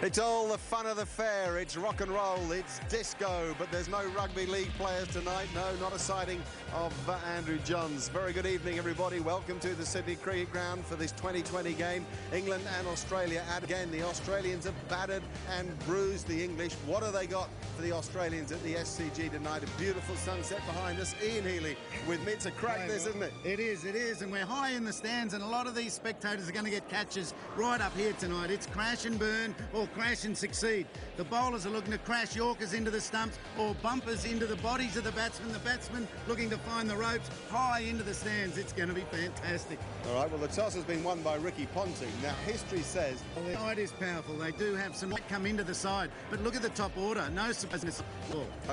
It's all the fun of the fair. It's rock and roll, it's disco, but there's no rugby league players tonight. No, not a sighting of Andrew Johns. Very good evening, everybody. Welcome to the Sydney Cricket Ground for this 2020 game. England and Australia. And again, the Australians have battered and bruised the English. What have they got for the Australians at the SCG tonight? A beautiful sunset behind us. Ian Healy with me. It's a crack, this, isn't it? It is. And we're high in the stands, and a lot of these spectators are going to get catches right up here tonight. It's crash and burn or crash and succeed. The bowlers are looking to crash Yorkers into the stumps or bumpers into the bodies of the batsmen. The batsmen looking to find the ropes high into the stands. It's going to be fantastic. All right, well, the toss has been won by Ricky Ponting. Now, history says... Well, the side is powerful. They do have some that come into the side. But look at the top order. No surprises.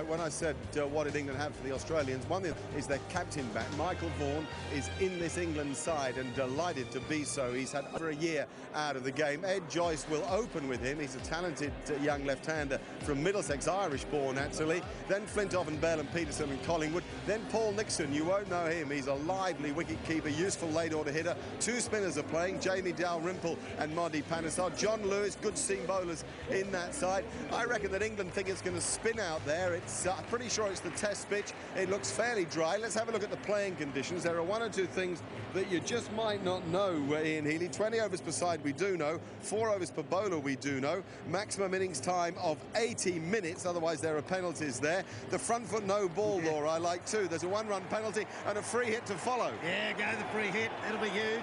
When I said what did England have for the Australians, one thing is their captain back. Michael Vaughan is in this England side and delighted to be so. He's had over a year out of the game. Ed Joyce will open with him. He's a talented young left-hander from Middlesex, Irish-born actually. Then Flintoff and Bell and Peterson and Collingwood. Then Paul Nixon, you won't know him. He's a lively wicket-keeper, useful late-order hitter. Two spinners are playing, Jamie Dalrymple and Monty Panesar. John Lewis, good seam bowlers in that side. I reckon that England think it's going to spin out there. It's pretty sure it's the test pitch. It looks fairly dry. Let's have a look at the playing conditions. There are one or two things that you just might not know, Ian Healy. 20 overs per side we do know. 4 overs per bowler we do know. Maximum innings time of 80 minutes, otherwise there are penalties there. The front foot no ball law I like too. There's a one-run penalty and a free hit to follow. Yeah, go the free hit. That'll be huge.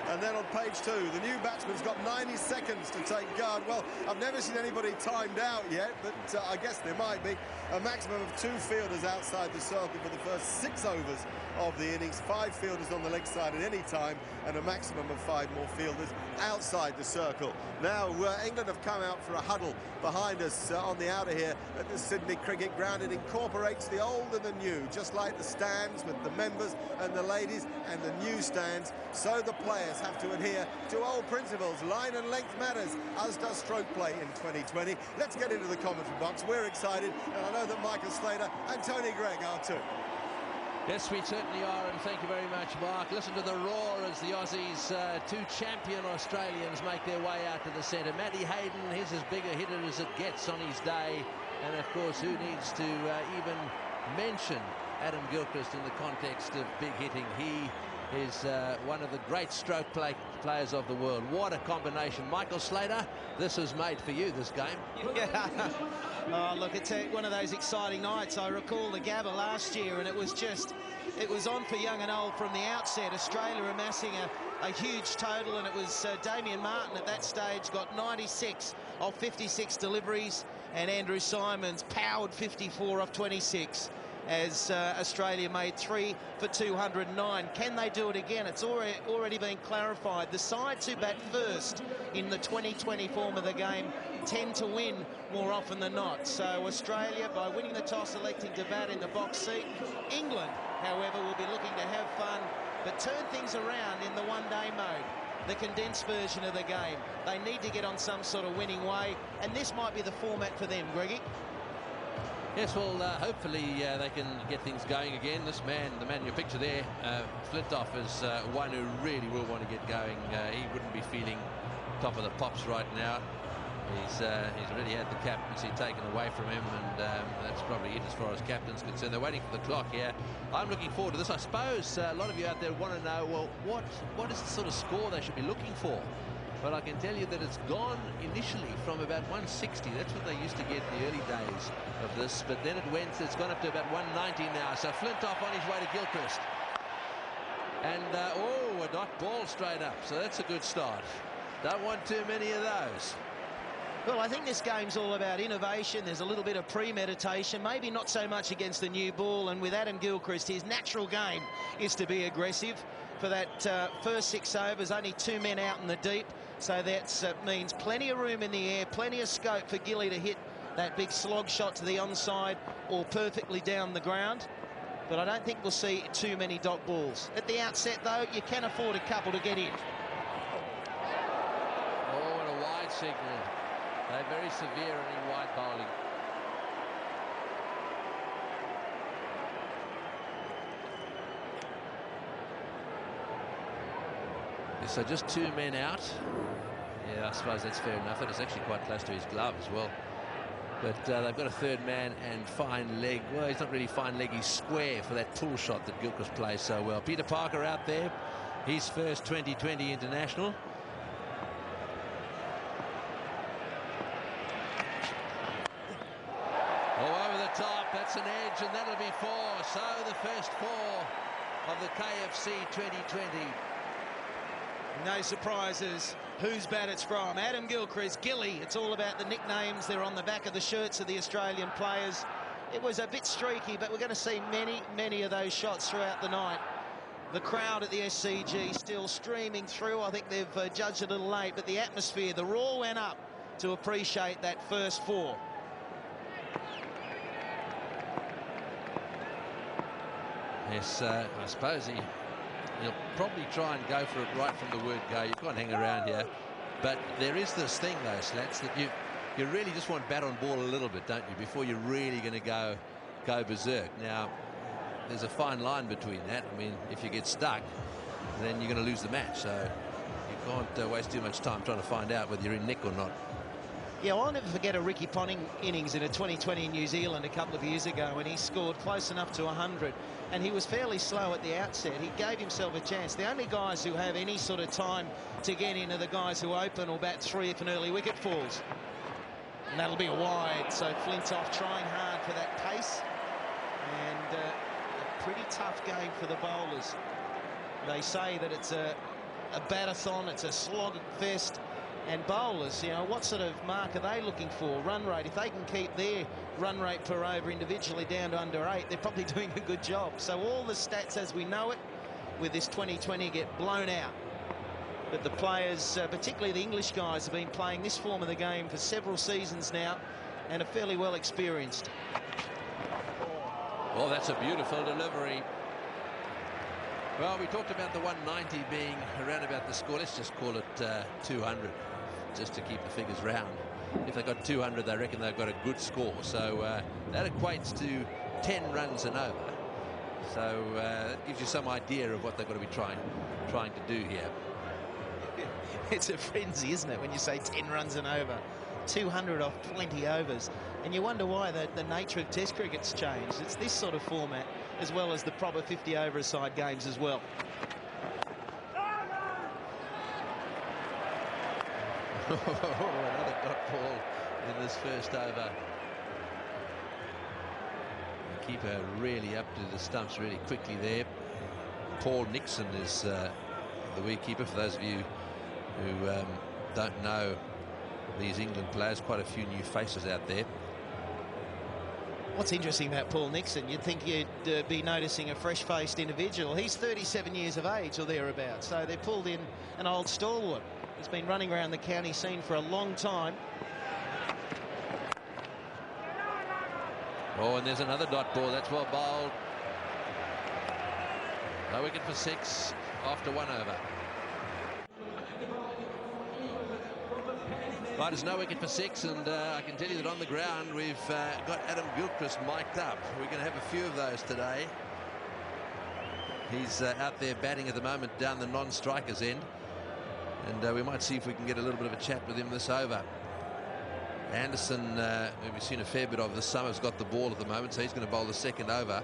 And then on page 2, the new batsman's got 90 seconds to take guard. Well, I've never seen anybody timed out yet, but I guess there might be. A maximum of 2 fielders outside the circle for the first 6 overs of the innings. 5 fielders on the leg side at any time, and a maximum of 5 more fielders outside the circle. Now, England have come out for a huddle behind us on the outer here at the Sydney Cricket Ground. It incorporates the old and the new, just like the stands with the members and the ladies and the new stands. So the players have to adhere to old principles. Line and length matters, as does stroke play in 2020. Let's get into the commentary box. We're excited, and I know that Michael Slater and Tony Gregg are too. Yes, we certainly are, and thank you very much, Mark. Listen to the roar as the Aussies, 2 champion Australians, make their way out to the centre. Matty Hayden, he's as big a hitter as it gets on his day. And, of course, who needs to even mention Adam Gilchrist in the context of big hitting? He is one of the great stroke players of the world. What a combination. Michael Slater, this is made for you, this game. Yeah. Oh, look, it's one of those exciting nights. I recall the Gabba last year, and it was on for young and old from the outset. Australia amassing a huge total, and it was Damien Martin at that stage got 96 of 56 deliveries, and Andrew Simons powered 54 off 26. As Australia made 3 for 209. Can they do it again? It's already been clarified. The sides who bat first in the 2020 form of the game tend to win more often than not. So Australia, by winning the toss, electing to bat in the box seat. England, however, will be looking to have fun, but turn things around in the one-day mode. The condensed version of the game. They need to get on some sort of winning way, and this might be the format for them, Greggy. Yes, well, hopefully they can get things going again. This man, the man in your picture there, Flintoff, is one who really will want to get going. He wouldn't be feeling top of the pops right now. He's already had the captaincy taken away from him, and that's probably it as far as captain's concerned. They're waiting for the clock here. I'm looking forward to this. I suppose a lot of you out there want to know, well, what is the sort of score they should be looking for? But I can tell you that it's gone initially from about 160. That's what they used to get in the early days of this. But then it's gone up to about 190 now. So Flintoff on his way to Gilchrist. And, a dot ball straight up. So that's a good start. Don't want too many of those. Well, I think this game's all about innovation. There's a little bit of premeditation, maybe not so much against the new ball. And with Adam Gilchrist, his natural game is to be aggressive. For that first 6 overs, only 2 men out in the deep. So that means plenty of room in the air, plenty of scope for Gilly to hit that big slog shot to the onside or perfectly down the ground. But I don't think we'll see too many dot balls. At the outset, though, you can afford a couple to get in. Oh, and a wide signal. They're very severe in wide bowling. So just 2 men out. Yeah, I suppose that's fair enough. That was actually quite close to his glove as well. But they've got a third man and fine leg. Well, he's not really fine leg. He's square for that pull shot that Gilchrist plays so well. Peter Parker out there. His first 2020 international. Oh, over the top. That's an edge, and that'll be 4. So the first 4 of the KFC 2020. No surprises whose bat it's from. Adam Gilchrist, Gilly. It's all about the nicknames. They're on the back of the shirts of the Australian players. It was a bit streaky, but we're going to see many of those shots throughout the night. The crowd at the SCG still streaming through. I think they've judged a little late, but the atmosphere, the roar went up to appreciate that first 4. Yes, I suppose he'll probably try and go for it right from the word go. You can't hang around here. But there is this thing, though, Slats, that you really just want bat on ball a little bit, don't you, before you're really going to go berserk. Now, there's a fine line between that. I mean, if you get stuck, then you're going to lose the match. So you can't waste too much time trying to find out whether you're in nick or not. Yeah, I'll never forget a Ricky Ponting innings in a 2020 in New Zealand a couple of years ago when he scored close enough to 100, and he was fairly slow at the outset. He gave himself a chance. The only guys who have any sort of time to get in are the guys who open or bat 3 if an early wicket falls. And that'll be a wide, so Flintoff trying hard for that pace. And a pretty tough game for the bowlers. They say that it's a batathon, it's a slog fest. And bowlers, you know, what sort of mark are they looking for? Run rate. If they can keep their run rate per over individually down to under 8, they're probably doing a good job. So all the stats as we know it with this 2020 get blown out. But the players, particularly the English guys, have been playing this form of the game for several seasons now and are fairly well experienced. Well, that's a beautiful delivery. Well, we talked about the 190 being around about the score. Let's just call it 200, just to keep the figures round. If they got 200, they reckon they've got a good score. So that equates to 10 runs and over. So that gives you some idea of what they've got to be trying to do here. It's a frenzy, isn't it, when you say 10 runs and over? 200 off 20 overs. And you wonder why the nature of Test cricket's changed. It's this sort of format, as well as the proper 50-over-a-side games as well. Another dot ball in this first over. The keeper really up to the stumps really quickly there. Paul Nixon is the wicketkeeper. For those of you who don't know these England players, quite a few new faces out there. What's interesting about Paul Nixon, you'd think you'd be noticing a fresh-faced individual. He's 37 years of age or thereabouts, so they pulled in an old stalwart. He's been running around the county scene for a long time. Oh, and there's another dot ball. That's well bowled. No wicket for 6 after 1 over. Right, there's no wicket for 6, and I can tell you that on the ground we've got Adam Gilchrist mic'd up. We're going to have a few of those today. He's out there batting at the moment down the non-strikers end, and we might see if we can get a little bit of a chat with him this over. Anderson, who we've seen a fair bit of this summer, has got the ball at the moment, so he's going to bowl the second over.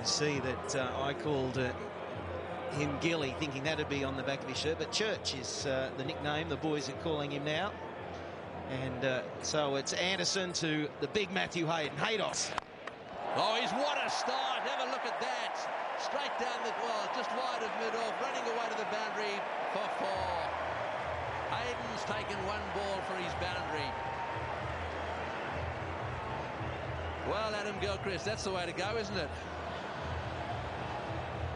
See that I called him Gilly, thinking that'd be on the back of his shirt, but Church is the nickname the boys are calling him now. And so it's Anderson to the big Matthew Hayden. Haydos. Oh, what a start. Have a look at that. Straight down the wall, just wide of mid-off, running away to the boundary for 4. Hayden's taken 1 ball for his boundary. Well, Adam Gilchrist, that's the way to go, isn't it?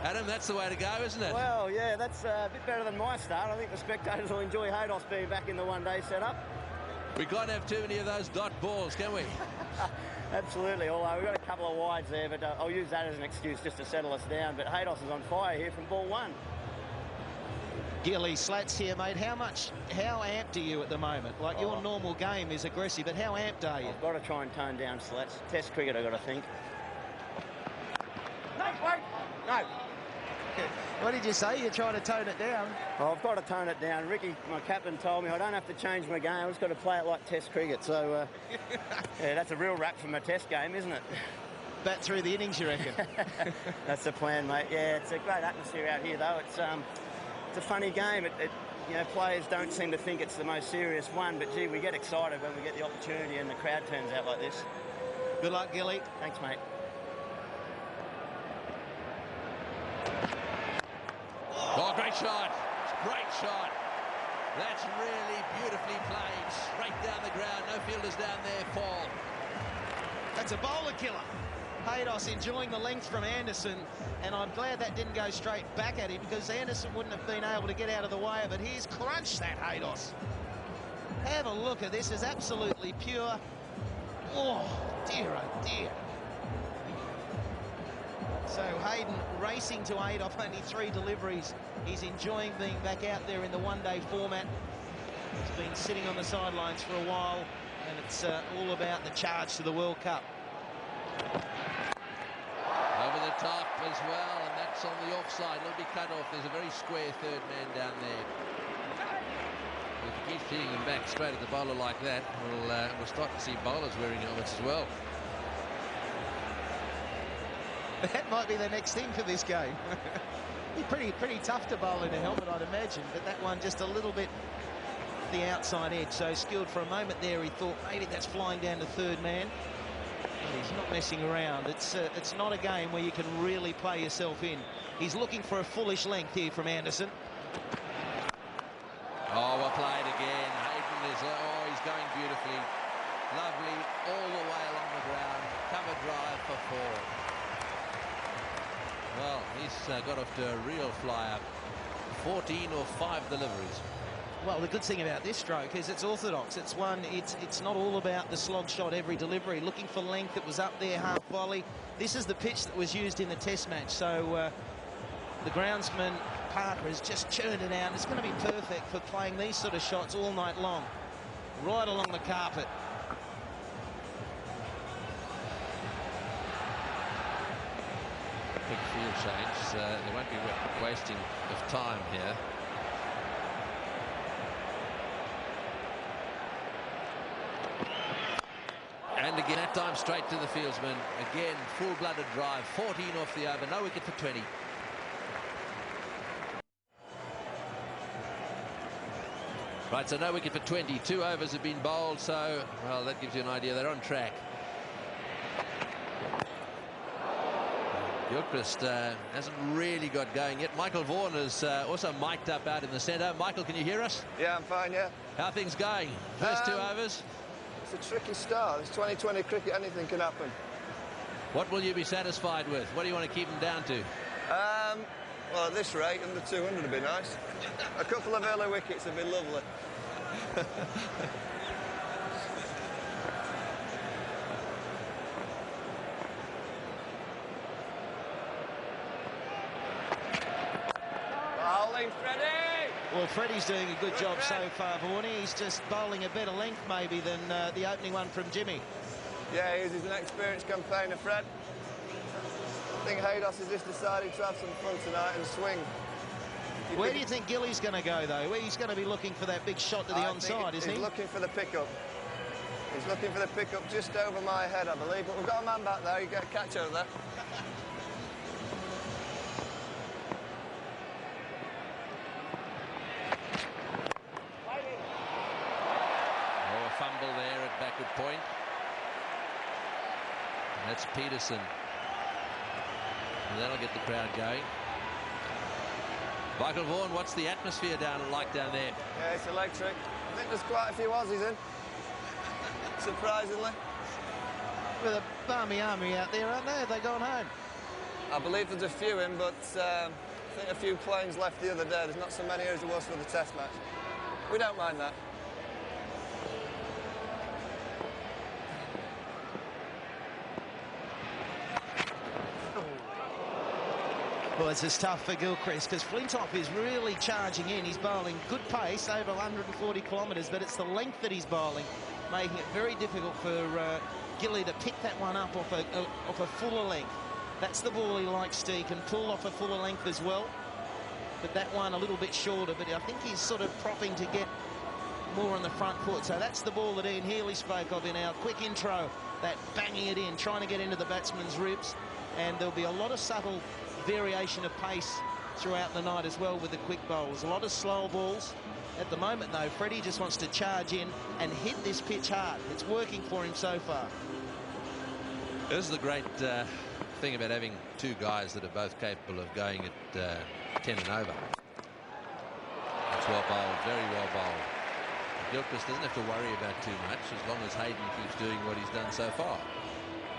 Adam, that's the way to go, isn't it? Well, yeah, that's a bit better than my start. I think the spectators will enjoy Haydos being back in the one-day setup. We can't have too many of those dot balls, can we? Absolutely, although we've got a couple of wides there, but I'll use that as an excuse just to settle us down. But Haydos is on fire here from ball 1. Gilly, Slats here, mate. How amped are you at the moment? Like, your normal game is aggressive, but how amped are you? I've got to try and tone down Slats. Test cricket, I've got to think. No. What did you say? You're trying to tone it down? Oh, I've got to tone it down. Ricky, my captain, told me I don't have to change my game. I've just got to play it like Test cricket. So, yeah, that's a real wrap for my Test game, isn't it? Bat through the innings, you reckon? That's the plan, mate. Yeah, it's a great atmosphere out here, though. It's a funny game. You know, players don't seem to think it's the most serious one, but gee, we get excited when we get the opportunity and the crowd turns out like this. Good luck, Gilly. Thanks, mate. Oh, great shot. Great shot. That's really beautifully played. Straight down the ground. No fielders down there. Fall. That's a bowler killer. Haydos enjoying the length from Anderson, and I'm glad that didn't go straight back at him because Anderson wouldn't have been able to get out of the way of it. He's crunched that, Haydos. Have a look at this. It's absolutely pure. Oh, dear, oh, dear. So Hayden racing to 8 off only 3 deliveries. He's enjoying being back out there in the one-day format. He's been sitting on the sidelines for a while, and it's all about the charge to the World Cup. Over the top as well, and that's on the offside. It'll be cut off. There's a very square third man down there. If he keeps hitting him back straight at the bowler like that, we'll start to see bowlers wearing helmets as well. That might be the next thing for this game. pretty tough to bowl in a helmet, I'd imagine, but that one just a little bit the outside edge. So skilled for a moment there. He thought maybe that's flying down to third man. But he's not messing around. It's not a game where you can really play yourself in. He's looking for a foolish length here from Anderson. Oh, well played again. Hayden is, he's going beautifully. Lovely all the way along the ground. Cover drive for 4. Well, he's got off to a real flyer. 14 or 5 deliveries. Well, the good thing about this stroke is it's orthodox. It's not all about the slog shot every delivery. Looking for length, it was up there, half volley. This is the pitch that was used in the Test match. So the groundsman, Parker, has just churned it out. It's going to be perfect for playing these sort of shots all night long. Right along the carpet. Big field change. There won't be wasting of time here. And again, that time straight to the fieldsman. Again, full-blooded drive. 14 off the over. No wicket for 20. Right, so no wicket for 20. 2 overs have been bowled, so, well, that gives you an idea. They're on track. Gilchrist hasn't really got going yet. Michael Vaughan is also mic'd up out in the centre. Michael, can you hear us? Yeah, I'm fine, yeah. How are things going? First 2 overs? It's a tricky start. It's 2020 cricket, anything can happen. What will you be satisfied with? What do you want to keep them down to? Well, at this rate, under 200 would be nice. A couple of early wickets would be lovely. Bowling, Freddie! Well, Freddie's doing a good job so far, Vaughan. He's just bowling a better length, maybe, than the opening one from Jimmy. Yeah, he's an experienced campaigner, Fred. I think Haydos has just decided to have some fun tonight and swing. Where do you think Gilly's going to go, though? He's going to be looking for that big shot to the onside, isn't he? He's looking for the pickup. He's looking for the pickup just over my head, I believe. But we've got a man back there. You get a catch over there. Oh, a fumble there at backward point. And that's Peterson. And that'll get the crowd going. Michael Vaughan, what's the atmosphere like down there? Yeah, it's electric. I think there's quite a few Aussies in. Surprisingly. With a balmy army out there, aren't they? Have they gone home? I believe there's a few in, but I think a few planes left the other day. There's not so many as there was for the Test match. We don't mind that. Well, it's as tough for Gilchrist because Flintoff is really charging in. He's bowling good pace, over 140 kilometres, but it's the length that he's bowling, making it very difficult for Gilly to pick that one up off a fuller length. That's the ball he likes, Steve. Can pull off a fuller length as well. But that one a little bit shorter. But I think he's sort of propping to get more on the front foot. So that's the ball that Ian Healy spoke of in our quick intro. That banging it in, trying to get into the batsman's ribs. And there'll be a lot of subtle variation of pace throughout the night as well with the quick bowls. A lot of slower balls. At the moment, though, Freddie just wants to charge in and hit this pitch hard. It's working for him so far. This is the great thing about having two guys that are both capable of going at 10 and over. It's well bowled, very well bowled. Gilchrist doesn't have to worry about too much as long as Hayden keeps doing what he's done so far.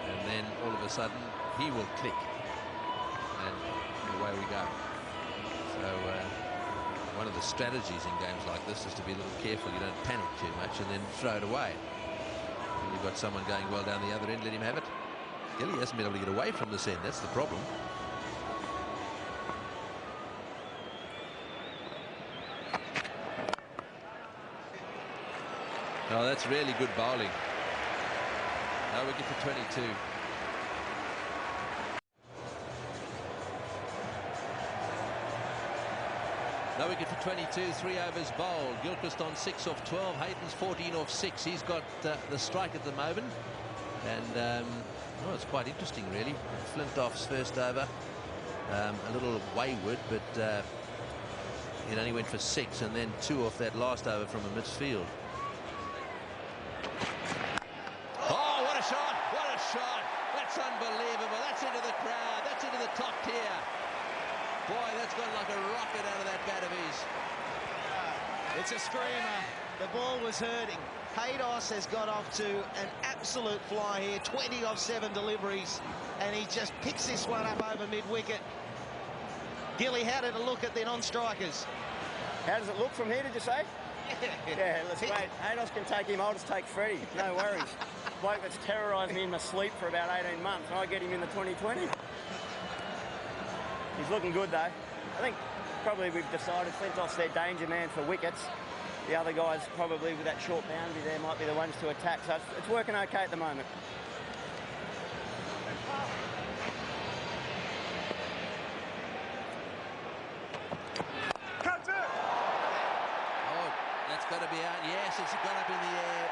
And then all of a sudden, he will click. And away we go. So one of the strategies in games like this is to be a little careful. You don't panic too much and then throw it away. When you've got someone going well down the other end, let him have it. Gilly hasn't been able to get away from this end. That's the problem. Oh, that's really good bowling. No wicket for 22. No wicket for 22, 3 overs bowled. Gilchrist on 6 off 12. Hayden's 14 off 6. He's got the strike at the moment. And, well, it's quite interesting, really. Flintoff's first over. A little wayward, but it only went for 6. And then 2 off that last over from a midfield. Oh, what a shot! What a shot! That's unbelievable. That's into the crowd. That's into the top tier. Boy, that's gone like a rocket out of that bat of his. It's a screamer. The ball was hurting. Haydos has got off to an absolute fly here. 20 off 7 deliveries. And he just picks this one up over mid-wicket. Gilly, how did it look at the non-strikers? How does it look from here, did you say? Yeah, that's great. Haydos can take him. I'll just take Freddie. No worries. Bloke that's terrorised me in my sleep for about 18 months. And I get him in the 2020. He's looking good, though. I think probably we've decided Flintoff's their danger man for wickets. The other guys probably with that short boundary there might be the ones to attack. So it's working okay at the moment. Oh, that's got to be out. Yes, it's gone up in the air.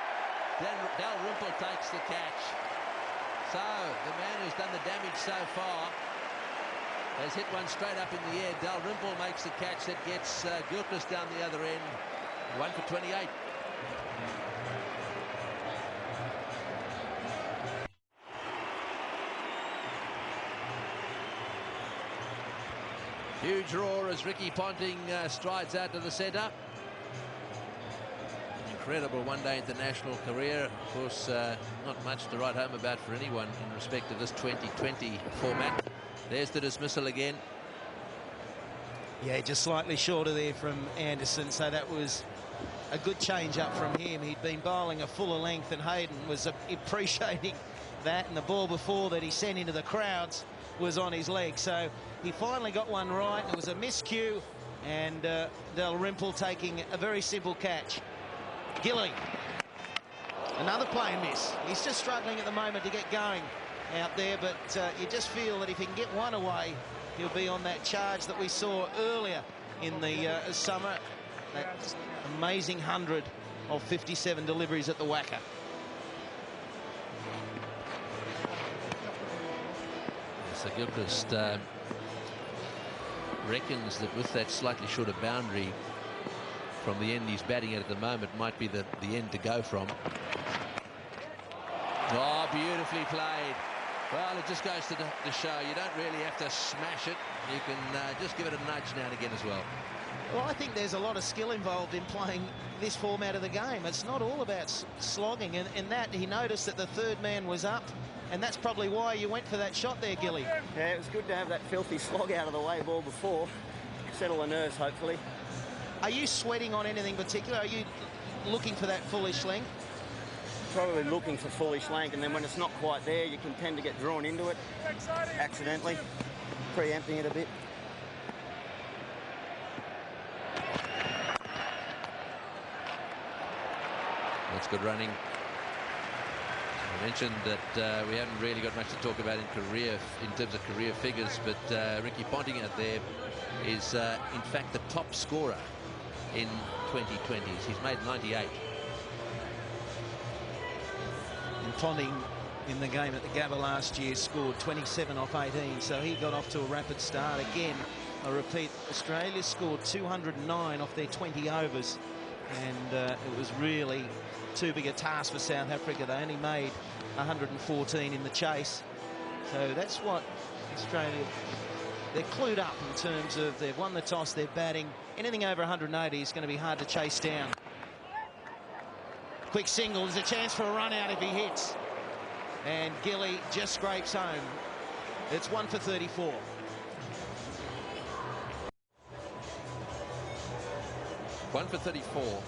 Dalrymple takes the catch. So the man who's done the damage so far has hit one straight up in the air. Dalrymple makes the catch that gets Gilchrist down the other end. 1 for 28. Huge roar as Ricky Ponting strides out to the centre. Incredible one-day international career. Of course, not much to write home about for anyone in respect of this 2020 format. There's the dismissal again. Yeah, just slightly shorter there from Anderson, so that was a good change up from him. He'd been bowling a fuller length, and Hayden was appreciating that, and the ball before that he sent into the crowds was on his leg. So he finally got one right. It was a miscue, and Dalrymple taking a very simple catch. Gilly, another play miss. He's just struggling at the moment to get going out there, but you just feel that if he can get one away, he'll be on that charge that we saw earlier in the summer. That amazing 100 of 57 deliveries at the Wacker. So Gilchrist reckons that with that slightly shorter boundary from the end he's batting at the moment might be the end to go from. Oh, beautifully played. Well, it just goes to show you don't really have to smash it. You can just give it a nudge now and again as well. Well, I think there's a lot of skill involved in playing this format of the game. It's not all about slogging, and in that he noticed that the third man was up, and that's probably why you went for that shot there, Gilly. Yeah, it was good to have that filthy slog out of the way ball before. Settle the nerves, hopefully. Are you sweating on anything particular? Are you looking for that foolish length? Probably looking for foolish length, and then when it's not quite there, you can tend to get drawn into it accidentally, preempting it a bit. That's good running. I mentioned that we haven't really got much to talk about in terms of career figures, but Ricky Ponting out there is in fact the top scorer in 2020s. He's made 98. And Ponting in the game at the Gabba last year scored 27 off 18, so he got off to a rapid start. Again, I repeat, Australia scored 209 off their 20 overs, and it was really too big a task for South Africa. They only made 114 in the chase. So that's what Australia, they're clued up in terms of they've won the toss, they're batting. Anything over 180 is going to be hard to chase down. Quick single, there's a chance for a run out if he hits. And Gilly just scrapes home. It's 1 for 34. One for 34.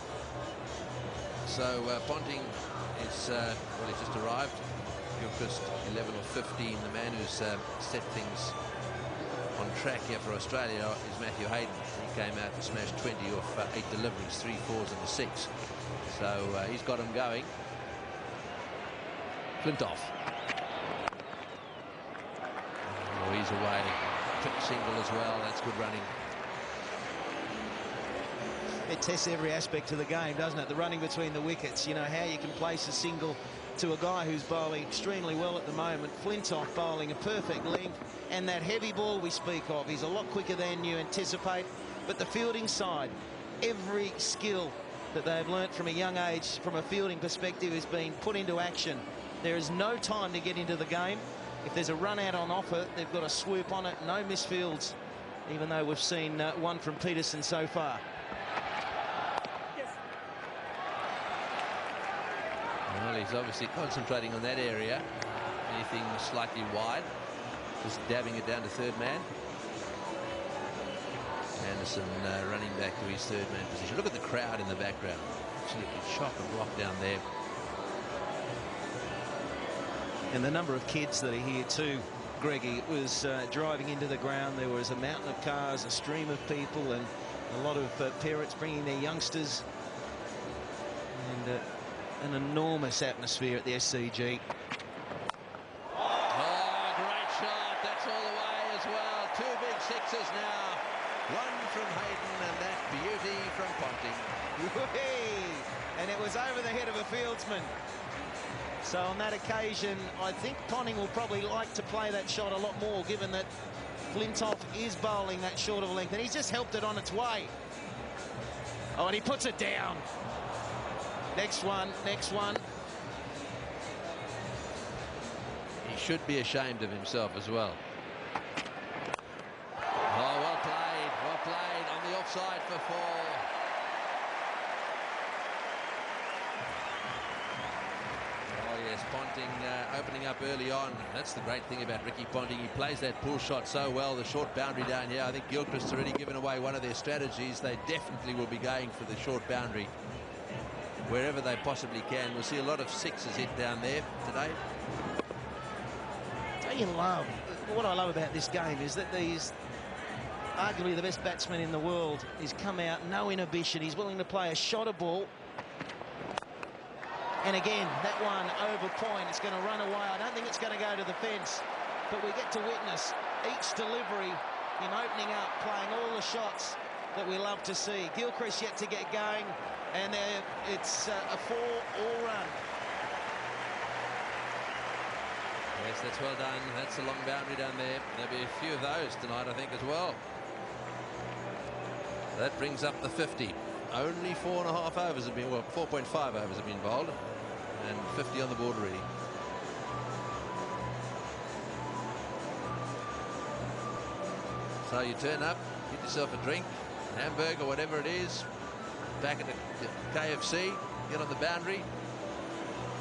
So Ponting is, well, he's just arrived. Gilchrist 11 or 15. The man who's set things on track here for Australia is Matthew Hayden. He came out and smashed 20 off 8 deliveries, 3 fours and a 6. So he's got him going. Flintoff. Oh, he's away. Trick single as well. That's good running. It tests every aspect of the game, doesn't it? The running between the wickets, you know, how you can place a single to a guy who's bowling extremely well at the moment. Flintoff bowling a perfect length, and that heavy ball we speak of, he's a lot quicker than you anticipate. But the fielding side, every skill that they've learnt from a young age, from a fielding perspective, is being put into action. There is no time to get into the game. If there's a run out on offer, they've got to swoop on it. No misfields, even though we've seen one from Peterson so far. Well, he's obviously concentrating on that area. Anything slightly wide, just dabbing it down to third man. Anderson running back to his third man position. Look at the crowd in the background. Absolutely chock a block down there. And the number of kids that are here too, Greggy. It was driving into the ground. There was a mountain of cars, a stream of people, and a lot of parents bringing their youngsters. And an enormous atmosphere at the SCG. Oh, great shot. That's all the way as well. 2 big sixes now. 1 from Hayden and that beauty from Ponting. And it was over the head of a fieldsman. So on that occasion, I think Ponting will probably like to play that shot a lot more, given that Flintoff is bowling that short of a length, and he's just helped it on its way. Oh, and he puts it down. Next one, next one. He should be ashamed of himself as well. Oh, well played on the offside for 4. Oh yes, Ponting opening up early on. That's the great thing about Ricky Ponting. He plays that pull shot so well, the short boundary down here. I think Gilchrist's already given away one of their strategies. They definitely will be going for the short boundary wherever they possibly can. We'll see a lot of 6s hit down there today. What I love about this game is that these arguably the best batsman in the world is come out, no inhibition. He's willing to play a shot of ball. And again, that one over point, it's going to run away. I don't think it's going to go to the fence, but we get to witness each delivery, him opening up, playing all the shots that we love to see. Gilchrist yet to get going, and it's a 4-all run. Yes, that's well done. That's a long boundary down there. There'll be a few of those tonight, I think, as well. That brings up the 50. Only 4.5 overs have been, well, 4.5 overs have been bowled, and 50 on the board already. So you turn up, get yourself a drink, hamburger, whatever it is, back at the KFC, get on the boundary,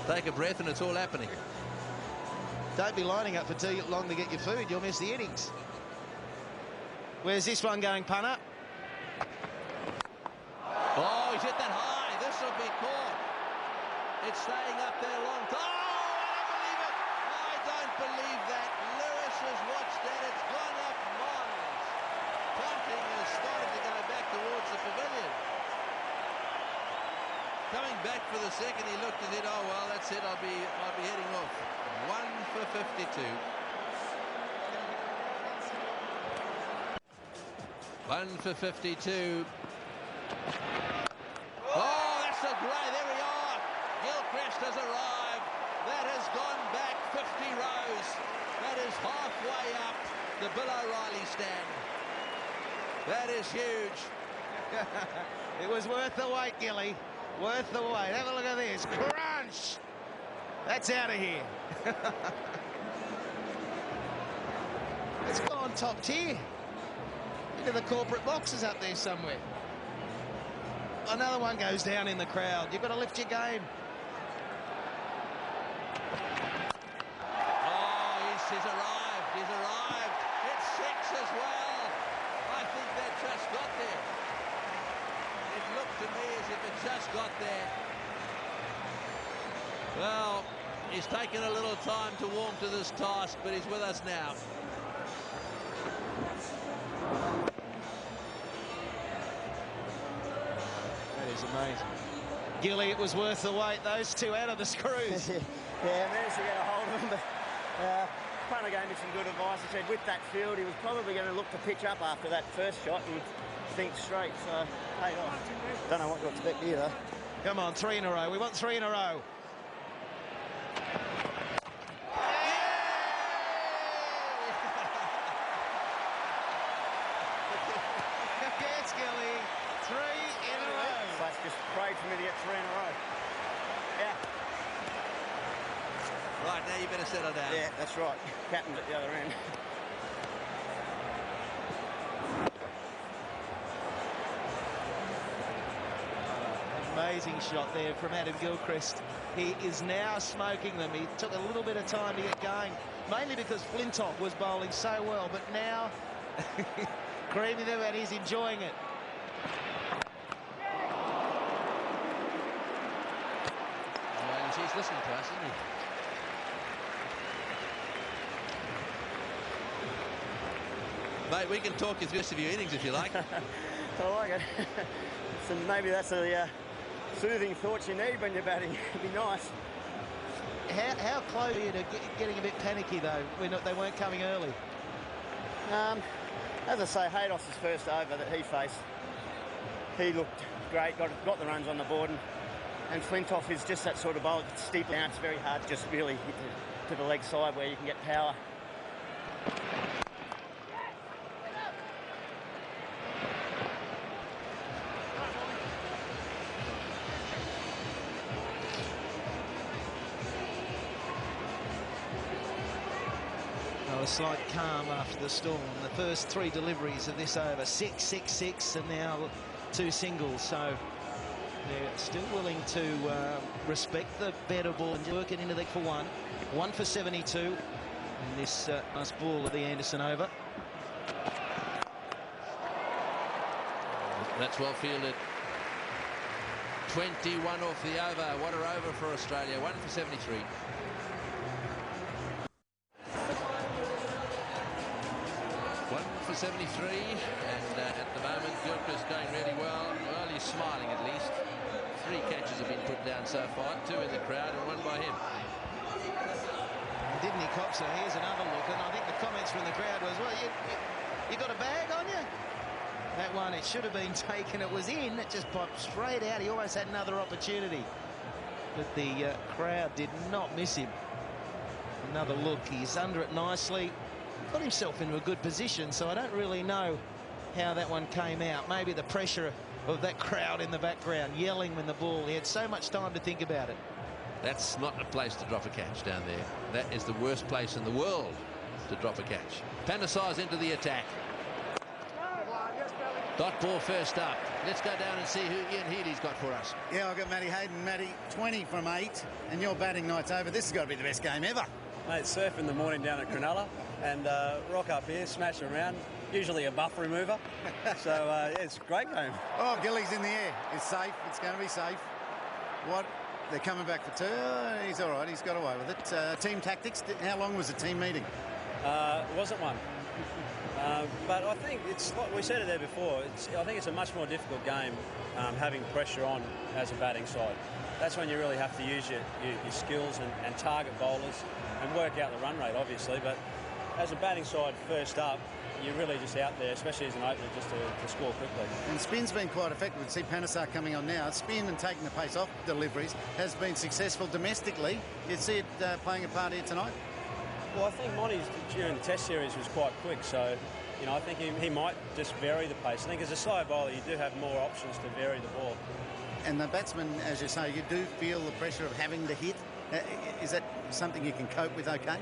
take a breath, and it's all happening. Don't be lining up for too long to get your food. You'll miss the innings. Where's this one going, punter? Oh, he's hit that high. This will be caught. It's staying up there long time. Oh, I don't believe that. Lewis has watched that. It's gone up miles. Ponting has started to go back towards the pavilion. Coming back for the second. He looked and said, oh well, that's it, I'll be heading off. 1 for 52. 1 for 52. Oh, that's a great, there we are. Gilchrist has arrived. That has gone back 50 rows. That is halfway up the Bill O'Reilly stand. That is huge. It was worth the wait, Gilly. Worth the wait. Have a look at this. Crunch! That's out of here. It's gone top tier. Into the corporate boxes up there somewhere. Another one goes down in the crowd. You've got to lift your game. Oh, he's arrived. He's arrived. It's 6 as well. I think that just got there. It looked to me as if it just got there. Well, he's taken a little time to warm to this task, but he's with us now. That is amazing. Gilly, it was worth the wait. Those two out of the screws. Yeah, managed to get a hold of him, but punter gave me some good advice. He said with that field, he was probably going to look to pitch up after that first shot and think straight, so paid off. Don't know what to expect here, though. Come on, 3 in a row. We want 3 in a row. Yes, Gilly. 3 in a row. That's just prayed for me to get 3 in a row. Yeah. Right, now you better settle down. Yeah, that's right. Captain's at the other end. Amazing shot there from Adam Gilchrist. He is now smoking them. He took a little bit of time to get going, mainly because Flintoff was bowling so well, but now creaming them and he's enjoying it. Well, he's listening to us, isn't he? Mate, we can talk you through the rest of your innings if you like. I like it. So maybe that's the soothing thoughts you need when you're batting. It'd be nice. How close are you to getting a bit panicky, though, when they weren't coming early? As I say, Haydos's first over that he faced, he looked great, got the runs on the board, and Flintoff is just that sort of bowler. It's steep now, it's very hard to just really hit to the leg side where you can get power. A slight calm after the storm. The first 3 deliveries of this over, 6, 6, 6, and now 2 singles. So they're still willing to respect the better ball and work it into the for 1. 1 for 72 in this last ball of the Anderson over. That's well fielded. 21 off the over. What a over for Australia. 1 for 73. For 73, and at the moment Gilchrist going really well. Well, he's smiling at least. 3 catches have been put down so far, 2 in the crowd and 1 by him. Didn't he, Coxer? Here's another look, and I think the comments from the crowd was, well, you got a bag on you? That one, it should have been taken. It was in. It just popped straight out. He almost had another opportunity, but the crowd did not miss him. Another look. He's under it nicely. Got himself into a good position, so I don't really know how that one came out. Maybe the pressure of that crowd in the background yelling when the ball, he had so much time to think about it. That's not a place to drop a catch down there. That is the worst place in the world to drop a catch. Panasar's into the attack. Dot ball first up. Let's go down and see who Ian Healy's got for us. Yeah, I've got Matty Hayden. Matty, 20 from 8, and your batting night's over. This has got to be the best game ever. Mate, surf in the morning down at Cronulla and rock up here, smash around, usually a buff remover. So, yeah, it's a great game. Oh, Gilly's in the air. It's safe. It's going to be safe. What? They're coming back for 2. He's all right. He's got away with it. Team tactics. How long was the team meeting? It wasn't one. But I think it's like we said it there before. I think it's a much more difficult game having pressure on as a batting side. that's when you really have to use your skills and target bowlers and work out the run rate, obviously. But as a batting side first up, you're really just out there, especially as an opener, just to score quickly. And spin's been quite effective. We see Panesar coming on now. Spin and taking the pace off deliveries has been successful domestically. You see it playing a part here tonight? Well, I think Monty's during the Test series was quite quick, so you know I think he might just vary the pace. I think as a slow bowler, you do have more options to vary the ball. And the batsman, as you say, you do feel the pressure of having to hit. Is that something you can cope with okay?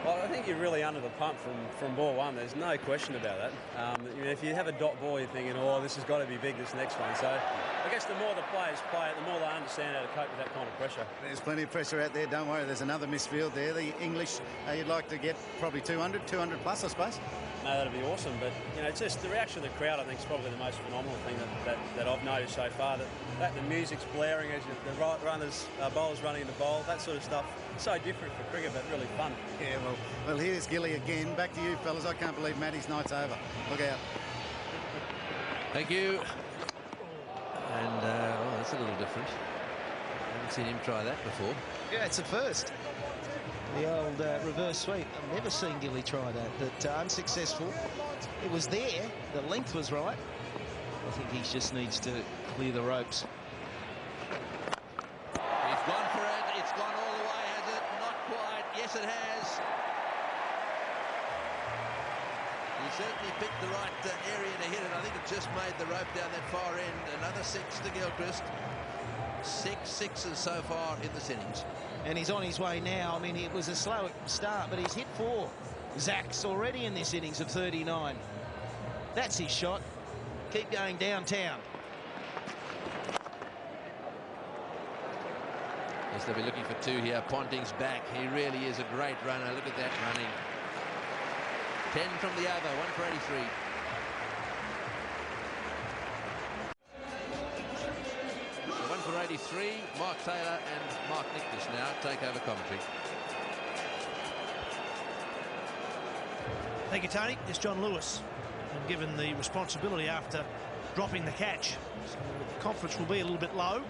Well, I think you're really under the pump from ball one. There's no question about that. If you have a dot ball, you're thinking, oh, this has got to be big, this next one. So I guess the more the players play it, the more they understand how to cope with that kind of pressure. There's plenty of pressure out there. Don't worry, there's another misfield there. The English, you'd like to get probably 200 plus, I suppose. No, that'd be awesome. But, you know, just the reaction of the crowd, I think, is probably the most phenomenal thing that I've noticed so far. That the music's blaring as the runners, bowlers running the bowl, that sort of stuff. So different for cricket, but really fun. Yeah, well, here's Gilly again. Back to you, fellas. I can't believe Matty's night's over. Look out. Thank you. And, well, that's a little different. I haven't seen him try that before. Yeah, it's a first. The old reverse sweep. I've never seen Gilly try that, but unsuccessful. It was there. The length was right. I think he just needs to clear the ropes. He's gone for it. It's gone all the way, has it? Not quite. Yes, it has. He certainly picked the right area to hit it. I think it just made the rope down that far end. Another 6 to Gilchrist. 6 sixes so far in this innings. And he's on his way now. I mean, it was a slow start, but he's hit 4 Zacks already in this innings of 39. That's his shot. Keep going downtown. Yes, they'll be looking for 2 here. Ponting's back. He really is a great runner. Look at that running. 10 from the other. 1 for 83. So 1 for 83. Mark Taylor and Mark Nicholas now take over commentary. Thank you, Tony. It's John Lewis, and given the responsibility after dropping the catch, so the confidence will be a little bit low.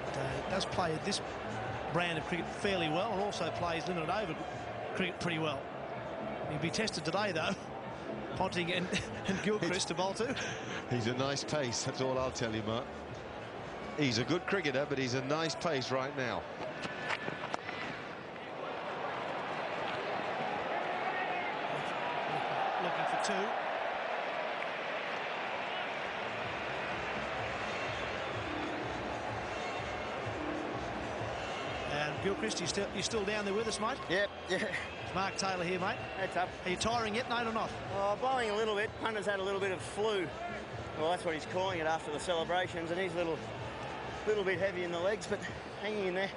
But, does play this brand of cricket fairly well, and also plays limited over cricket pretty well. He'll be tested today, though. Ponting and Gilchrist to bowl too. He's a nice pace, that's all I'll tell you, Mark. He's a good cricketer, but he's a nice pace right now. Looking for 2. And Gilchrist, you're still down there with us, mate? Yep, yeah. It's Mark Taylor here, mate. That's up. Are you tiring yet, mate, or not? Oh, blowing a little bit. Punter's had a little bit of flu. Well, that's what he's calling it after the celebrations, and he's a little bit heavy in the legs, but hanging in there.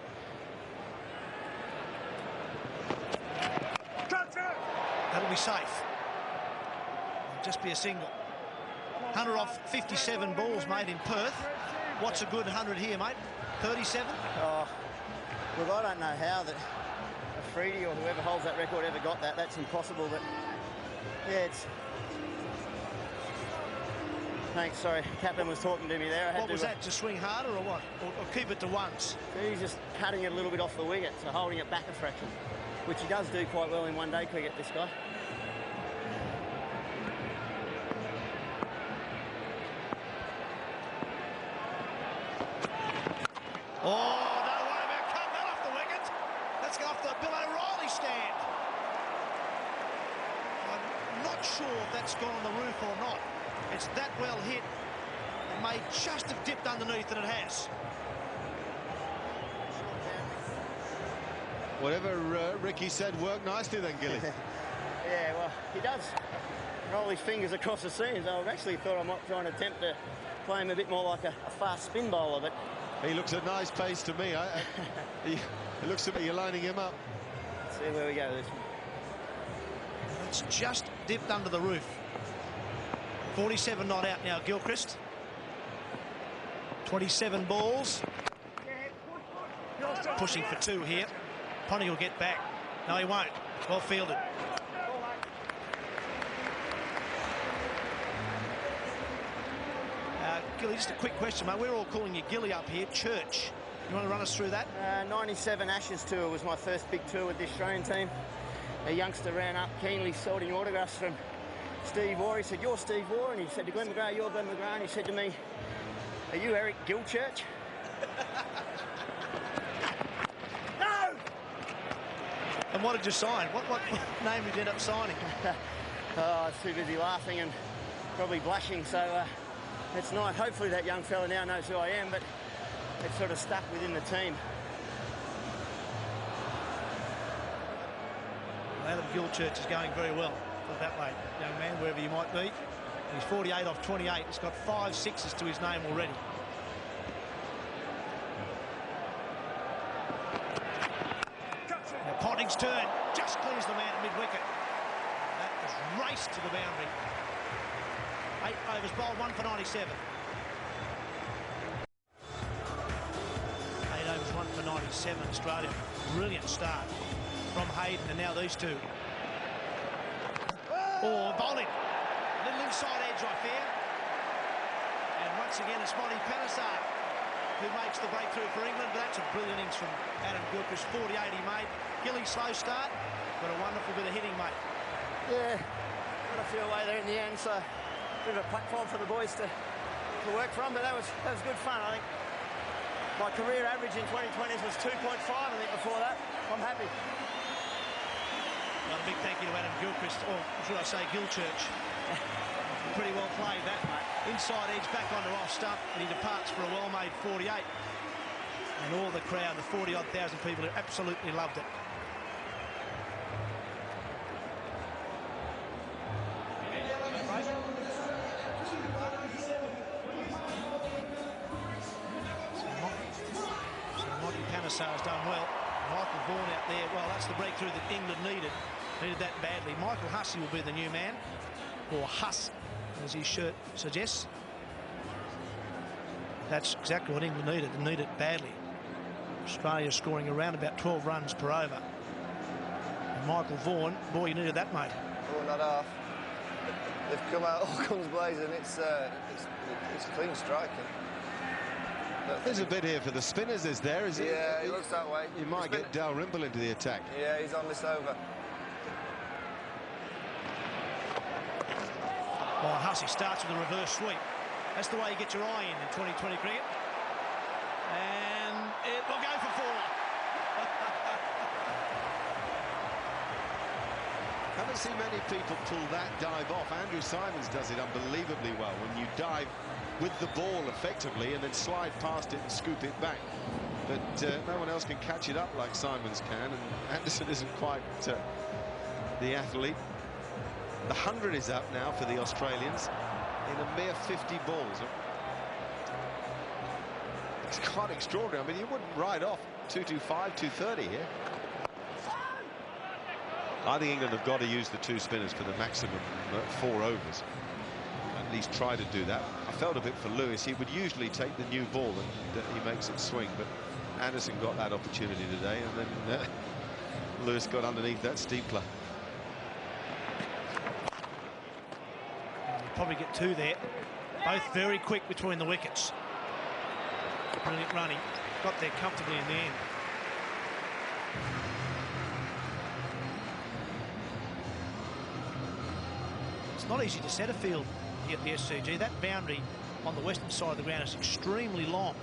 That'll be safe. It'll just be a single. 100 off 57 balls made in Perth. What's a good 100 here, mate? 37? Oh, look, I don't know how that Freedy or whoever holds that record ever got that. That's impossible, but yeah, it's... Thanks, sorry. Captain was talking to me there. What was that, to swing harder or what? Or keep it to once? He's just cutting it a little bit off the wicket, so holding it back a fraction, which he does do quite well in one-day cricket, this guy. Oh, no way about cutting that off the wicket. That's going off the Bill O'Reilly stand. I'm not sure if that's gone on the roof or not. It's that well hit. It may just have dipped underneath, and it has. Whatever Ricky said worked nicely then, Gilly. Yeah, well, he does roll his fingers across the seams. I actually thought I might try and attempt to play him a bit more like a fast spin bowler, but... He looks a nice pace to me. It looks to me you're lining him up. Let's see where we go with this one. It's just dipped under the roof. 47 not out now, Gilchrist. 27 balls. Pushing for 2 here. Ponting will get back. No, he won't. Well fielded. Gilly, just a quick question, mate. We're all calling you Gilly up here. Church. You want to run us through that? 97 Ashes tour was my first big tour with the Australian team. A youngster ran up keenly sorting autographs from Steve Waugh. He said, "You're Steve Waugh," and he said to Glenn McGrath, "You're Glenn McGrath," and he said to me, "Are you Eric Gilchurch?" No! And what did you sign? What name did you end up signing? I was too busy laughing and probably blushing, so it's nice. Hopefully that young fella now knows who I am, but it's sort of stuck within the team. Adam Gilchurch is going very well. Put it that way, young man, wherever you might be. He's 48 off 28. He's got 5 sixes to his name already. Now Ponting's turn just clears the man at mid-wicket. That was raced to the boundary. 8 overs bowled, 1 for 97. 8 overs, 1 for 97. Australia, brilliant start from Hayden, and now these two. Oh, bowling. Little inside edge, I fear. And once again, it's Monty Panesar who makes the breakthrough for England, but that's a brilliant innings from Adam Gilchrist. 48 he made. Gilly, slow start, but a wonderful bit of hitting, mate. Yeah, got a few away there in the end, so a bit of a platform for the boys to work from, but that was good fun, I think. My career average in 2020s was 2.5, I think, before that. I'm happy. Well, a big thank you to Adam Gilchrist, or should I say Gilchurch. Pretty well played that, mate. Inside edge, back onto off stump, and he departs for a well-made 48. And all the crowd, the 40-odd thousand people, who absolutely loved it. So Monty Panesar's done well. Michael Vaughan out there, well, that's the breakthrough that England needed. Needed that badly. Michael Hussey will be the new man, or Huss, as his shirt suggests. That's exactly what England needed, and needed badly. Australia scoring around about 12 runs per over. And Michael Vaughan, boy, you needed that, mate. Oh, not half. They've come out all guns blazing. It's clean striking. There's a bit here for the spinners, is there? Is it? Yeah, it looks that way. You might get Dalrymple into the attack. Yeah, he's on this over. Well, Hussey starts with a reverse sweep. That's the way you get your eye in 2020 cricket. And it will go for 4. Haven't seen many people pull that dive off. Andrew Simons does it unbelievably well when you dive with the ball effectively and then slide past it and scoop it back. But no one else can catch it up like Simons can, and Anderson isn't quite the athlete. The 100 is up now for the Australians in a mere 50 balls. It's quite extraordinary. I mean, you wouldn't ride off 225, 230 here. I think England have got to use the 2 spinners for the maximum 4 overs. At least try to do that. I felt a bit for Lewis. He would usually take the new ball and he makes it swing, but Anderson got that opportunity today, and then Lewis got underneath that steepler. Probably get 2 there. Both very quick between the wickets. Brilliant running. Got there comfortably in the end. It's not easy to set a field here at the SCG. That boundary on the western side of the ground is extremely long.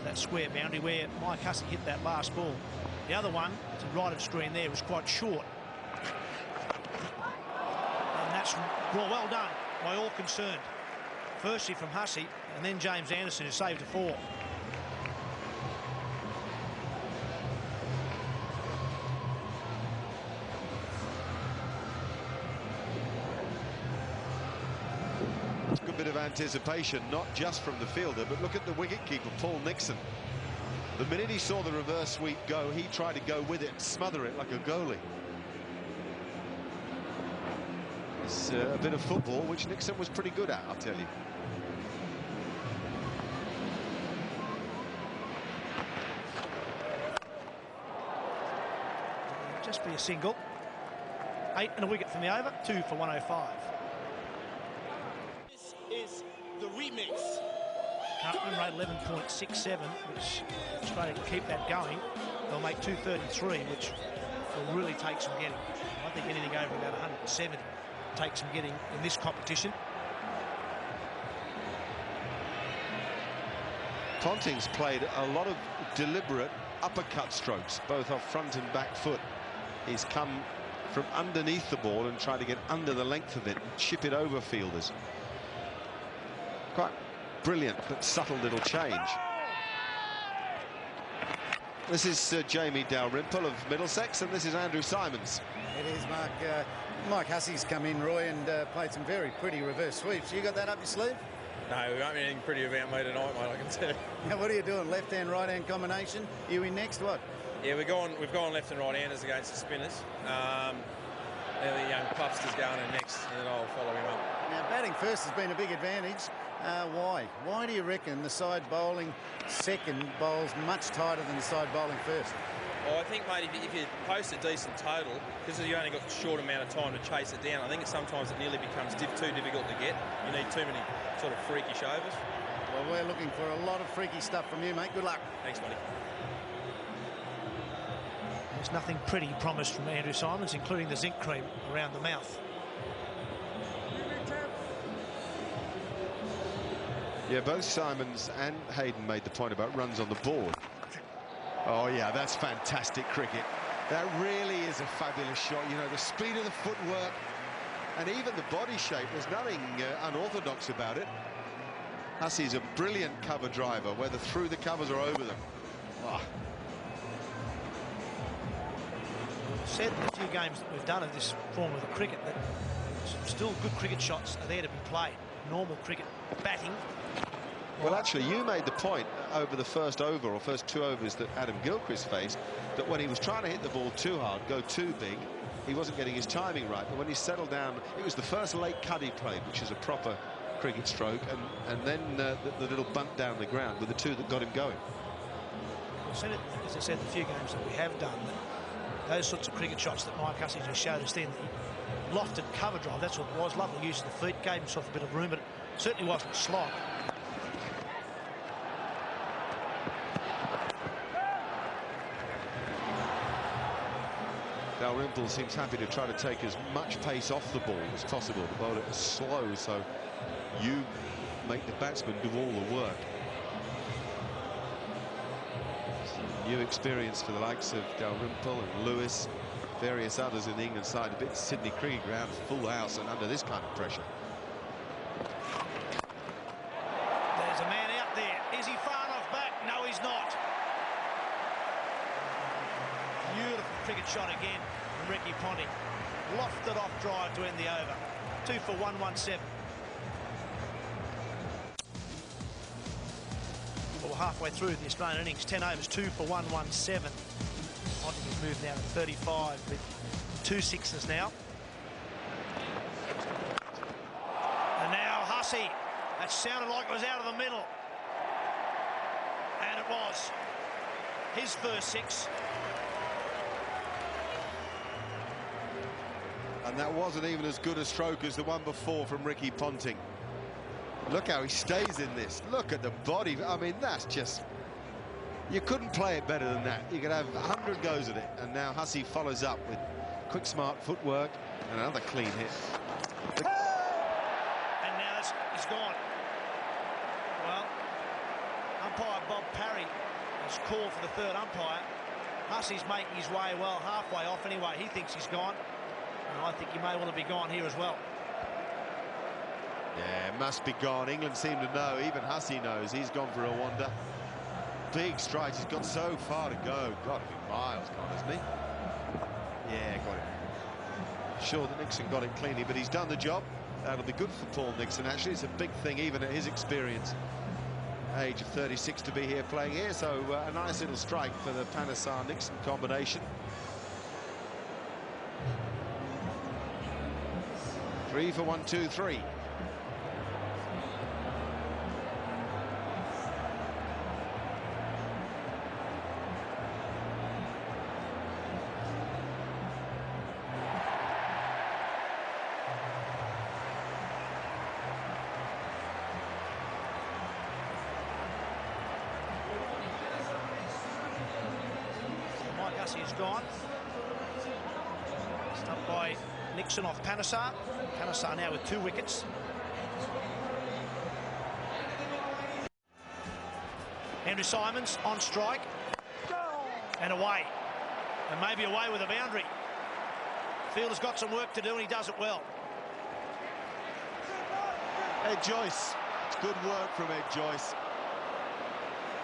That square boundary where Mike Hussey hit that last ball. The other one, to right of screen there, was quite short. And that's, well done by all concerned. Firstly from Hussey, and then James Anderson, who saved a 4. Good bit of anticipation, not just from the fielder, but look at the wicketkeeper, Paul Nixon. The minute he saw the reverse sweep go, he tried to go with it and smother it like a goalie. It's a bit of football, which Nixon was pretty good at, I'll tell you. Just be a single. 8 and a wicket from the over, 2 for 105. This is the remix Run rate 11.67, which Australia can keep that going. They'll make 233, which will really take some getting. I think anything over about 170 takes some getting in this competition. Ponting's played a lot of deliberate uppercut strokes, both off front and back foot. He's come from underneath the ball and tried to get under the length of it and chip it over fielders. Quite brilliant but subtle little change. This is Jamie Dalrymple of Middlesex, and this is Andrew Simons. It is, Mark. Mike Hussey's come in, Roy, and played some very pretty reverse sweeps. You got that up your sleeve? No, we won't be anything pretty about me tonight, mate, I can tell you. Now, what are you doing? Left-hand, right-hand combination? You in next, what? Yeah, we've gone left and right-handers against the spinners. The young Pupster's going in next, and then I'll follow him up. Now, batting first has been a big advantage. Why? Why do you reckon the side bowling second bowls much tighter than the side bowling first? Well, I think, mate, if you post a decent total, because you only got a short amount of time to chase it down, I think sometimes it nearly becomes too difficult to get. You need too many sort of freakish overs. Well, we're looking for a lot of freaky stuff from you, mate. Good luck. Thanks, buddy. There's nothing pretty promised from Andrew Simons, including the zinc cream around the mouth. Yeah, both Simons and Hayden made the point about runs on the board. Oh, yeah, that's fantastic cricket. That really is a fabulous shot. You know, the speed of the footwork and even the body shape, there's nothing unorthodox about it. Hussey's a brilliant cover driver, whether through the covers or over them. Oh. We've said in a few games that we've done of this form of the cricket that still good cricket shots are there to be played. Normal cricket batting. Well, actually, you made the point over the first over or first 2 overs that Adam Gilchrist faced, that when he was trying to hit the ball too hard, go too big, he wasn't getting his timing right. But when he settled down, it was the first late cut he played, which is a proper cricket stroke, and then the little bunt down the ground were the two that got him going. As I said, the few games that we have done, those sorts of cricket shots that Mike Hussey just showed us then, the lofted cover drive, that's what it was. Lovely use of the feet, gave himself a bit of room, but it certainly wasn't a slog. Dalrymple seems happy to try to take as much pace off the ball as possible. The bowler is slow, so you make the batsman do all the work. New experience for the likes of Dalrymple and Lewis, various others in the England side. A bit Sydney cricket ground, full house, and under this kind of pressure. There's a man out there. Is he far enough back? No, he's not. Beautiful cricket shot again from Ricky Ponting. Lofted off drive to end the over. 2 for 117. Well, halfway through the Australian innings, 10 overs, 2 for 117. Ponting has moved now to 35 with 2 sixes now. And now Hussey. That sounded like it was out of the middle. And it was. His first 6. And that wasn't even as good a stroke as the one before from Ricky Ponting. Look how he stays in this. Look at the body. I mean, that's just... You couldn't play it better than that. You could have 100 goes at it. And now Hussey follows up with quick, smart footwork and another clean hit. And now it's gone. Well, umpire Bob Parry has called for the third umpire. Hussey's making his way, well, halfway off anyway. He thinks he's gone. And I think he may want to be gone here as well. Yeah, must be gone. England seem to know. Even Hussey knows he's gone for a wander. Big strides. He's got so far to go. Got to be miles gone, hasn't he? Yeah, got it. Sure that Nixon got it cleanly, but he's done the job. That'll be good for Paul Nixon, actually. It's a big thing, even at his experience. Age of 36 to be here playing here. So a nice little strike for the Panesar-Nixon combination. 3 for 1, 2, 3. is gone. Stumped by Nixon off Panesar. Panesar now with 2 wickets. Andrew Simons on strike. And away. And maybe away with a boundary. Fielder's got some work to do and he does it well. Ed Joyce. It's good work from Ed Joyce.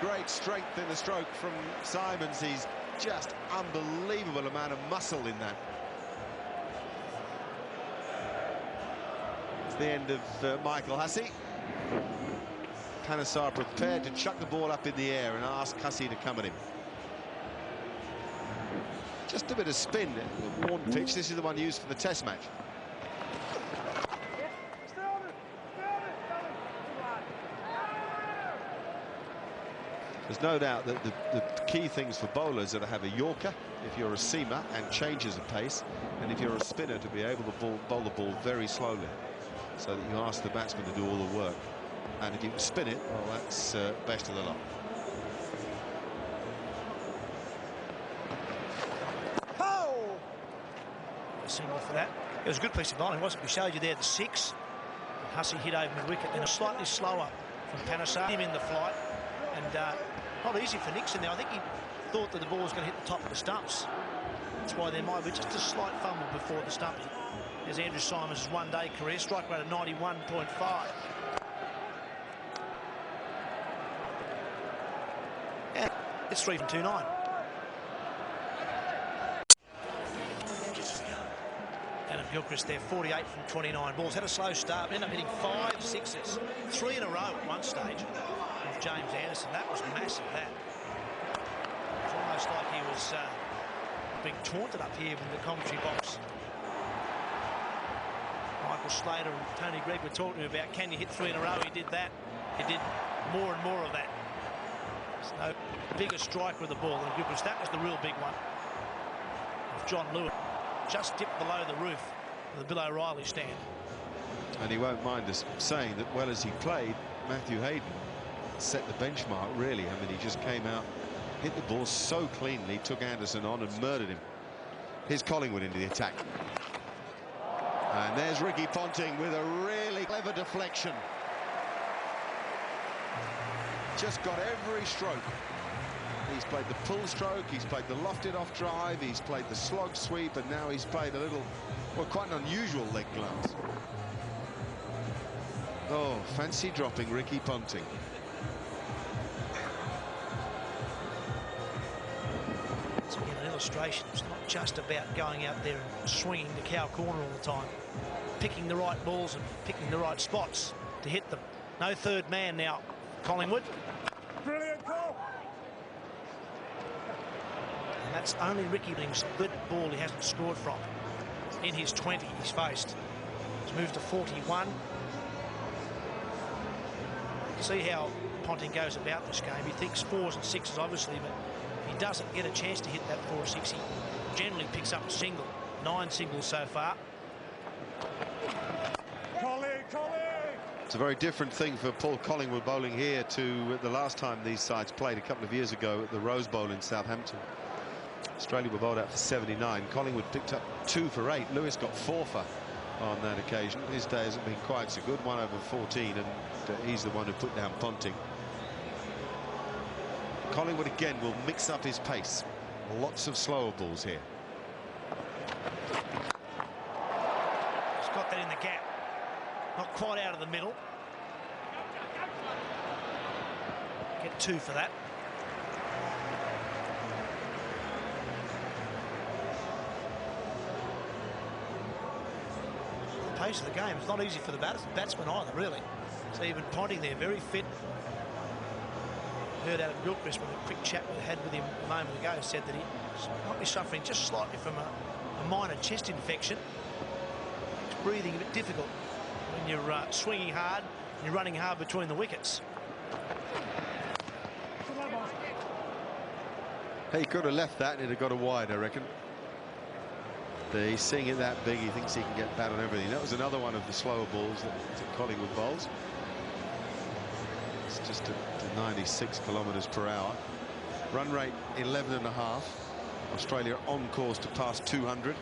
Great strength in the stroke from Simons. He's just unbelievable amount of muscle in that. It's the end of Michael Hussey. Panesar prepared to chuck the ball up in the air and ask Hussey to come at him. Just a bit of spin, a worn pitch. This is the one used for the Test match. There's no doubt that the key things for bowlers are to have a Yorker, if you're a seamer, and changes of pace, and if you're a spinner, to be able to bowl the ball very slowly, so that you ask the batsman to do all the work. And if you can spin it, well, that's best of the lot. A single for that. It was a good piece of bowling, wasn't it? We showed you there the 6. Hussey hit over mid-wicket, then a slightly slower from Panesar. Him in the flight, and not easy for Nixon there. I think he thought that the ball was going to hit the top of the stumps. That's why there might be just a slight fumble before the stump. There's Andrew Simons' one-day career strike rate of 91.5. Yeah, it's 3 from 2-9. Adam Gilchrist there, 48 from 29 balls. Had a slow start, ended up hitting 5 sixes, 3 in a row at one stage with James Anderson. That was massive, that. It's almost like he was being taunted up here in the commentary box. Michael Slater and Tony Gregg were talking about, can you hit 3 in a row? He did that. He did more and more of that. There's no bigger strike with the ball than Gilchrist. That was the real big one. Of John Lewis. Just dipped below the roof of the Bill O'Reilly stand. And he won't mind us saying that, well as he played, Matthew Hayden set the benchmark, really. I mean, he just came out, hit the ball so cleanly, took Anderson on and murdered him. Here's Collingwood into the attack. And there's Ricky Ponting with a really clever deflection. Just got every stroke. He's played the pull stroke, he's played the lofted off drive, he's played the slog sweep, and now he's played a little, well, quite an unusual leg glance. Oh, fancy dropping Ricky Ponting. It's again an illustration. It's not just about going out there and swinging the cow corner all the time. Picking the right balls and picking the right spots to hit them. No third man now, Collingwood. Brilliant call. And that's only Ricky Billing's third ball he hasn't scored from in his 20 he's faced. He's moved to 41. See how Ponting goes about this game. He thinks 4s and 6s, obviously, but he doesn't get a chance to hit that 4 or 6. He generally picks up a single. 9 singles so far. It's a very different thing for Paul Collingwood bowling here to the last time these sides played a couple of years ago at the Rose Bowl in Southampton. Australia were bowled out for 79. Collingwood picked up 2 for 8. Lewis got 4 for on that occasion. His day hasn't been quite so good. 1 over 14, and he's the one who put down Ponting. Collingwood again will mix up his pace. Lots of slower balls here. He's got that in the gap. Not quite out of the middle. Get 2 for that. The pace of the game is not easy for the batsman either, really. So even Ponting there, very fit. Heard Adam Gilchrist, when a quick chat we had with him a moment ago, said that he might be suffering just slightly from a minor chest infection. It's breathing a bit difficult when you're swinging hard and you're running hard between the wickets. He could have left that and it'd have got a wide, I reckon. He's seeing it that big, he thinks he can get bat on everything. That was another one of the slower balls that Collingwood bowls. It's just at 96 kilometres per hour. Run rate 11.5. Australia on course to pass 200.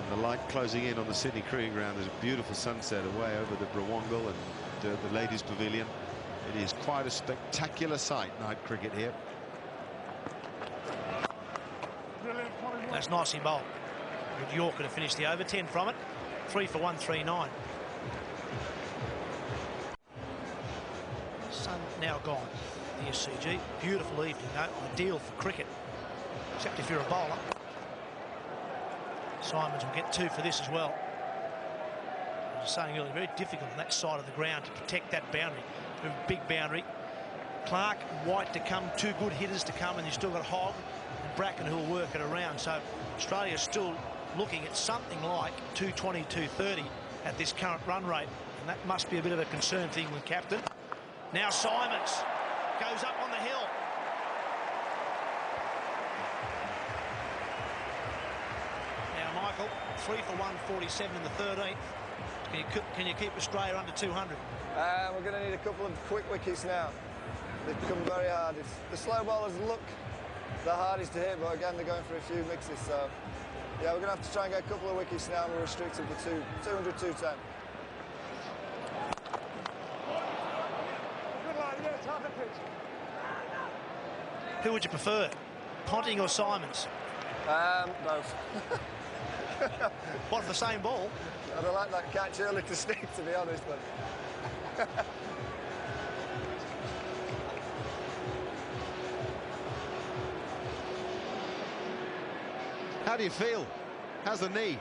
And the light closing in on the Sydney Cricket Ground. There's a beautiful sunset away over the Brawongle and the Ladies Pavilion. It is quite a spectacular sight, night cricket here. That's nicely bowled. Good Yorker to finish the over. 10 from it. 3 for 139. Sun now gone. The SCG. Beautiful evening, though. Ideal for cricket. Except if you're a bowler. Simons will get 2 for this as well. I was saying earlier, very difficult on that side of the ground to protect that boundary. A big boundary. Clark and White to come, 2 good hitters to come, and you've still got Hogg and Bracken who will work it around. So Australia's still looking at something like 220, 230 at this current run rate, and that must be a bit of a concern for England captain. Now Simons goes up on the hill. Now Michael, 3 for 147 in the 13th. Can you keep Australia under 200? We're going to need a couple of quick wickets now. They've come very hard. The slow bowlers look the hardest to hit, but again, they're going for a few mixes. So, yeah, we're going to have to try and get a couple of wickets now, and we're restricted to 200, 210. Who would you prefer, Ponting or Simons? Both. What, for the same ball? I don't like that catch early to stick, to be honest, but... How do you feel? How's the knee?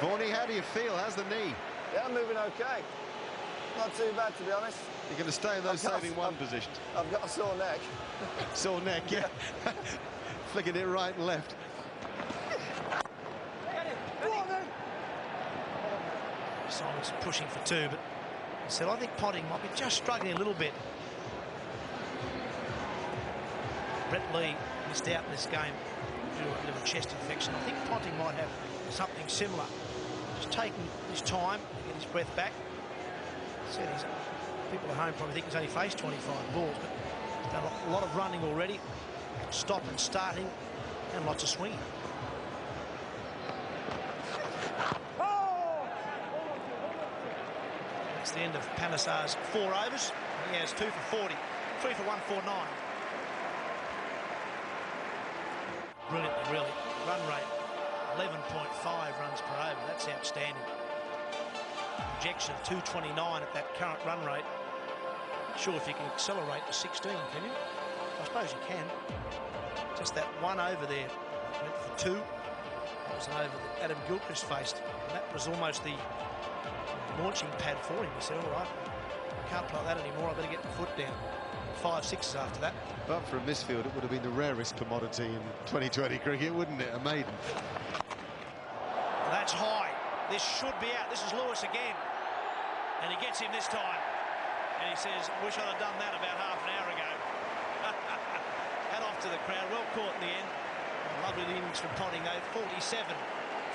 Vaughan, how do you feel? How's the knee? Yeah, I'm moving okay. Not too bad, to be honest. You're going to stay in those saving one positions. I've got a sore neck. Sore neck, yeah. Flicking it right and left. Simons pushing for 2, but I said I think Ponting might be just struggling a little bit. Brett Lee missed out in this game due to a bit of a chest infection. I think Ponting might have something similar. Just taking his time to get his breath back. Said people at home probably think he's only faced 25 balls, but he's done a lot of running already, stop and starting, and lots of swinging. That's the end of Panesar's 4 overs. He has 2 for 40, 3 for 149. Brilliantly, really. Run rate 11.5 runs per over. That's outstanding. Projection of 229 at that current run rate. Sure, if you can accelerate to 16, can you? I suppose you can. Just that one over there went for 2. That was an over that Adam Gilchrist faced. And that was almost the launching pad for him. He said, all right, I can't play that anymore. I better get the foot down. 5 sixes after that. But for a misfield, it would have been the rarest commodity in 2020 cricket, wouldn't it? Amazing. That's high. This should be out. This is Lewis again. And he gets him this time. And he says, wish I'd have done that about half an hour ago. Head off to the crowd. Well caught in the end. Lovely innings from Ponting, though. 47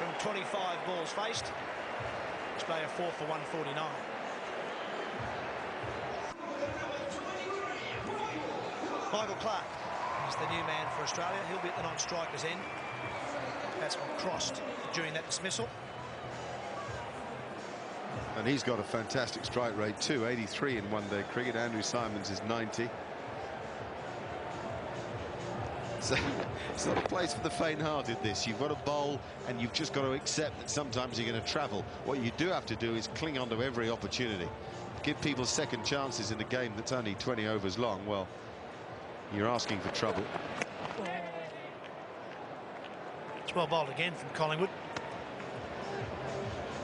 from 25 balls faced. Australia 4 for 149. Michael Clark is the new man for Australia. He'll be at the non-striker's end. Batsman crossed during that dismissal. And he's got a fantastic strike rate too, 83 in one-day cricket. Andrew Simons is 90. So it's not a place for the faint-hearted, this. You've got to bowl and you've just got to accept that sometimes you're going to travel. What you do have to do is cling on to every opportunity. Give people second chances in a game that's only 20 overs long. Well, you're asking for trouble. It's well bowled again from Collingwood.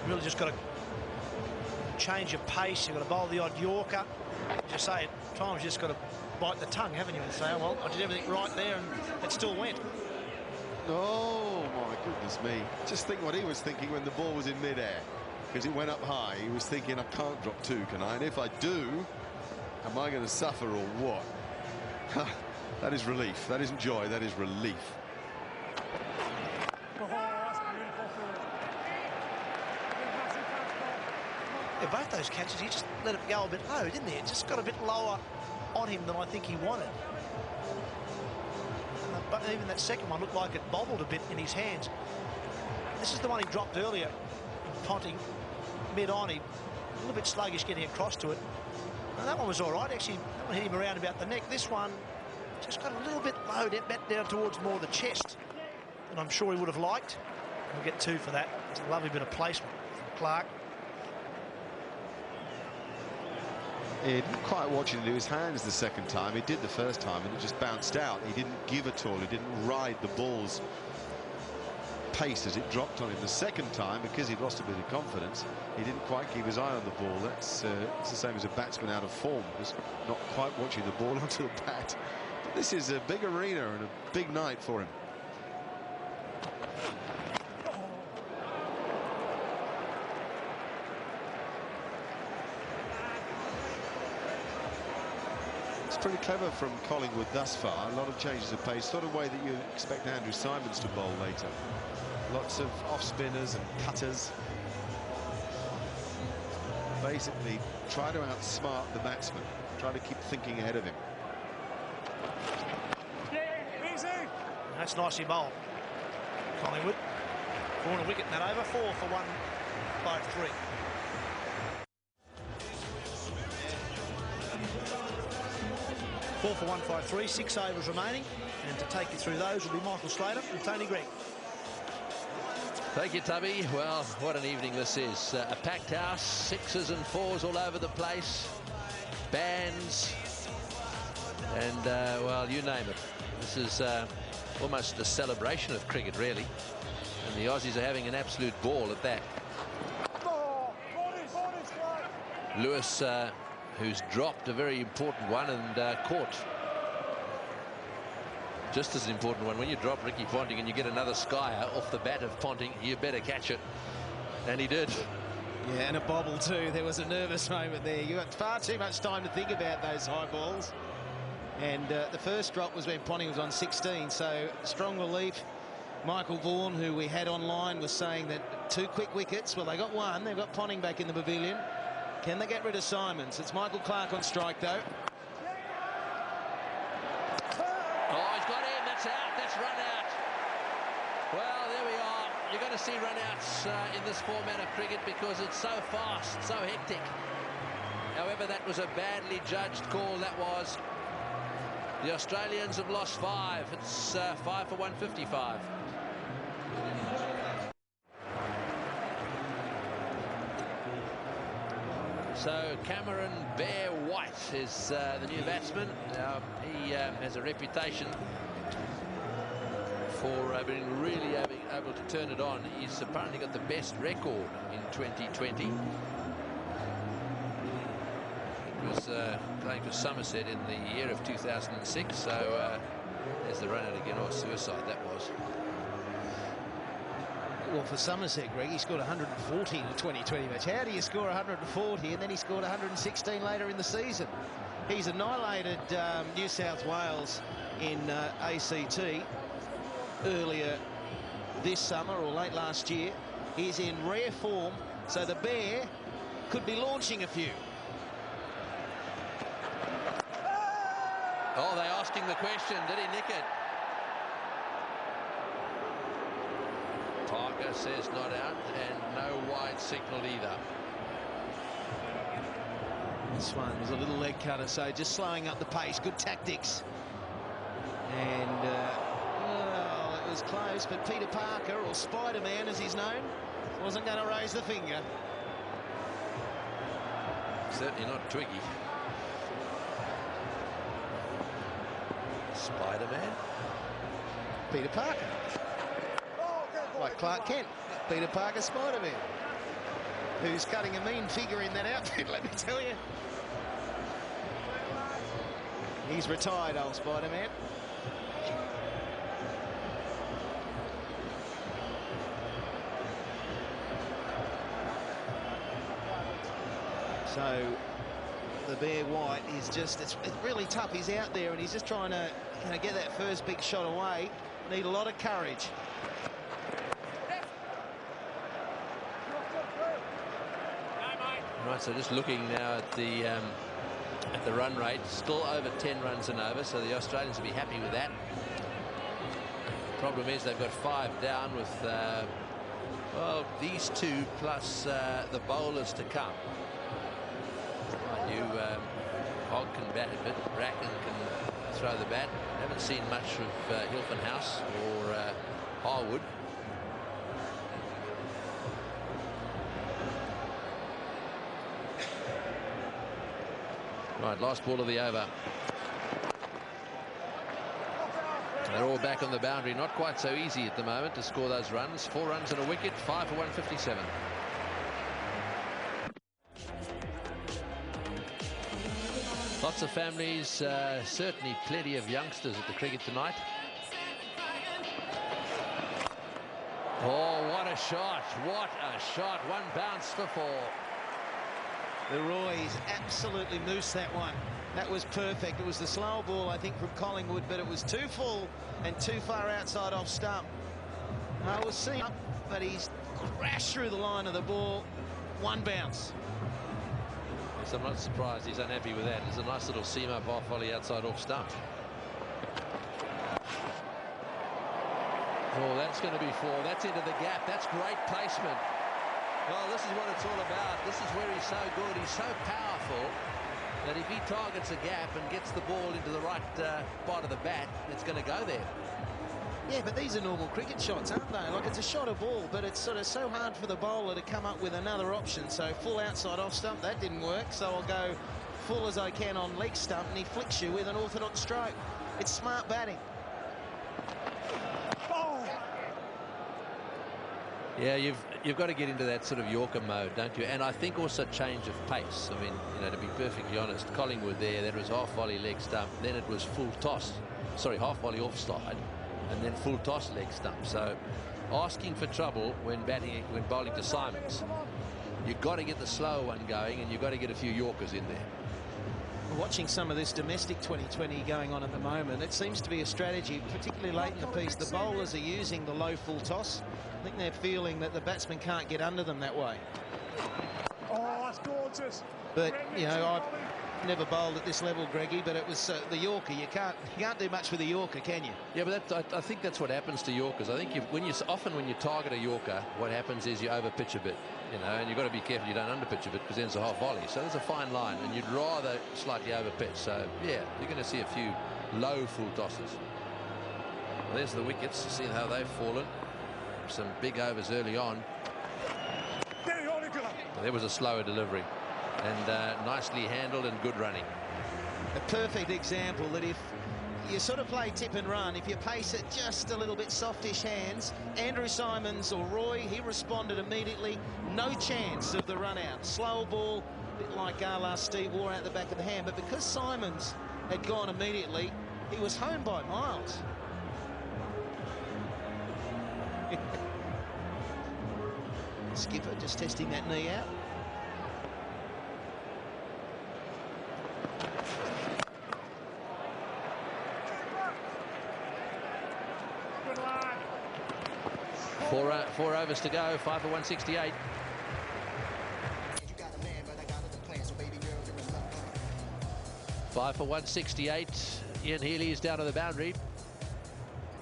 Really just got to change your pace. You've got to bowl the odd Yorker. As you say, at times you just got to bite the tongue, haven't you, and say, oh, well, I did everything right there and it still went. Oh, my goodness me. Just think what he was thinking when the ball was in mid-air. Because it went up high. He was thinking, I can't drop 2, can I? And if I do, am I going to suffer or what? That is relief. That isn't joy. That is relief. of both those catches, he just let it go a bit low, didn't he? It just got a bit lower on him than I think he wanted. But even that second one looked like it bobbled a bit in his hands. This is the one he dropped earlier, Ponting, mid-on. He a little bit sluggish getting across to it. And that one was all right, actually. That one hit him around about the neck. This one just got a little bit low, down towards more the chest than I'm sure he would have liked. We'll get 2 for that. It's a lovely bit of placement from Clark. He didn't quite watch it into his hands the second time. He did the first time and it just bounced out. He didn't give at all. He didn't ride the ball's pace as it dropped on him. The second time, because he'd lost a bit of confidence, he didn't quite keep his eye on the ball. That's it's the same as a batsman out of form, was not quite watching the ball onto the bat. But this is a big arena and a big night for him. Pretty clever from Collingwood thus far. A lot of changes of pace, sort of way that you expect Andrew Simons to bowl later. Lots of off spinners and cutters. Basically try to outsmart the batsman, try to keep thinking ahead of him. Easy. That's nicely bowled, Collingwood. Corner wicket in that over. 4 for 153. For 153, 6 overs remaining, and to take you through those will be Michael Slater and Tony Greig. Thank you, Tubby. Well, what an evening this is. A packed house, 6s and 4s all over the place, bands, and, well, you name it. This is almost a celebration of cricket, really. And the Aussies are having an absolute ball at that. Lewis, who's dropped a very important one and caught just as important one. When you drop Ricky Ponting and you get another skyer off the bat of Ponting, you better catch it. And he did. Yeah, and a bobble too. There was a nervous moment there. You had far too much time to think about those high balls. And the first drop was when Ponting was on 16, so strong relief. Michael Vaughan, who we had online, was saying that 2 quick wickets. Well, they got 1. They've got Ponting back in the pavilion. Can they get rid of Simons? It's Michael Clark on strike, though. Oh, he's got him. That's out. That's run out. Well, there we are. You're going to see run-outs in this format of cricket because it's so fast, so hectic. However, that was a badly judged call, that was. The Australians have lost 5. It's 5 for 155. So Cameron Bear White is the new batsman. Now he has a reputation for being really able to turn it on. He's apparently got the best record in 2020. It was playing for Somerset in the year of 2006. So there's the run out again, or suicide that was. Well, for Somerset, Greg, he scored 140 in a 2020 match. How do you score 140 and then he scored 116 later in the season? He's annihilated New South Wales in ACT earlier this summer or late last year. He's in rare form, so the Bear could be launching a few. Oh, they're asking the question, did he nick it? Parker says not out, and no wide signal either. This one was a little leg cutter, so just slowing up the pace. Good tactics. And well, it was close, but Peter Parker, or Spider-Man as he's known, wasn't going to raise the finger. Certainly not Twiggy. Spider-Man? Peter Parker. Like Clark Kent. Peter Parker, Spider-Man. Who's cutting a mean figure in that outfit, let me tell you. He's retired, old Spider-Man. So the Bear White is just, it's really tough. He's out there and he's just trying to get that first big shot away. Need a lot of courage. Right, so just looking now at the run rate, still over 10 runs and over, so the Australians will be happy with that. Problem is they've got 5 down with well, these 2 plus the bowlers to come. Mind you, Hogg can bat a bit, Bracken can throw the bat. Haven't seen much of Hilfenhaus or Harwood. Right, last ball of the over. They're all back on the boundary. Not quite so easy at the moment to score those runs. 4 runs and a wicket, 5 for 157. Lots of families, certainly plenty of youngsters at the cricket tonight. Oh, what a shot. What a shot. 1 bounce for 4. The Roys absolutely moosed that one. That was perfect. It was the slow ball, I think, from Collingwood, but it was too full and too far outside off stump. I was seeing up, but he's crashed through the line of the ball. 1 bounce. Yes, I'm not surprised he's unhappy with that. There's a nice little seam-up off volley outside off stump. Oh, that's going to be 4. That's into the gap. That's great placement. Well, this is what it's all about. This is where he's so good. He's so powerful that if he targets a gap and gets the ball into the right part of the bat, it's going to go there. Yeah, but these are normal cricket shots, aren't they? Like, it's a shot of ball, but it's sort of so hard for the bowler to come up with another option. So full outside off stump, that didn't work. So I'll go full as I can on leg stump, and he flicks you with an orthodox stroke. It's smart batting. Yeah, you've got to get into that sort of Yorker mode, don't you? And I think also change of pace. I mean, you know, to be perfectly honest, Collingwood there, that was half volley leg stump, then it was full toss. Sorry, half volley offside, and then full toss leg stump. So asking for trouble when bowling to Simons. You've got to get the slow one going, and you've got to get a few Yorkers in there. Watching some of this domestic 2020 going on at the moment, it seems to be a strategy, particularly late in the piece. The bowlers are using the low full toss. I think they're feeling that the batsman can't get under them that way. Oh, that's gorgeous. But, you know, I've never bowled at this level, Greggy, but it was the Yorker. You can't do much with a Yorker, can you? Yeah, but I think that's what happens to Yorkers. I think often when you target a Yorker, what happens is you overpitch a bit, you know, and you've got to be careful you don't underpitch a bit because then it's a half volley. So there's a fine line, and you'd rather slightly overpitch. So yeah, you're going to see a few low full tosses. Well, there's the wickets. See how they've fallen. Some big overs early on. There was a slower delivery, and nicely handled and good running. A perfect example that if you sort of play tip and run, if you pace it just a little bit softish hands, Andrew Simons or Roy, he responded immediately. No chance of the run out. Slow ball, a bit like last Steve wore out the back of the hand, but because Simons had gone immediately, he was home by miles. Skipper just testing that knee out. Four overs to go, 5 for 168. Five for 168. Ian Healy is down to the boundary.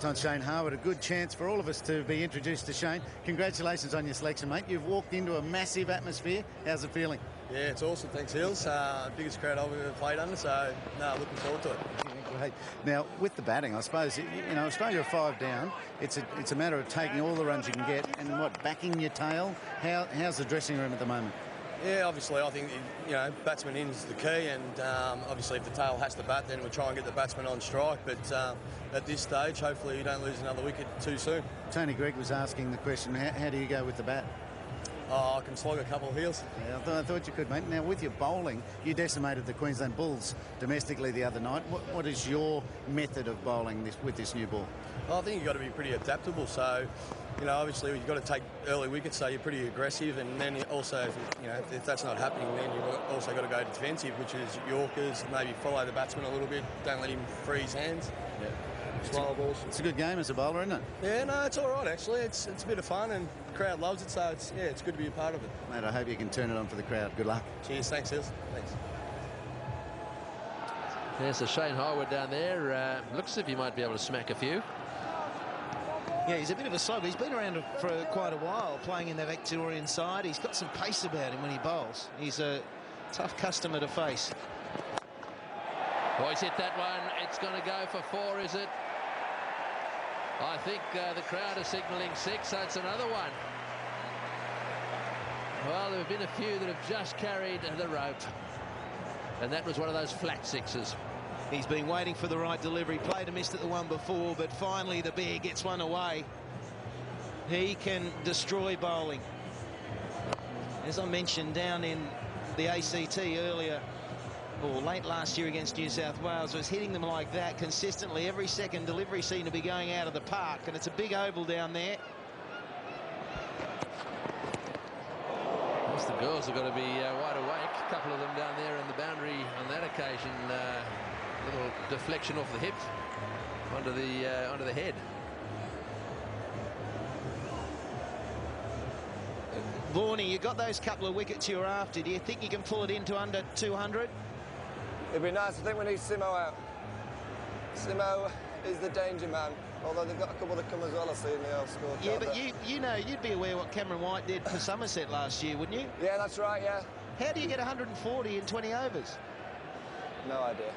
On Shane Harwood, a good chance for all of us to be introduced to Shane. Congratulations on your selection, mate. You've walked into a massive atmosphere. How's it feeling? Yeah, it's awesome. Thanks, Hills. Biggest crowd I've ever played under, so no, looking forward to it. Yeah, great. Now, with the batting, I suppose, you know, Australia are 5 down. It's a matter of taking all the runs you can get and backing your tail. How's the dressing room at the moment? Yeah, obviously, I think, you know, batsman in is the key, and obviously if the tail has to bat, then we'll try and get the batsman on strike. But at this stage, hopefully you don't lose another wicket too soon. Tony Gregg was asking the question, how do you go with the bat? Oh, I can slog a couple of heels. Yeah, I thought you could, mate. Now, with your bowling, you decimated the Queensland Bulls domestically the other night. What is your method of bowling with this new ball? I think you've got to be pretty adaptable. So, you know, obviously you've got to take early wickets, so you're pretty aggressive, and then also, if that's not happening, then you've also got to go defensive, which is Yorkers, maybe follow the batsman a little bit, don't let him free his hands. Yeah. Slower balls. It's a good game as a bowler, isn't it? Yeah, no, it's all right actually. It's a bit of fun, and the crowd loves it, so it's good to be a part of it. Mate, I hope you can turn it on for the crowd. Good luck. Cheers, thanks, Hills. Thanks. There's a Shane Harwood down there. Looks as if he might be able to smack a few. Yeah, he's a bit of a slob. He's been around for quite a while, playing in the Victorian side. He's got some pace about him when he bowls. He's a tough customer to face. Oh, he's hit that one. It's going to go for 4, is it? I think the crowd are signalling 6, so it's another one. Well, there have been a few that have just carried the rope. And that was one of those flat 6s. He's been waiting for the right delivery. Played a miss at the one before, but finally the bear gets one away. He can destroy bowling. As I mentioned, down in the ACT earlier, or late last year against New South Wales, was hitting them like that consistently. Every second delivery seemed to be going out of the park, and it's a big oval down there. The girls have got to be wide awake. A couple of them down there in the boundary on that occasion. A little deflection off the hip onto the head. Varney, you got those couple of wickets you're after. Do you think you can pull it into under 200? It'd be nice. I think we need Simo out. Simo is the danger man. Although they've got a couple that come as well, I see in the score. Yeah, but you know, you'd be aware what Cameron White did for Somerset last year, wouldn't you? Yeah, that's right, yeah. How do you get 140 in 20 overs? No idea.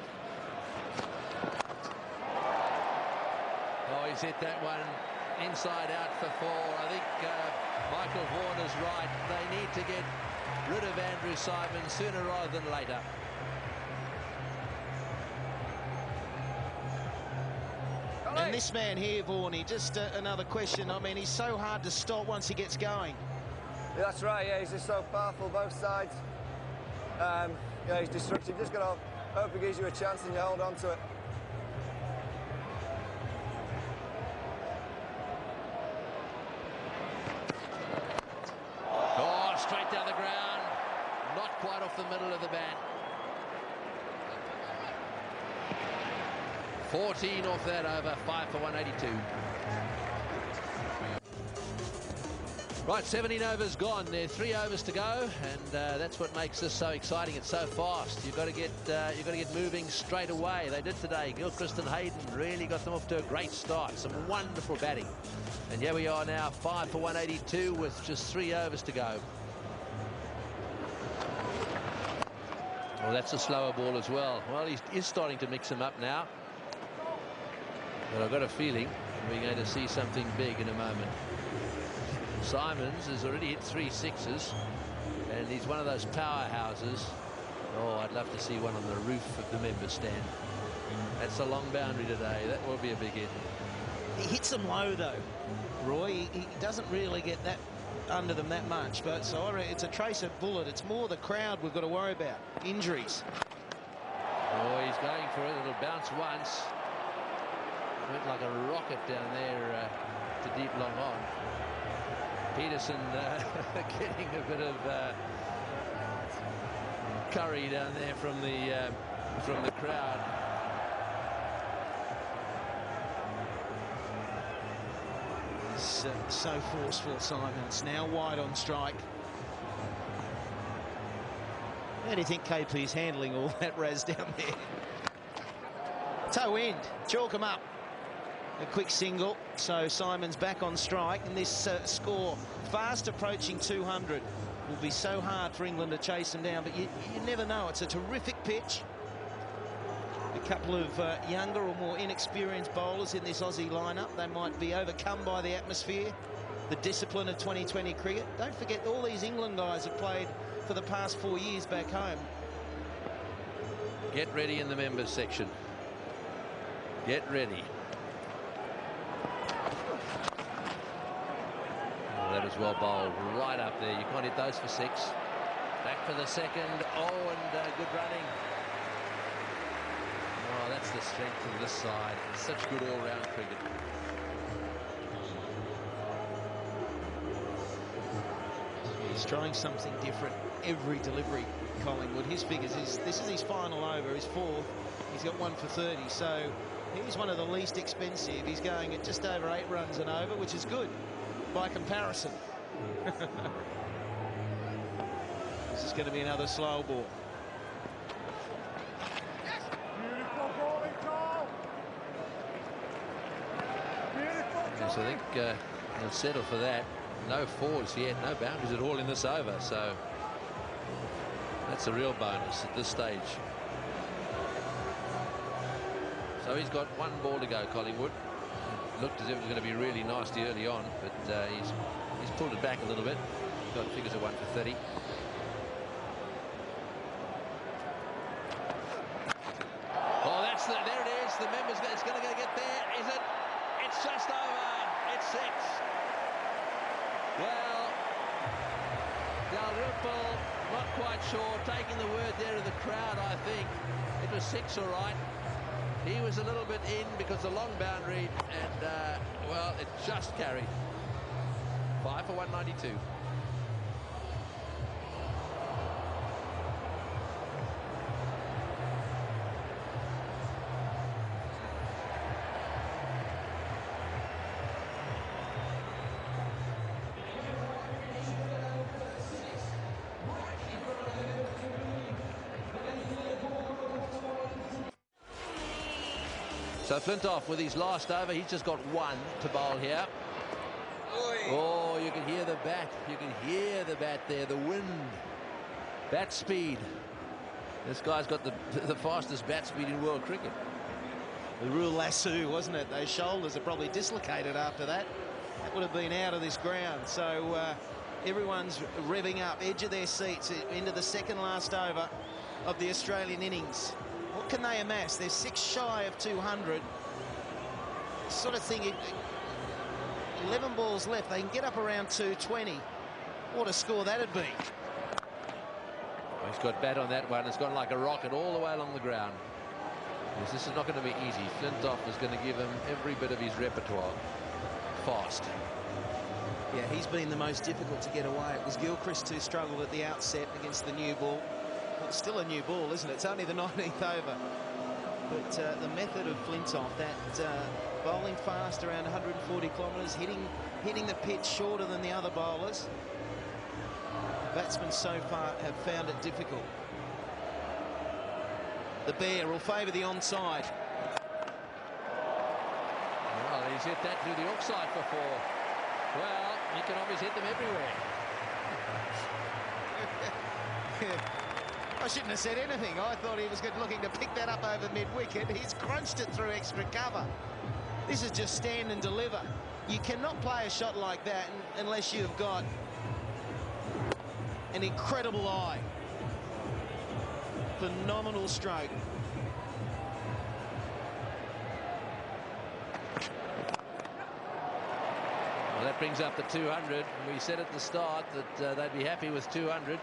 Oh, he's hit that one inside out for 4. I think Michael Vaughan is right. They need to get rid of Andrew Simon sooner rather than later. And this man here, Varney, just another question. I mean, he's so hard to stop once he gets going. Yeah, that's right, yeah, he's just so powerful, both sides. Yeah, he's destructive. Just got to hope he gives you a chance and you hold on to it. Oh, straight down the ground. Not quite off the middle of the bat. 14 off that over, 5 for 182. Right, 17 overs gone. There are 3 overs to go, and that's what makes this so exciting. It's so fast. You've got to get moving straight away. They did today. Gilchrist and Hayden really got them off to a great start. Some wonderful batting. And here we are now, 5 for 182 with just 3 overs to go. Well, that's a slower ball as well. Well, he's starting to mix them up now. But I've got a feeling we're going to see something big in a moment. Simons has already hit 3 6s, and he's one of those powerhouses. Oh, I'd love to see one on the roof of the member stand. That's a long boundary today. That will be a big hit. He hits them low, though, Roy. He doesn't really get that under them that much. But so I reckon it's a tracer bullet. It's more the crowd we've got to worry about. Injuries. Oh, he's going for it. It'll bounce once. Went like a rocket down there to deep long on. Peterson getting a bit of curry down there from the crowd. So forceful, Simons. Now wide on strike. How do you think KP's handling all that raz down there? Toe end. Chalk him up. A quick single, so Simons back on strike, and this score fast approaching 200 will be so hard for England to chase them down, but you never know. It's a terrific pitch. A couple of younger or more inexperienced bowlers in this Aussie lineup. They might be overcome by the atmosphere, the discipline of 2020 cricket. Don't forget, all these England guys have played for the past 4 years back home. Get ready in the members section. Get ready. That was well bowled, right up there. You can't hit those for 6. Back for the second. Oh, and good running. Oh, that's the strength of this side. Such good all-round cricket. trying something different every delivery, Collingwood. His figures is this is his final over, his fourth. He's got 1 for 30, so he's one of the least expensive. He's going at just over 8 runs and over, which is good by comparison. This is going to be another slow ball. Yes, I think they'll settle for that. No fours yet, no boundaries at all in this over, so that's a real bonus at this stage. So he's got 1 ball to go, Collingwood. It looked as if it was going to be really nasty early on, but he's pulled it back a little bit. He's got figures of 1 for 30. Oh, there it is. The members, it's going to get there. Is it? It's just over. It's 6. Well, Dalrymple, not quite sure, taking the word there of the crowd, I think. It was 6, all right. He was a little bit in because the long boundary, and, well, it just carried. 5 for 192. So Flintoff with his last over, he's just got 1 to bowl here. Oh, you can hear the bat. You can hear the bat there, the wind. Bat speed. This guy's got the fastest bat speed in world cricket. The real lasso, wasn't it? Those shoulders are probably dislocated after that. That would have been out of this ground. So everyone's revving up, edge of their seats into the second last over of the Australian innings. What can they amass? They're 6 shy of 200. Sort of thinking 11 balls left. They can get up around 220. What a score that'd be. He's got bat on that one. It's gone like a rocket all the way along the ground. Yes, this is not going to be easy. Flintoff is going to give him every bit of his repertoire. Fast. Yeah, he's been the most difficult to get away. It was Gilchrist who struggled at the outset against the new ball. Well, it's still a new ball, isn't it? It's only the 19th over. But the method of Flintoff, that bowling fast around 140 kilometres, hitting the pitch shorter than the other bowlers. The batsmen so far have found it difficult. The Bear will favour the onside. Well, he's hit that through the offside for 4. Well, he can obviously hit them everywhere. I shouldn't have said anything. I thought he was looking to pick that up over mid-wicket. He's crunched it through extra cover. This is just stand and deliver. You cannot play a shot like that unless you've got an incredible eye. Phenomenal stroke. Well, that brings up the 200. We said at the start that they'd be happy with 200.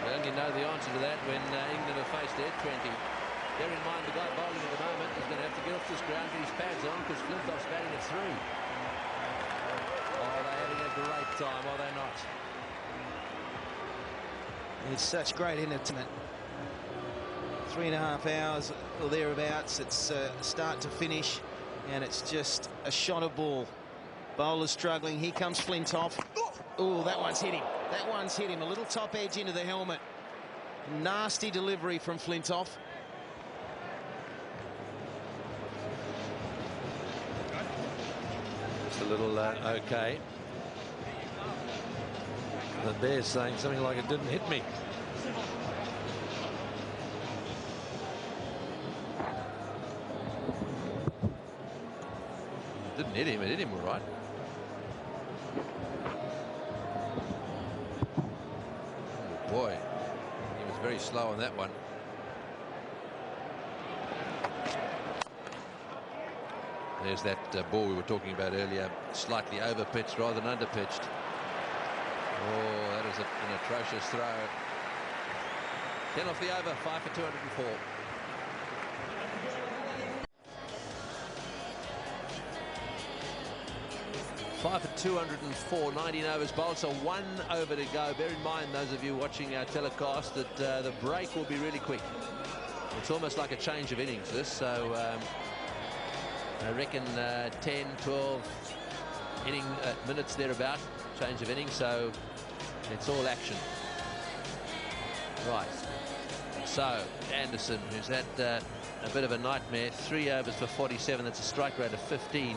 We only know the answer to that when England have faced their 20. Bear in mind the guy bowling at the moment is going to have to get off this ground, get his pads on, because Flintoff's batting it through. Oh, they're having a great time, are they not? It's such great entertainment. 3.5 hours or thereabouts. It's start to finish, and it's just a shot of ball. Bowler's struggling. Here comes Flintoff. Oh, that one's hit him. That one's hit him. A little top edge into the helmet. Nasty delivery from Flintoff. It's a little okay. The Bear's saying something like it didn't hit me. It didn't hit him. It hit him all right. Oh boy, he was very slow on that one. There's that ball we were talking about earlier, slightly over-pitched rather than under-pitched. Oh, that is an atrocious throw. 10 off the over, 5 for 204. 5 for 204, 19 overs bowled, so 1 over to go. Bear in mind, those of you watching our telecast, that the break will be really quick. It's almost like a change of innings, this. So I reckon 10, 12 minutes thereabout, change of innings. So it's all action. Right. So Anderson, who's had a bit of a nightmare, 3 overs for 47. That's a strike rate of 15.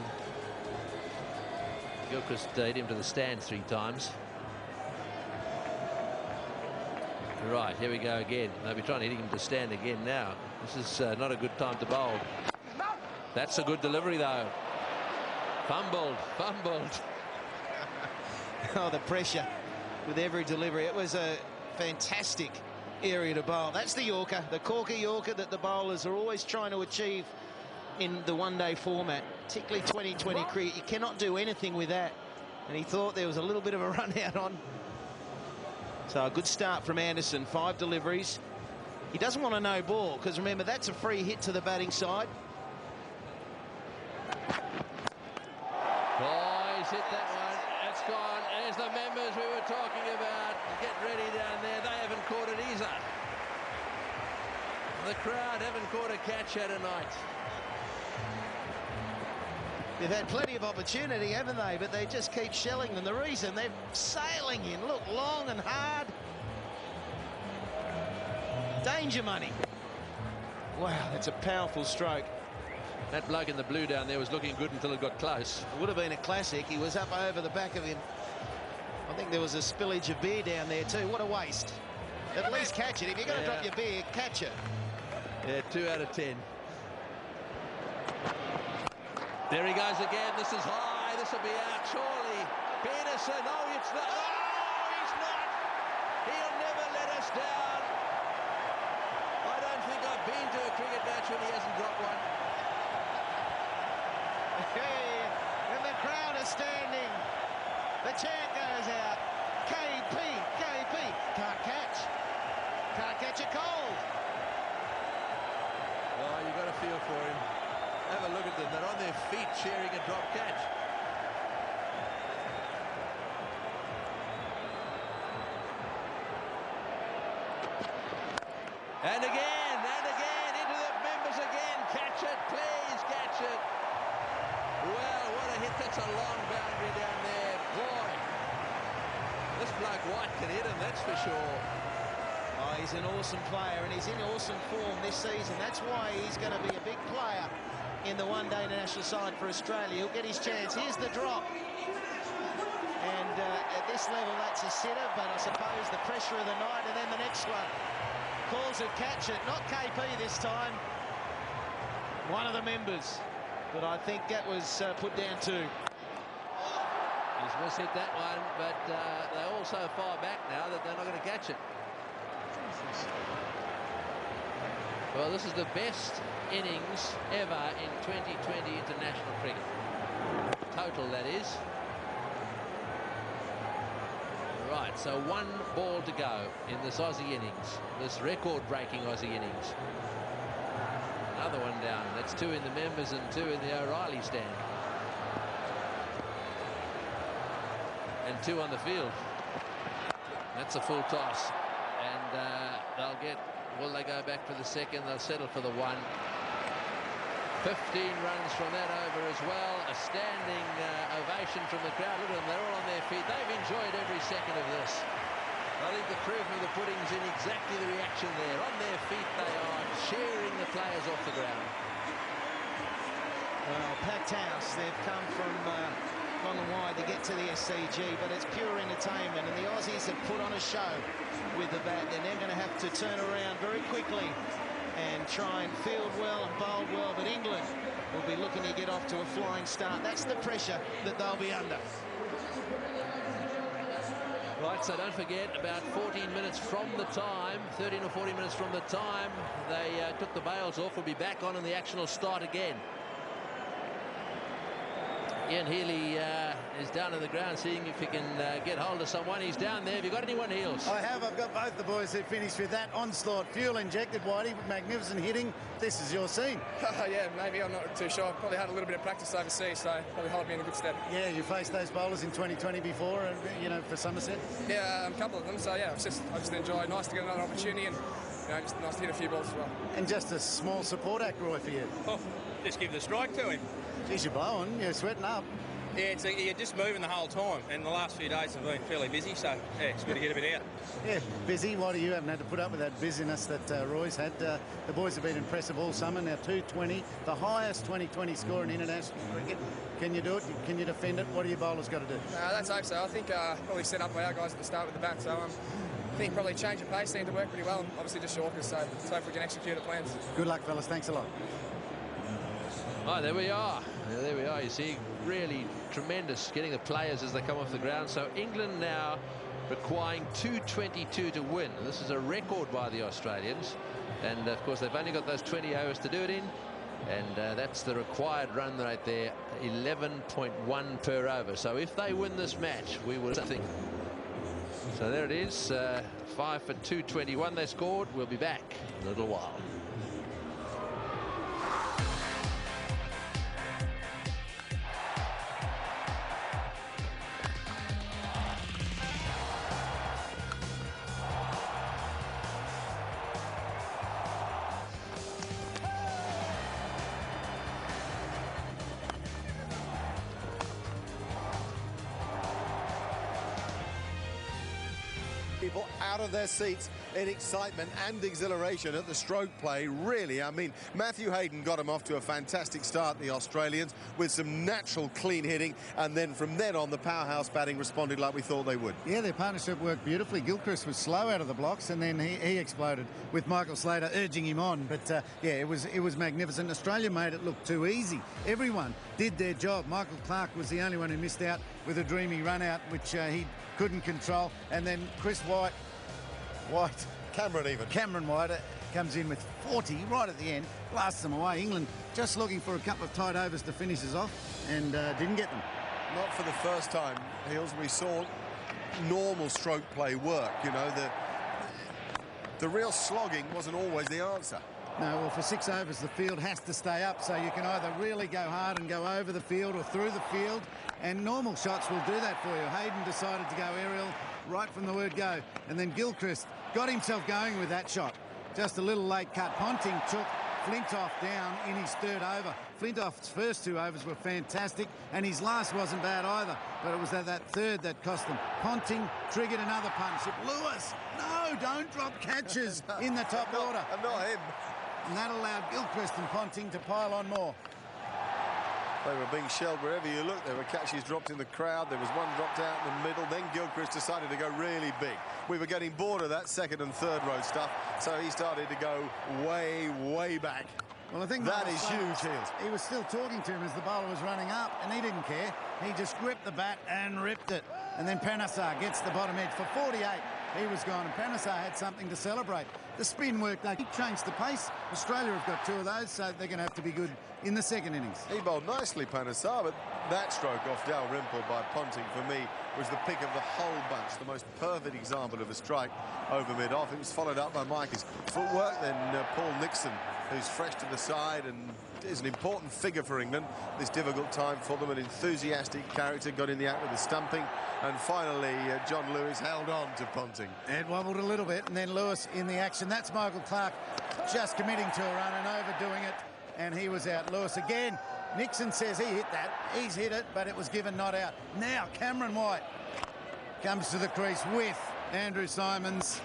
Gilchrist hit him to the stand 3 times. Right, here we go again. They'll be trying to hit him to the stand again now. This is not a good time to bowl. That's a good delivery, though. Fumbled. Oh, the pressure with every delivery. It was a fantastic area to bowl. That's the Yorker, the corker Yorker that the bowlers are always trying to achieve in the one-day format, particularly 2020 cricket. You cannot do anything with that. And he thought there was a little bit of a run out on. So a good start from Anderson, 5 deliveries. He doesn't want a no ball, because remember, that's a free hit to the batting side. Oh, he's hit that one. It's gone. There's the members we were talking about. Get ready down there. They haven't caught it either. The crowd haven't caught a catch here tonight. They've had plenty of opportunity, haven't they? But they just keep shelling them. The reason they're sailing in, look, long and hard. Danger money. Wow, that's a powerful stroke. That bloke in the blue down there was looking good until it got close. It would have been a classic. He was up over the back of him. I think there was a spillage of beer down there too. What a waste. At least catch it. If you're going to drop your beer, catch it. Yeah, 2 out of 10. There he goes again. This is high. This will be out, surely. Peterson. Oh, it's not. Oh, he's not. He'll never let us down. I don't think I've been to a cricket match when he hasn't dropped one. Hey, and the crowd is standing. The chant goes out. KP, KP. Can't catch. Can't catch a cold. Oh, you've got to feel for him. Have a look at them. They're on their feet sharing a drop catch. And again, into the members again. Catch it, please, catch it. Well, what a hit. That's a long boundary down there. Boy, this bloke White can hit him, that's for sure. Oh, he's an awesome player, and he's in awesome form this season. That's why he's going to be a big player in the one-day international side for Australia. He'll get his chance. Here's the drop. And at this level, that's a sitter, but I suppose the pressure of the night, and then the next one. Calls it, catch it. Not KP this time. One of the members. But I think that was put down too. He's mishit that one, but they're all so far back now that they're not going to catch it. Well, this is the best innings ever in 2020 international cricket. Total, that is. Right, so 1 ball to go in this Aussie innings, this record-breaking Aussie innings. Another one down. That's 2 in the members and 2 in the O'Reilly stand. And 2 on the field. That's a full toss. And they'll get... Will they go back for the second? They'll settle for the 1. 15 runs from that over as well. A standing ovation from the crowd. Look at them, they're all on their feet. They've enjoyed every second of this. I think the proof of the pudding's in exactly the reaction there. On their feet they are, cheering the players off the ground. Well, packed house. They've come from long and wide to get to the SCG, but it's pure entertainment, and the Aussies have put on a show with the bat, and they're going to have to turn around very quickly and try and field well and bowl well, but England will be looking to get off to a flying start. That's the pressure that they'll be under. Right, so don't forget, about 14 minutes from the time, 13 or 14 minutes from the time they took the bails off, we'll be back on and the action will start again. Ian Healy is down on the ground seeing if he can get hold of someone. He's down there. Have you got anyone, Heels? I have. I've got both the boys who finished with that onslaught. Fuel injected, Whitey. Magnificent hitting. This is your scene. Yeah, maybe. I'm not too sure. Probably had a little bit of practice overseas, so probably hold me in a good stead. Yeah, you faced those bowlers in 2020 before, you know, for Somerset? Yeah, a couple of them. So, yeah, I just enjoyed. Nice to get another opportunity and, you know, just nice to hit a few balls as well. And just a small support act, Roy, for you. Oh, just give the strike to him. Geez, you're blowing. You're sweating up. Yeah, you're just moving the whole time, and the last few days have been fairly busy, so yeah, it's good to get a bit out. Yeah, busy. Why do you haven't had to put up with that busyness that Roy's had? The boys have been impressive all summer. Now 220, the highest 2020 score in international cricket. Can you do it? Can you defend it? What do your bowlers got to do? Let's hope so. I think probably set up by our guys at the start with the bat, so I think probably change of pace seemed to work pretty well, and obviously just Yorkers, so let's hope we can execute the plans. Good luck, fellas. Thanks a lot. Oh, there we are. There we are. You see, really tremendous getting the players as they come off the ground. So England now requiring 222 to win. This is a record by the Australians. And, of course, they've only got those 20 overs to do it in. And that's the required run right there, 11.1 per over. So if they win this match, we will something. So there it is. 5 for 221 they scored. We'll be back in a little while. People out of their seats in excitement and exhilaration at the stroke play. Really, I mean, Matthew Hayden got him off to a fantastic start, the Australians, with some natural clean hitting, and then from then on the powerhouse batting responded like we thought they would. Yeah, their partnership worked beautifully. Gilchrist was slow out of the blocks, and then he exploded with Michael Slater urging him on. But yeah, it was magnificent. Australia made it look too easy. Everyone did their job. Michael Clarke was the only one who missed out with a dreamy run out, which he couldn't control. And then Chris Cameron White comes in with 40 right at the end, blasts them away. England just looking for a couple of tight overs to finish us off, and didn't get them. Not for the first time, Heels, we saw normal stroke play work. You know, the real slogging wasn't always the answer. No, well, for 6 overs, the field has to stay up, so you can either really go hard and go over the field or through the field, and normal shots will do that for you. Hayden decided to go aerial right from the word go, and then Gilchrist got himself going with that shot. Just a little late cut. Ponting took Flintoff down in his third over. Flintoff's first 2 overs were fantastic, and his last wasn't bad either, but it was that third that cost them. Ponting triggered another partnership. Lewis, no, don't drop catches in the top order. Not him. And that allowed Gilchrist and Ponting to pile on more. They were being shelled wherever you looked. There were catches dropped in the crowd. There was one dropped out in the middle. Then Gilchrist decided to go really big. We were getting bored of that second and third row stuff, so he started to go way, way back. Well, I think that is huge, Heels. He was still talking to him as the bowler was running up, and he didn't care. He just gripped the bat and ripped it. And then Panesar gets the bottom edge for 48. He was gone, and Panesar had something to celebrate. The spin worked, though. He changed the pace. Australia have got 2 of those, so they're going to have to be good in the second innings. He bowled nicely, Panesar, but that stroke off Dalrymple by Ponting, for me, was the pick of the whole bunch. The most perfect example of a strike over mid-off. It was followed up by Mike's footwork, then Paul Nixon, who's fresh to the side and is an important figure for England. This difficult time for them, an enthusiastic character, got in the act with the stumping, and finally John Lewis held on to Ponting. It wobbled a little bit, and then Lewis in the action. That's Michael Clarke just committing to a run and overdoing it, and he was out. Lewis again. Nixon says he hit that. He's hit it, but it was given not out. Now Cameron White comes to the crease with Andrew Simons,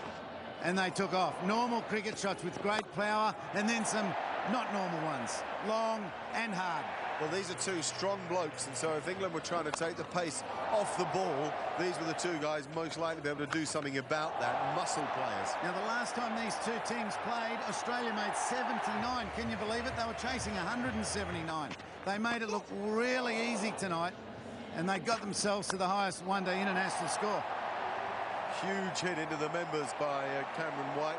and they took off. Normal cricket shots with great power, and then some not normal ones, long and hard. Well, these are 2 strong blokes, and so if England were trying to take the pace off the ball, these were the 2 guys most likely to be able to do something about that. Muscle players. Now, the last time these 2 teams played, Australia made 79. Can you believe it? They were chasing 179. They made it look really easy tonight, and they got themselves to the highest one-day international score. Huge hit into the members by Cameron White.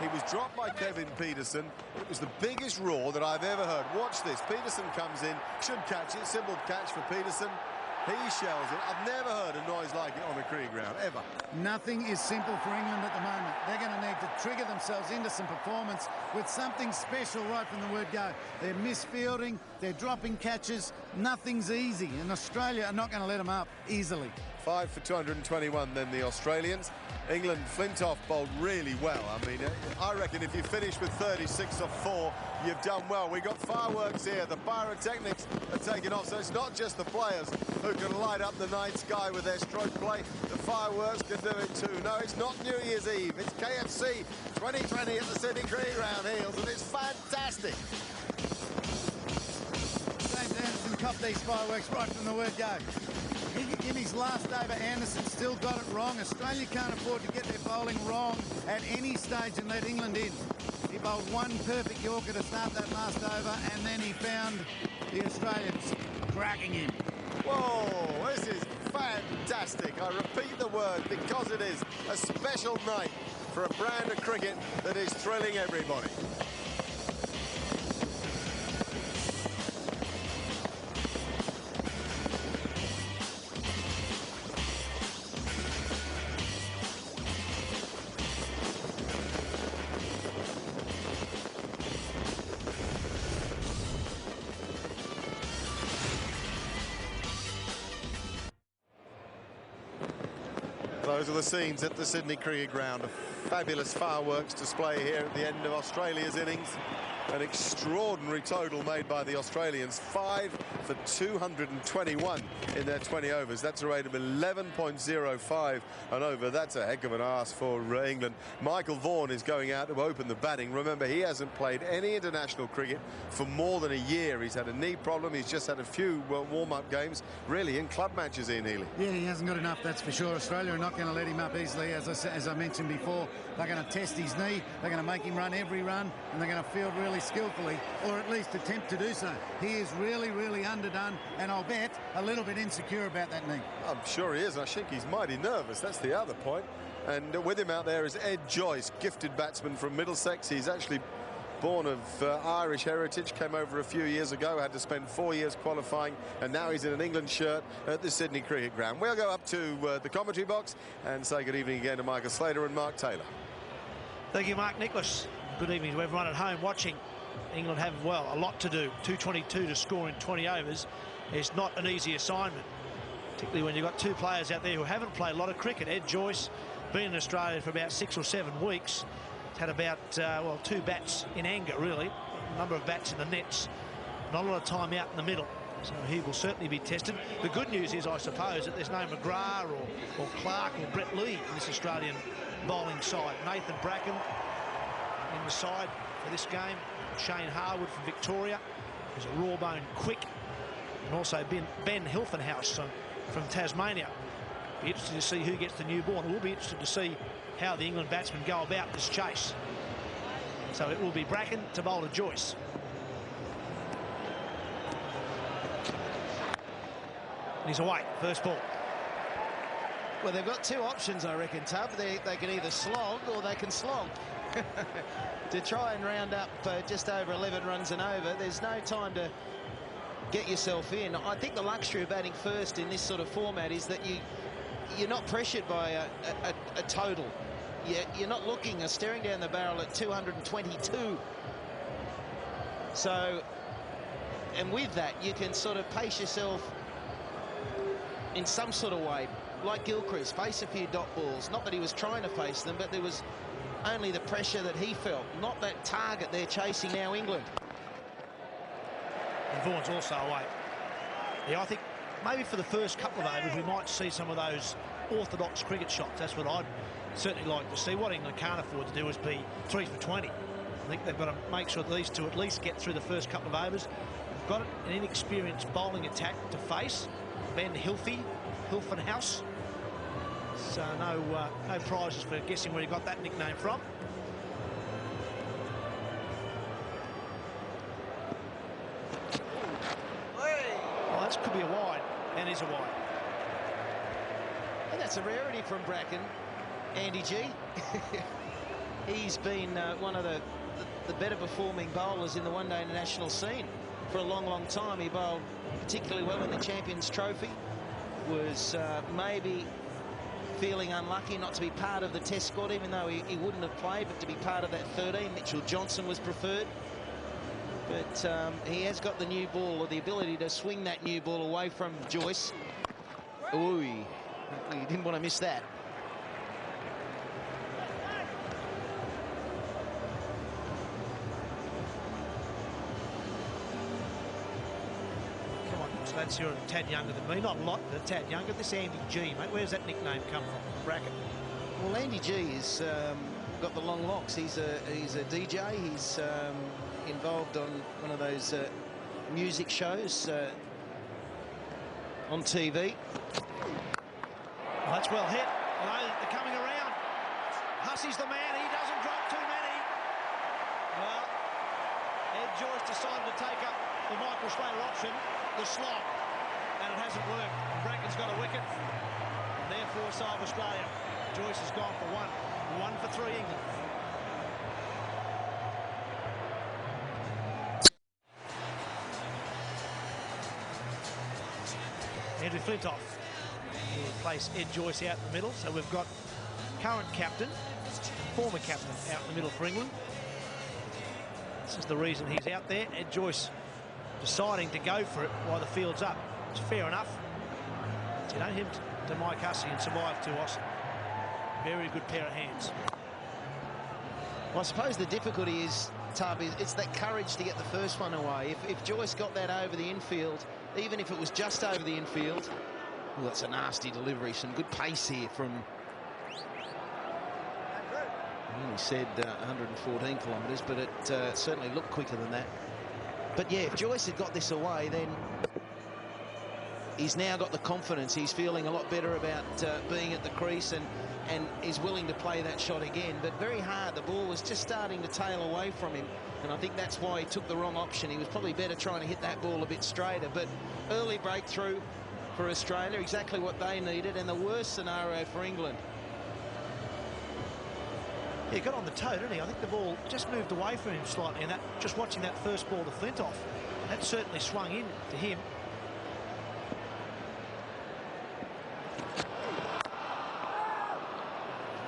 He was dropped by Kevin Peterson. It was the biggest roar that I've ever heard. Watch this. Peterson comes in, should catch it. Simple catch for Peterson. He shells it. I've never heard a noise like it on a cricket ground, ever. Nothing is simple for England at the moment. They're going to need to trigger themselves into some performance with something special right from the word go. They're misfielding, they're dropping catches. Nothing's easy, and Australia are not going to let them up easily. 5 for 221 then the Australians. England, Flintoff bowled really well. I mean, I reckon if you finish with 36 off 4, you've done well. We got fireworks here. The pyrotechnics are taking off, so it's not just the players who can light up the night sky with their stroke play. The fireworks can do it too. No, it's not New Year's Eve. It's KFC 2020 at the Sydney Cricket Ground, Heels, and it's fantastic. James Anderson copped these fireworks right from the word go. In his last over, Anderson still got it wrong. Australia can't afford to get their bowling wrong at any stage and let England in. He bowled one perfect Yorker to start that last over, and then he found the Australians cracking him. Whoa, this is fantastic. I repeat the word because it is a special night for a brand of cricket that is thrilling everybody. Those are the scenes at the Sydney Cricket Ground. A fabulous fireworks display here at the end of Australia's innings. An extraordinary total made by the Australians. 5 for 221 in their 20 overs. That's a rate of 11.05 an over. That's a heck of an ask for England. Michael Vaughan is going out to open the batting. Remember, he hasn't played any international cricket for more than a year. He's had a knee problem. He's just had a few warm-up games, really, in club matches, Ian Healy. Yeah, he hasn't got enough, that's for sure. Australia are not going to let him up easily. As I mentioned before, they're going to test his knee. They're going to make him run every run, and they're going to field really skillfully, or at least attempt to do so. He is really, really underdone, and I'll bet a little bit insecure about that knee. I'm sure he is. I think he's mighty nervous. That's the other point. And with him out there is Ed Joyce, gifted batsman from Middlesex. He's actually born of Irish heritage, came over a few years ago, had to spend 4 years qualifying, and now he's in an England shirt at the Sydney Cricket Ground. We'll go up to the commentary box and say good evening again to Michael Slater and Mark Taylor. Thank you, Mark Nicholas. Good evening to everyone at home watching. England have, well, a lot to do. 222 to score in 20 overs is not an easy assignment, particularly when you've got two players out there who haven't played a lot of cricket. Ed Joyce, been in Australia for about 6 or 7 weeks. He's had about, well, 2 bats in anger, really. A number of bats in the nets. Not a lot of time out in the middle. So he will certainly be tested. The good news is, I suppose, that there's no McGrath or Clark or Brett Lee in this Australian bowling side. Nathan Bracken in the side for this game. Shane Harwood from Victoria, who's a raw-bone quick, and also Ben Hilfenhaus from Tasmania. Be interested to see who gets the newborn. We'll be interested to see how the England batsmen go about this chase. So it will be Bracken to bowl to Joyce. And he's away, first ball. Well, they've got 2 options, I reckon, Tub. They can either slog or they can slog. To try and round up just over 11 runs and over, there's no time to get yourself in. I think the luxury of batting first in this sort of format is that you're not pressured by a total. You're not staring down the barrel at 222. So, and with that, you can sort of pace yourself in some sort of way, like Gilchrist, face a few dot balls. Not that he was trying to face them, but there was only the pressure that he felt, not that target they're chasing now, England. And Vaughan's also away. Yeah, I think maybe for the first couple of overs we might see some of those orthodox cricket shots. That's what I'd certainly like to see. What England can't afford to do is be 3 for 20. I think they've got to make sure that these two at least get through the first couple of overs. They've got an inexperienced bowling attack to face. Ben Hilfenhaus. So no prizes for guessing where he got that nickname from. Well, that could be a wide, and is a wide. And that's a rarity from Bracken, Andy G. he's been one of the better performing bowlers in the one-day international scene for a long, long time. He bowled particularly well in the Champions Trophy. Was maybe feeling unlucky not to be part of the Test squad, even though he wouldn't have played, but to be part of that 13. Mitchell Johnson was preferred. But he has got the new ball, or the ability to swing that new ball away from Joyce. Ooh, he didn't want to miss that. Come on, lads, you're a tad younger than me. Not a lot, but a tad younger. This Andy G, mate. Where's that nickname come from? Bracket. Well, Andy G is got the long locks. He's a DJ. He's involved on one of those music shows on TV. Well, that's well hit. Well, they're coming around. Hussey's the man. He doesn't drop too many. Well, Ed Joyce decided to take up the Michael Slater option, the slot, and it hasn't worked. Bracken's got a wicket. And therefore, South Australia. Joyce has gone for one. 1 for 3, England. Andrew Flintoff will place Ed Joyce out in the middle. So we've got current captain, former captain out in the middle for England. This is the reason he's out there. Ed Joyce deciding to go for it while the field's up. It's fair enough. But you don't hit to Mike Hussey and survive too often. Very good pair of hands. Well, I suppose the difficulty is, Tub, it's that courage to get the first one away. If Joyce got that over the infield, even if it was just over the infield, well, that's a nasty delivery. Some good pace here from, he said 114 kilometres, but it certainly looked quicker than that. But yeah, if Joyce had got this away, then he's now got the confidence. He's feeling a lot better about being at the crease and is willing to play that shot again. But very hard. The ball was just starting to tail away from him, and I think that's why he took the wrong option. He was probably better trying to hit that ball a bit straighter. But early breakthrough for Australia, exactly what they needed, and the worst scenario for England. He got on the toe, didn't he? I think the ball just moved away from him slightly, and that, just watching that first ball to Flintoff, that certainly swung in to him.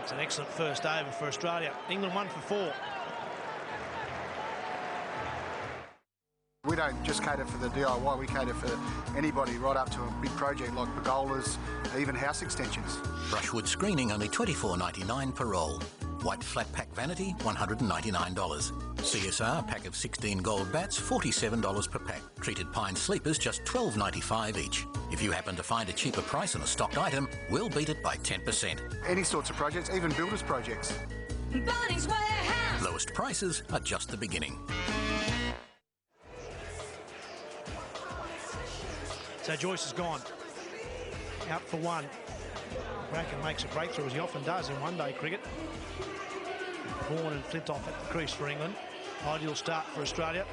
It's an excellent first over for Australia. England 1 for 4. We don't just cater for the DIY, we cater for anybody right up to a big project like pergolas, even house extensions. Brushwood screening only $24.99 per roll. White flat pack vanity $199. CSR pack of 16 gold bats $47 per pack. Treated pine sleepers just $12.95 each. If you happen to find a cheaper price on a stocked item, we'll beat it by 10%. Any sorts of projects, even builders projects. Bunnings Warehouse. Lowest prices are just the beginning. So Joyce is gone. Out for one. Bracken makes a breakthrough, as he often does in one-day cricket. Vaughan and Flintoff at the crease for England. Ideal start for Australia.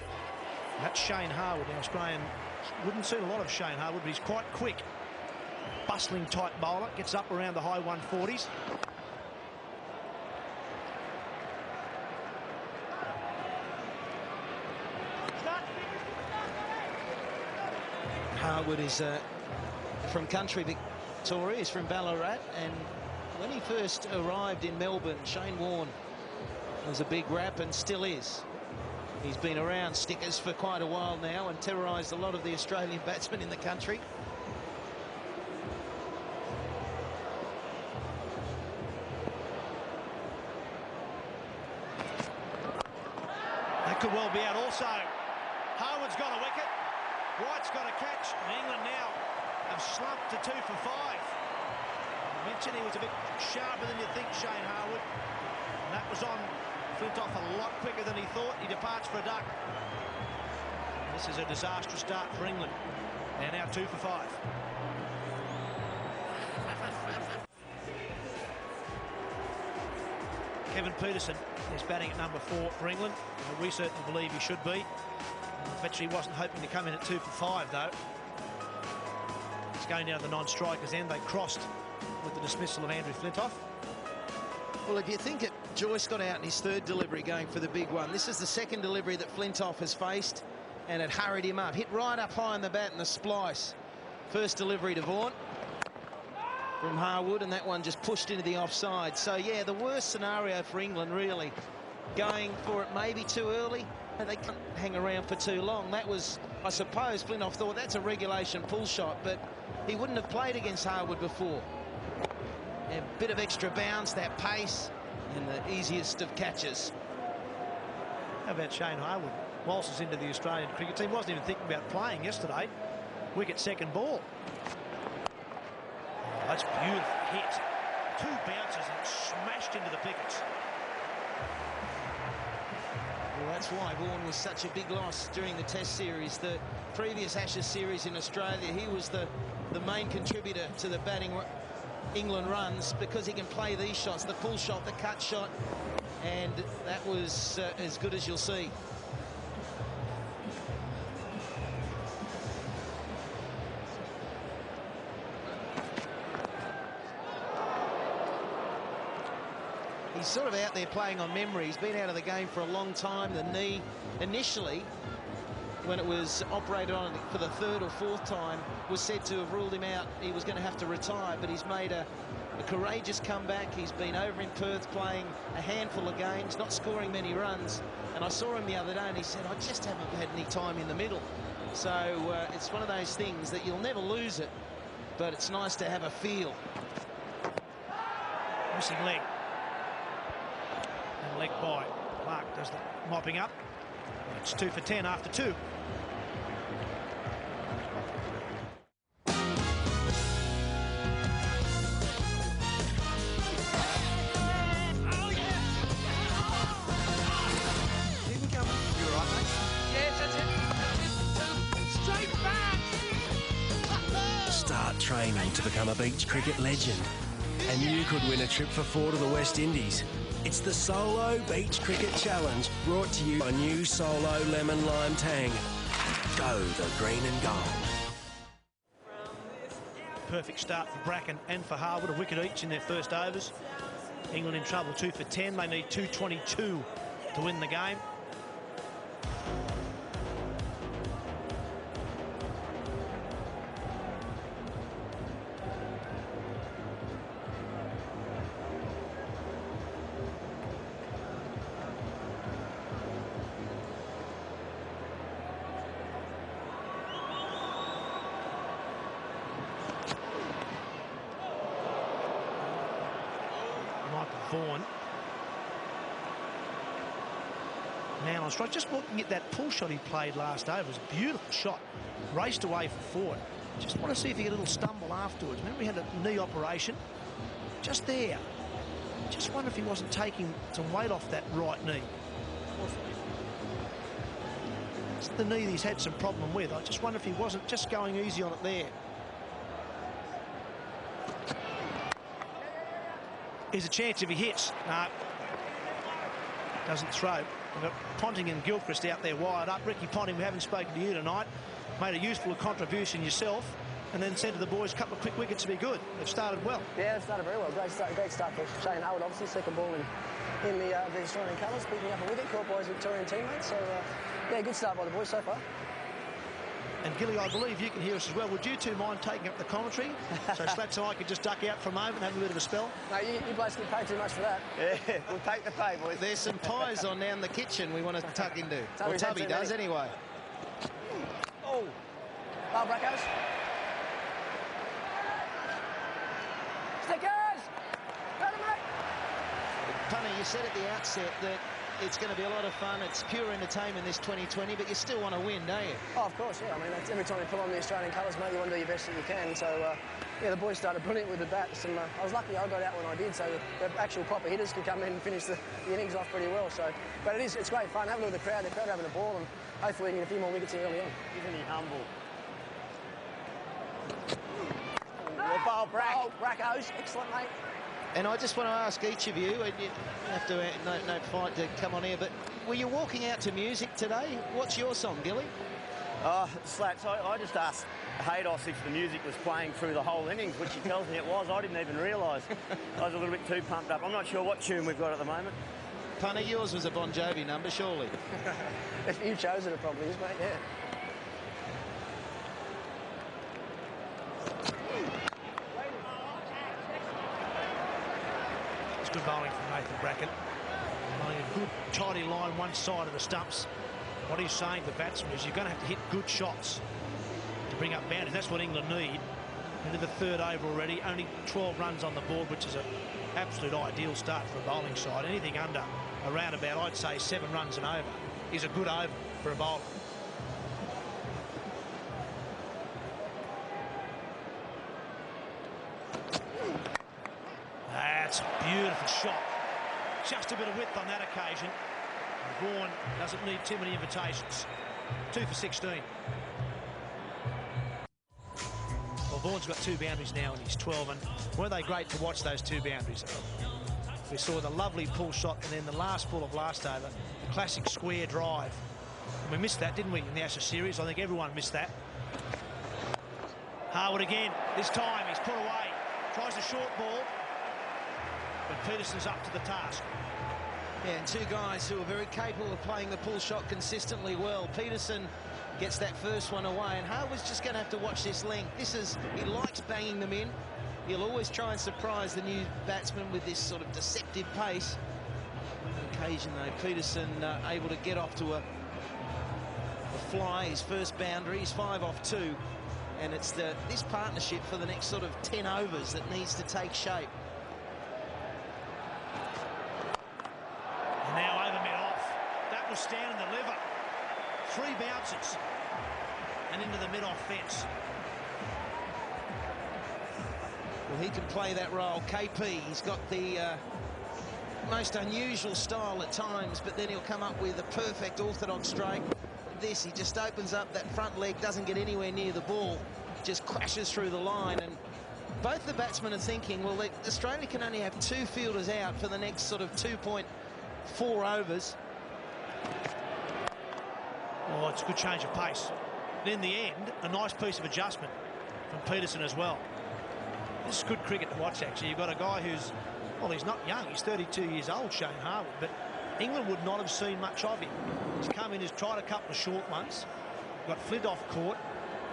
That's Shane Harwood. Now, Australian wouldn't see a lot of Shane Harwood, but he's quite quick. Bustling type bowler. Gets up around the high 140s. Harwood is from country Victoria. He's from Ballarat, and when he first arrived in Melbourne, Shane Warne was a big rap and still is. He's been around stickers for quite a while now and terrorised a lot of the Australian batsmen in the country. That could well be out also. Harwood's got a wicket. White's got a catch, and England now have slumped to 2 for 5. I mentioned he was a bit sharper than you think, Shane Harwood. And that was on Flintoff a lot quicker than he thought. He departs for a duck. This is a disastrous start for England. They're now 2 for 5. Kevin Peterson is batting at number 4 for England. We certainly believe he should be. I bet you he wasn't hoping to come in at 2 for 5, though. It's going down the non-strikers end. They crossed with the dismissal of Andrew Flintoff. Well, if you think it Joyce got out in his third delivery going for the big one. This is the second delivery that Flintoff has faced, and it hurried him up. Hit right up high on the bat in the splice. First delivery to Vaughan from Harwood, and that one just pushed into the offside. So, yeah, the worst scenario for England, really. Going for it maybe too early. They can't hang around for too long. That was, I suppose, Flintoff thought that's a regulation pull shot, but he wouldn't have played against Harwood before. A bit of extra bounce, that pace, and the easiest of catches. How about Shane Harwood? Waltzes into the Australian cricket team. Wasn't even thinking about playing yesterday. Wicket second ball. Oh, that's a beautiful hit. Two bounces and smashed into the pickets. Well, that's why Vaughan was such a big loss during the Test series. The previous Ashes series in Australia, he was the main contributor to the batting England runs because he can play these shots, the pull shot, the cut shot, and that was as good as you'll see. He's sort of out there playing on memory. He's been out of the game for a long time. The knee, initially, when it was operated on for the third or fourth time, was said to have ruled him out. He was going to have to retire, but he's made a courageous comeback. He's been over in Perth playing a handful of games, not scoring many runs. And I saw him the other day and he said, I just haven't had any time in the middle. So it's one of those things that you'll never lose it, but it's nice to have a feel. Missing leg. And leg by. Clark does the mopping up. It's 2 for 10 after 2. Start training to become a beach cricket legend, and you could win a trip for 4 to the West Indies. It's the Solo Beach Cricket Challenge, brought to you by new Solo Lemon Lime Tang. Go the green and gold. Perfect start for Bracken and for Harwood, a wicket each in their first overs. England in trouble, 2 for 10. They need 222 to win the game. Vaughan. Man on strike. Just looking at that pull shot he played last over. It was a beautiful shot. Raced away for 4. Just want to see if he had a little stumble afterwards. Remember he had a knee operation. Just there. Just wonder if he wasn't taking some weight off that right knee. It's the knee he's had some problem with. I just wonder if he wasn't just going easy on it there. Here's a chance if he hits. No. Doesn't throw. We've got Ponting and Gilchrist out there wired up. Ricky Ponting, we haven't spoken to you tonight. Made a useful contribution yourself and then said to the boys, a couple of quick wickets to be good. They've started well. Yeah, they've started very well. Great start for Shane Harwood, obviously. Second ball in the Australian colours, picking up a wicket, caught by his Victorian teammates. So, yeah, good start by the boys so far. And Gilly, I believe you can hear us as well. Would you two mind taking up the commentary? So Slats and I could just duck out for a moment and have a bit of a spell? No, you blokes get paid too much for that. Yeah, we'll take the pay, boys. There's some pies on down the kitchen we want to tuck into. Or Tubby does, anyway. Oh, well, Brackos. Stickers! Got him, mate! Punny, you said at the outset that it's going to be a lot of fun. It's pure entertainment, this 2020, but you still want to win, don't you? Oh, of course, yeah. I mean, that's every time you put on the Australian colours, mate, you want to do your best that you can. So, yeah, the boys started brilliant with the bats, and I was lucky I got out when I did, so the actual proper hitters could come in and finish the innings off pretty well. So, but it's great fun. Have a look at the crowd. The crowd having a ball, and hopefully we can get a few more wickets in early on. Isn't he humble? Brackos, excellent, mate. And I just want to ask each of you, and you have to, no fight to come on here, but were you walking out to music today? What's your song, Gilly? Slats, I just asked Haydos if the music was playing through the whole innings, which he tells me it was. I didn't even realise. I was a little bit too pumped up. I'm not sure what tune we've got at the moment. Punter, yours was a Bon Jovi number, surely? If you chose it probably is, mate, yeah. It's good bowling from Nathan Bracken. Bowling a good, tidy line one side of the stumps. What he's saying to the batsman is you're going to have to hit good shots to bring up boundaries. That's what England need. Into the third over already. Only 12 runs on the board, which is an absolute ideal start for a bowling side. Anything under around about, I'd say, 7 runs and over is a good over for a bowler. That's a beautiful shot. Just a bit of width on that occasion. Vaughan doesn't need too many invitations. 2 for 16. Well, Vaughan's got 2 boundaries now and he's 12, and weren't they great to watch, those 2 boundaries? We saw the lovely pull shot and then the last pull of last over, the classic square drive. And we missed that, didn't we, in the Ashes series? I think everyone missed that. Harwood again. This time he's put away. Tries the short ball, but Peterson's up to the task. Yeah, and 2 guys who are very capable of playing the pull shot consistently well. Peterson gets that first one away, and Harwood's just going to have to watch this length. He likes banging them in. He'll always try and surprise the new batsman with this sort of deceptive pace. On occasion, though, Peterson able to get off to a fly, his first boundary. He's 5 off 2, and it's this partnership for the next sort of 10 overs that needs to take shape. And now over mid-off. That was stand and deliver. 3 bounces and into the mid-off fence. Well, he can play that role. KP, he's got the most unusual style at times, but then he'll come up with a perfect orthodox strike. This, he just opens up that front leg, doesn't get anywhere near the ball, just crashes through the line. And both the batsmen are thinking, well, Australia can only have 2 fielders out for the next sort of 2.4 overs. Oh, it's a good change of pace. And in the end, a nice piece of adjustment from Peterson as well. This is good cricket to watch, actually. You've got a guy who's, well, he's not young. He's 32 years old, Shane Harwood, but England would not have seen much of him. He's come in, he's tried a couple of short ones, got Flint-off caught.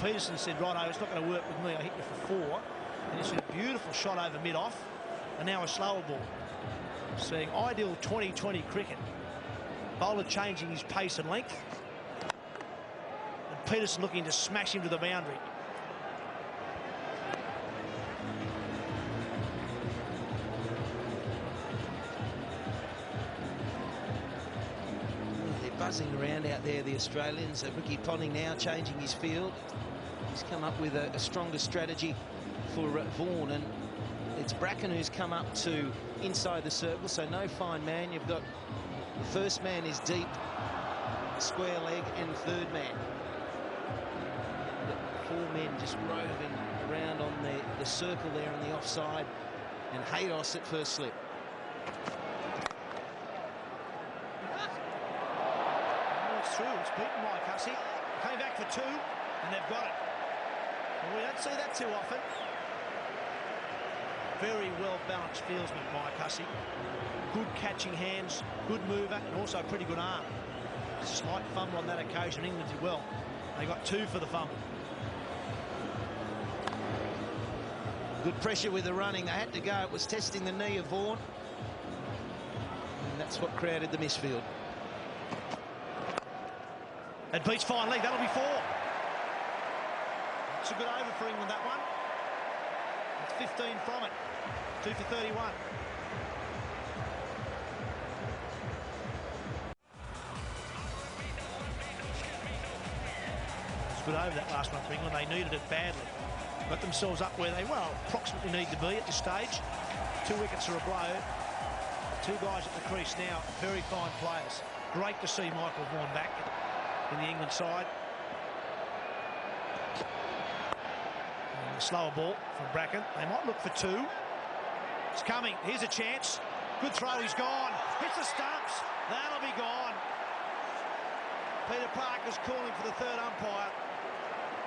Peterson said, righto, it's not going to work with me. I hit you for 4. And it's a beautiful shot over mid-off, and now a slower ball. Seeing ideal 2020 cricket. Bowler changing his pace and length. And Peterson looking to smash him to the boundary. Buzzing around out there, the Australians. Ricky Ponting now changing his field. He's come up with a stronger strategy for Vaughan, and it's Bracken who's come up to inside the circle, so no fine man. You've got the first man is deep, square leg, and third man. You've got 4 men just roving around on the circle there on the offside, and Haydos at first slip. Through, it's beaten Mike Hussey, came back for 2, and they've got it. Well, we don't see that too often. Very well balanced fieldsman, Mike Hussey. Good catching hands, good mover, and also a pretty good arm. Slight fumble on that occasion. England did well. They got 2 for the fumble. Good pressure with the running. They had to go. It was testing the knee of Vaughan, and that's what created the misfield. It beats fine leg. That'll be 4. It's a good over for England, that one. It's 15 from it. 2 for 31. It's good over that last one for England. They needed it badly. Got themselves up where they, well, approximately need to be at this stage. 2 wickets are a blow. 2 guys at the crease now. Very fine players. Great to see Michael Vaughan back in the England side. And a slower ball from Bracken. They might look for 2. It's coming. Here's a chance. Good throw. He's gone. Hits the stumps. That'll be gone. Peter Parker's calling for the third umpire.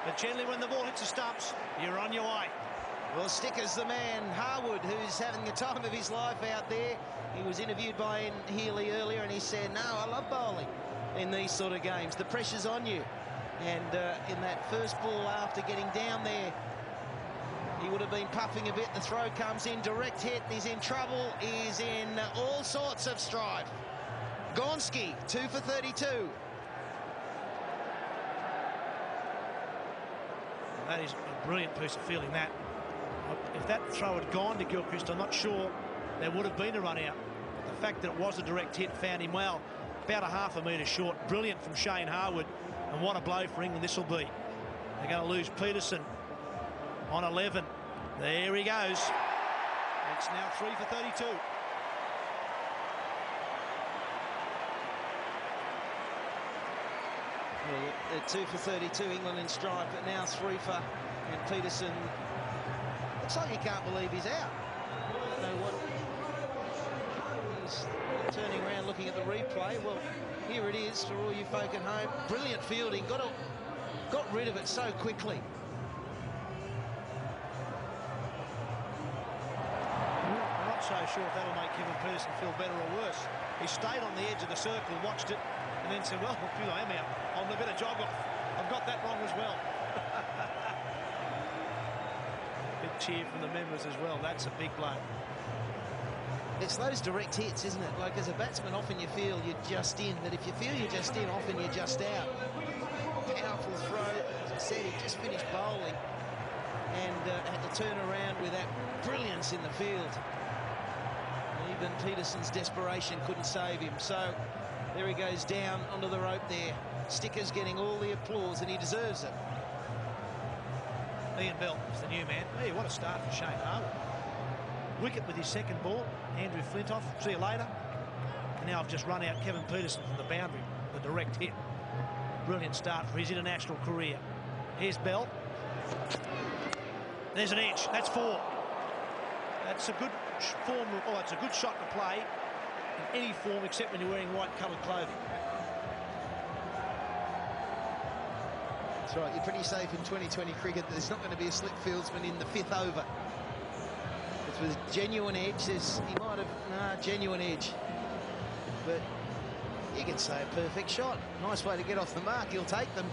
But generally when the ball hits the stumps, you're on your way. Well, Sticker's the man. Harwood, who's having the time of his life out there. He was interviewed by Ian Healy earlier, and he said, no, I love bowling in these sort of games. The pressure's on you. And in that first ball after getting down there, he would have been puffing a bit. The throw comes in, direct hit. He's in trouble. He's in all sorts of strife. Gonski, 2 for 32. That is a brilliant piece of fielding, that. If that throw had gone to Gilchrist, I'm not sure there would have been a run out. The fact that it was a direct hit found him well, about a half a metre short. Brilliant from Shane Harwood, and what a blow for England this will be. They're going to lose Peterson on 11. There he goes. It's now 3 for 32. Well, they're 2 for 32, England in strife, but now 3 for, and Peterson, looks like he can't believe he's out. I don't know what, he's turning around looking at the replay. Well, here it is for all you folk at home. Brilliant fielding, got rid of it so quickly. I'm not so sure if that'll make Kevin Peterson feel better or worse. He stayed on the edge of the circle, watched it, and then said, well, I am out. I'm a bit of jog off. I've got that wrong as well. Big cheer from the members as well. That's a big blow. It's those direct hits, isn't it? Like, as a batsman, often you feel you're just in, but if you feel you're just in, often you're just out. Powerful throw. As I said, he just finished bowling and had to turn around with that brilliance in the field. Even Peterson's desperation couldn't save him. So there he goes down onto the rope there. Sticker's getting all the applause, and he deserves it. Ian Bell is the new man. Hey, what a start for Shane Harwood. Wicket with his second ball. Andrew Flintoff, see you later. And now I've just run out Kevin Peterson from the boundary, the direct hit. Brilliant start for his international career. Here's Bell. There's an edge. That's 4. That's a good form. Oh, it's a good shot to play in any form except when you're wearing white-coloured clothing. That's right. You're pretty safe in 2020 cricket. There's not going to be a slip fieldsman in the 5th over. It's with genuine edge. He might have genuine edge, but you can say a perfect shot. Nice way to get off the mark. He'll take them.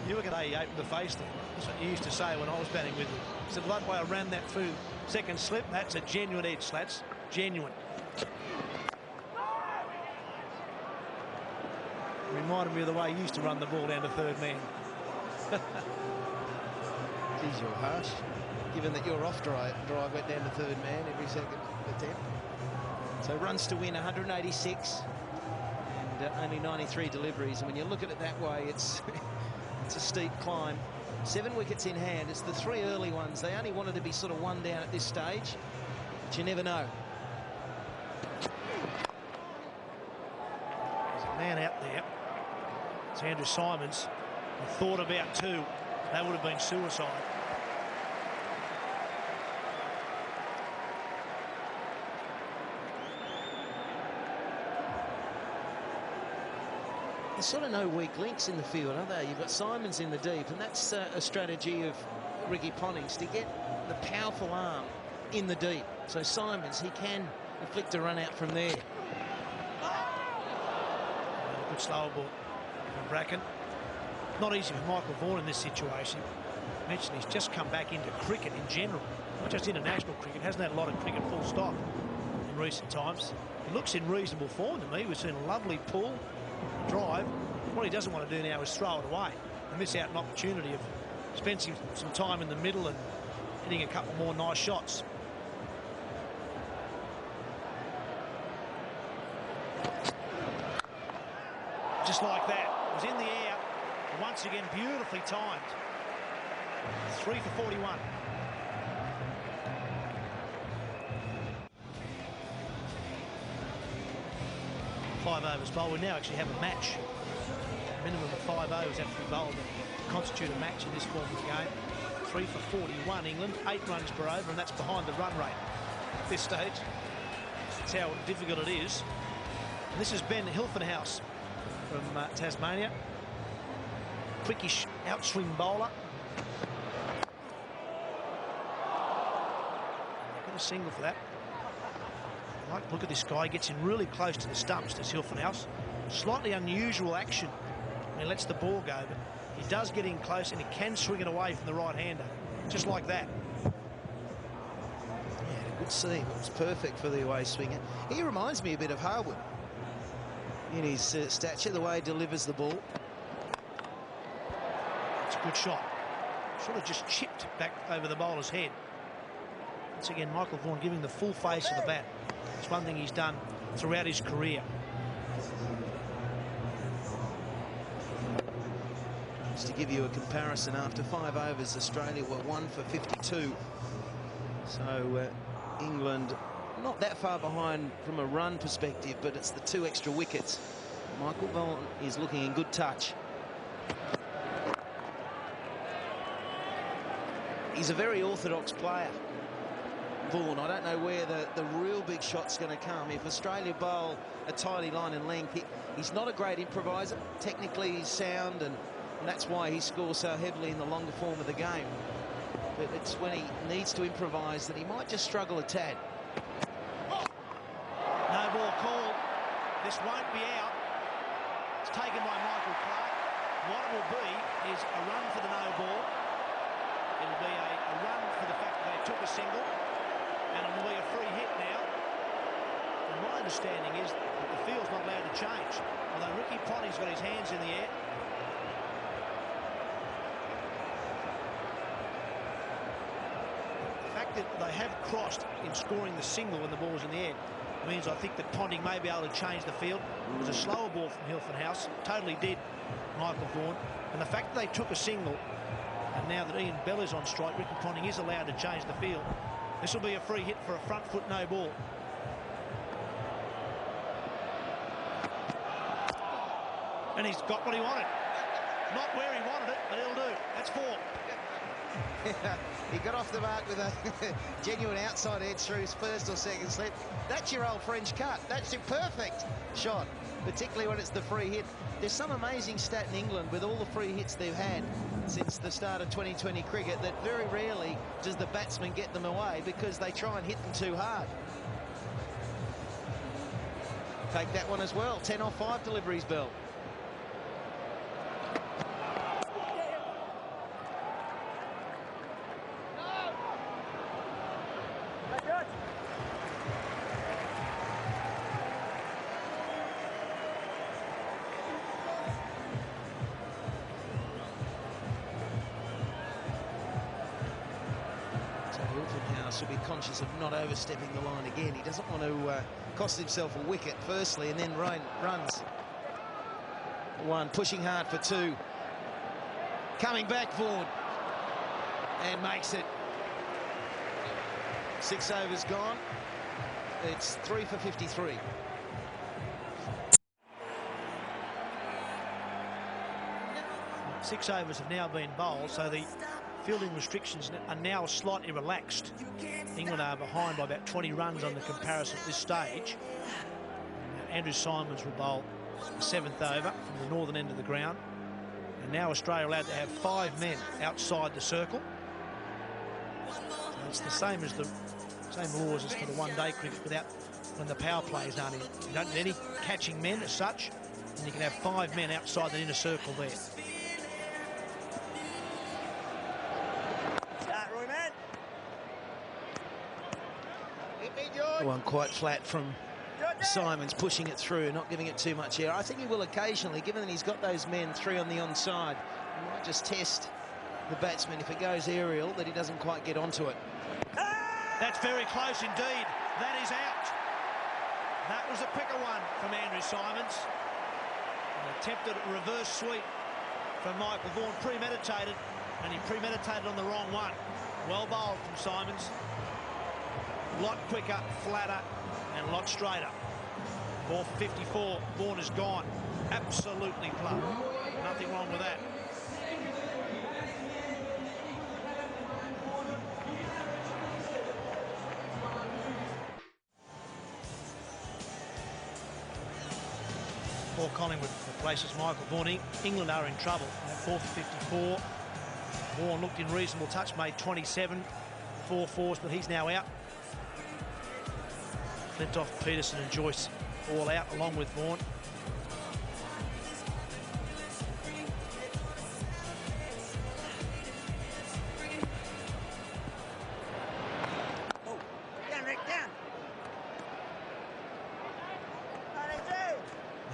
You look at how he opened the face there. That's what you used to say when I was batting with him. He said, that way I ran that through second slip. That's a genuine edge, Slats. Genuine. Reminded me of the way he used to run the ball down to third man. Geez, you're harsh. Given that your off drive went down to third man every second attempt. So runs to win 186 and only 93 deliveries. And when you look at it that way, it's it's a steep climb. 7 wickets in hand. It's the 3 early ones. They only wanted to be sort of 1 down at this stage, but you never know. There's a man out there. It's Andrew Simons. I thought about 2. That would have been suicide. There's sort of no weak links in the field, are there? You've got Simons in the deep, and that's a strategy of Ricky Ponnings to get the powerful arm in the deep. So Simons, he can inflict a run out from there. Good slower ball from Bracken. Not easy for Michael Vaughan in this situation. I mentioned he's just come back into cricket in general, not just international cricket. Hasn't had a lot of cricket full stop in recent times. He looks in reasonable form to me. We've seen a lovely pull, drive. What he doesn't want to do now is throw it away and miss out an opportunity of spending some time in the middle and hitting a couple more nice shots. Just like that. It was in the air. Once again, beautifully timed. 3 for 41. Five overs bowled. We now actually have a match. A minimum of 5 overs have to be bowled to constitute a match in this form of the game. 3 for 41 England, 8 runs per over, and that's behind the run rate at this stage. That's how difficult it is. And this is Ben Hilfenhaus from Tasmania. quickish outswing bowler. Got a single for that. Like, look at this guy, gets in really close to the stumps, does Hilfenhaus. Slightly unusual action when he lets the ball go, but he does get in close and he can swing it away from the right-hander, just like that. Yeah, a good seam. It was perfect for the away swinger. He reminds me a bit of Harwood in his stature, the way he delivers the ball. It's a good shot. Should have just chipped back over the bowler's head. Once again, Michael Vaughan giving the full face of the bat. It's one thing he's done throughout his career. Just to give you a comparison, after 5 overs, Australia were 1 for 52. So England not that far behind from a run perspective, but it's the 2 extra wickets. Michael Vaughan is looking in good touch. He's a very orthodox player, Vaughan. I don't know where the real big shot's going to come. If Australia bowl a tidy line and length, he's not a great improviser. Technically he's sound, and that's why he scores so heavily in the longer form of the game. But it's when he needs to improvise that he might just struggle a tad. No ball called. This won't be out. It's taken by Michael Clark. What it will be is a run for the no ball. It'll be a run for the fact that they took a single, and it will be a free hit now. And my understanding is that the field's not allowed to change, although Ricky Ponting's got his hands in the air. The fact that they have crossed in scoring the single when the ball's in the air means I think that Ponting may be able to change the field. It was a slower ball from Hilfenhaus, totally did Michael Vaughan, and the fact that they took a single, and now that Ian Bell is on strike, Ricky Ponting is allowed to change the field. This will be a free hit for a front foot no ball. And he's got what he wanted. Not where he wanted it, but he'll do. That's 4. He got off the mark with a genuine outside edge through his first or second slip. That's your old French cut. That's your perfect shot, particularly when it's the free hit. There's some amazing stat in England with all the free hits they've had since the start of 2020 cricket that very rarely does the batsman get them away because they try and hit them too hard. Take that one as well. 10 off 5 deliveries, Bell. Will be conscious of not overstepping the line again. He doesn't want to cost himself a wicket firstly and then runs 1, pushing hard for 2, coming back Vaughan and makes it. 6 overs gone. It's 3 for 53. Six overs have now been bowled, so the fielding restrictions are now slightly relaxed. England are behind by about 20 runs on the comparison at this stage. Andrew Symonds will bowl the 7th over from the northern end of the ground. And now Australia are allowed to have 5 men outside the circle. So it's the same as the same laws as for the one-day cricket without when the power plays aren't in. You don't need any catching men as such, and you can have 5 men outside the inner circle there. One quite flat from Symonds, pushing it through, not giving it too much air. I think he will occasionally, given that he's got those men 3 on the onside, he might just test the batsman if it goes aerial, that he doesn't quite get onto it. That's very close indeed. That is out. That was a quicker one from Andrew Symonds. An attempted reverse sweep from Michael Vaughan, premeditated, and he premeditated on the wrong one. Well bowled from Symonds. A lot quicker, flatter, and a lot straighter. Ball 54, Vaughan is gone. Absolutely plumb. Nothing wrong with that. Paul Collingwood races Michael Vaughan. England are in trouble. 4 for 54. Vaughan looked in reasonable touch, made 27, 4 fours, but he's now out. Flintoff, Peterson and Joyce all out along with Vaughan.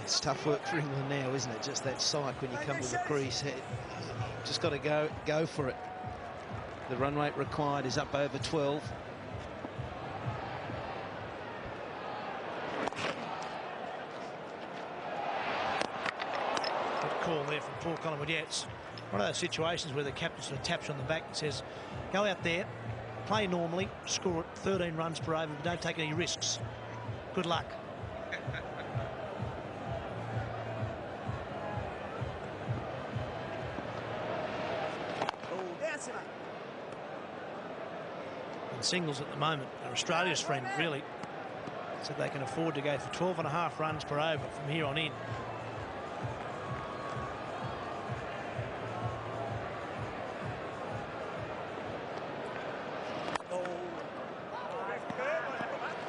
It's tough work for England now, isn't it? Just that psych when you come to the crease. Just got to go for it. The run rate required is up over 12. Good call there from Paul Collingwood. Yeah, it's one of those situations where the captain sort of taps you on the back and says, go out there, play normally, score 13 runs per over, but don't take any risks. Good luck. And singles at the moment are Australia's friend, really. So they can afford to go for 12.5 runs per over from here on in.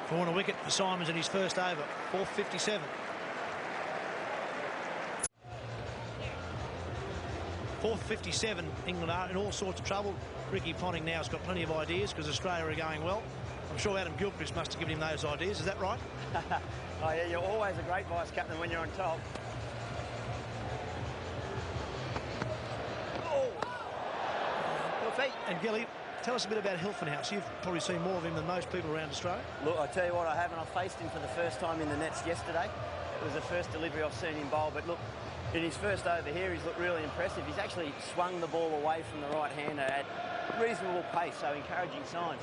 Corner wicket for Simons in his first over, 4:57. .457, England are in all sorts of trouble. Ricky Ponting now has got plenty of ideas because Australia are going well. I'm sure Adam Gilchrist must have given him those ideas. Is that right? Oh, yeah, you're always a great vice-captain when you're on top. Oh! And Gilly, tell us a bit about Hilton House. You've probably seen more of him than most people around Australia. Look, I tell you what, I haven't. I faced him for the first time in the nets yesterday. It was the first delivery I've seen him bowl, but look, in his first over here, he's looked really impressive. He's actually swung the ball away from the right-hander at reasonable pace, so encouraging signs.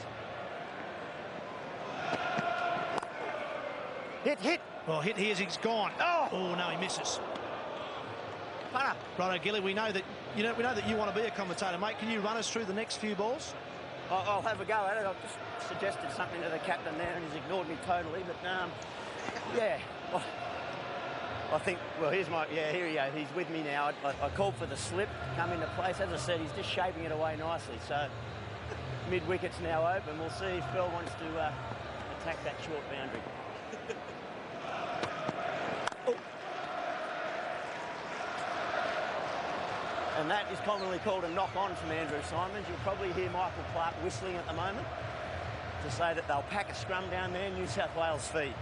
Hit! Well, hit here's he's gone. Oh no, he misses. Punter. Righto, Gilly, we know that you want to be a commentator, mate. Can you run us through the next few balls? I'll have a go at it. I've just suggested something to the captain there, and he's ignored me totally. But yeah, I think. Well, here he goes. He's with me now. I called for the slip to come into place. As I said, he's just shaping it away nicely. So mid wicket's now open. We'll see if Bell wants to attack that short boundary. And that is commonly called a knock-on from Andrew Simons. You'll probably hear Michael Clark whistling at the moment to say that they'll pack a scrum down there, New South Wales feed.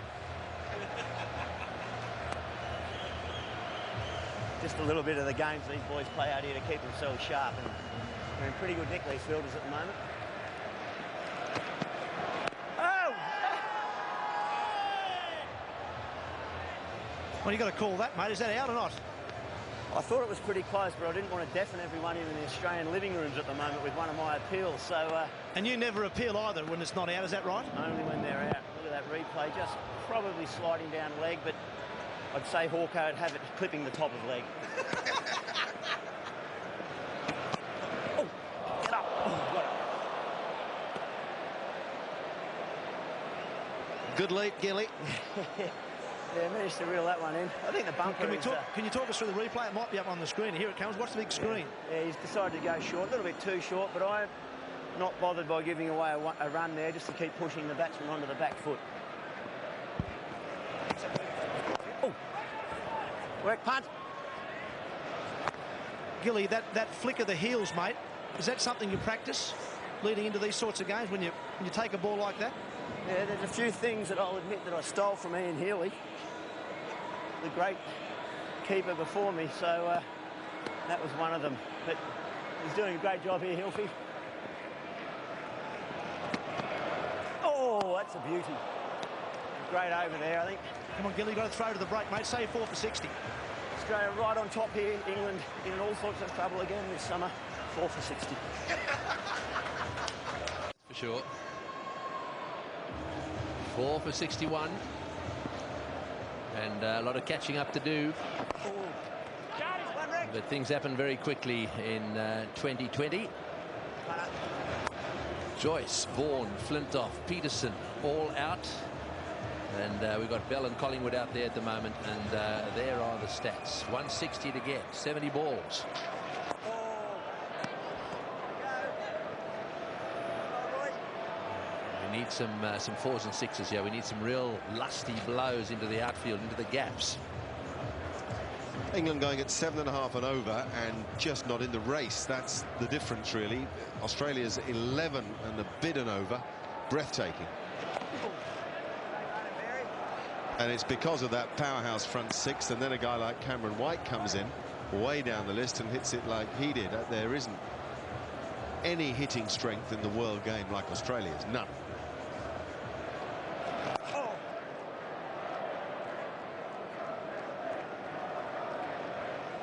Just a little bit of the games these boys play out here to keep themselves sharp, and they're in pretty good nick, these fielders, at the moment. Oh! Well, you got to call that, mate. Is that out or not? I thought it was pretty close, but I didn't want to deafen everyone in the Australian living rooms at the moment with one of my appeals. So. And you never appeal either when it's not out, is that right? Only when they're out. Look at that replay, just probably sliding down leg, but I'd say Hawko would have it clipping the top of leg. Oh, get up! Oh, got it. Good lead, Gilly. Yeah, managed to reel that one in. I think the bumper Can you talk us through the replay? It might be up on the screen. Here it comes. Watch the big screen. Yeah, he's decided to go short, a little bit too short, but I'm not bothered by giving away a run there just to keep pushing the batsman onto the back foot. Oh! Work punt. Gilly, that flick of the heels, mate, is that something you practice leading into these sorts of games when you take a ball like that? Yeah, there's a few things that I'll admit that I stole from Ian Healy, the great keeper before me, so that was one of them. But he's doing a great job here, Hilfy. Oh, that's a beauty. Great over there, I think. Come on, Gilly, you've got to throw to the break, mate. Say 4 for 60. Australia right on top here. England in all sorts of trouble again this summer. 4 for 60. For sure. 4 for 61. And a lot of catching up to do. But things happen very quickly in 2020. Joyce, Vaughan, Flintoff, Peterson all out. And we've got Bell and Collingwood out there at the moment, and there are the stats. 160 to get, 70 balls. We need some 4s and 6s here. We need some real lusty blows into the outfield, into the gaps. England going at 7.5 and over, and just not in the race. That's the difference, really. Australia's 11 and a bit and over. Breathtaking. And it's because of that powerhouse front 6, and then a guy like Cameron White comes in way down the list and hits it like he did. There isn't any hitting strength in the world game like Australia's. None.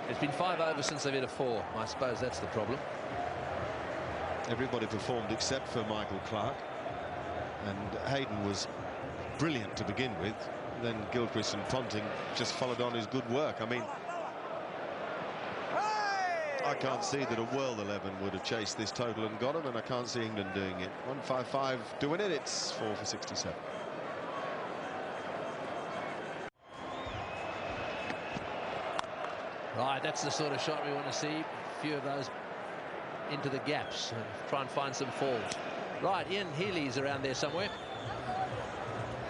It's been 5 overs since they've hit a 4. I suppose that's the problem. Everybody performed except for Michael Clark, and Hayden was brilliant to begin with. Then Gilchrist and Ponting just followed on his good work. I mean, I can't see that a world 11 would have chased this total and got him, and I can't see England doing it. 155 to win it. It's 4 for 67. Right, that's the sort of shot we want to see. A few of those into the gaps. Try and find some falls. Right, Ian Healy's around there somewhere.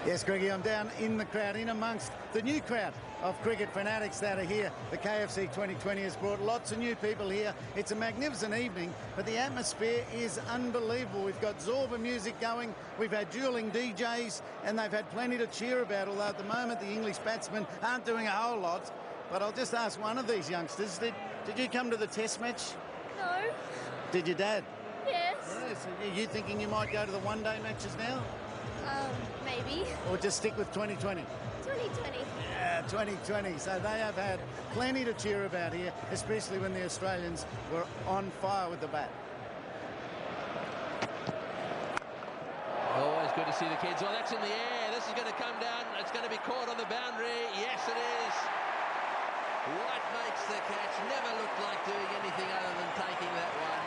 Yes, Greggy, I'm down in the crowd, in amongst the new crowd of cricket fanatics that are here. The KFC 2020 has brought lots of new people here. It's a magnificent evening, but the atmosphere is unbelievable. We've got Zorba music going, we've had dueling DJs, and they've had plenty to cheer about, although at the moment the English batsmen aren't doing a whole lot. But I'll just ask one of these youngsters, did you come to the test match? No. Did your dad? Yes. Yes. Are you thinking you might go to the one-day matches now? Maybe. Or just stick with 2020? 2020. Yeah, 2020. So they have had plenty to cheer about here, especially when the Australians were on fire with the bat. Always good to see the kids. Well, that's in the air. This is going to come down. It's going to be caught on the boundary. Yes, it is. White makes the catch. Never looked like doing anything other than taking that one.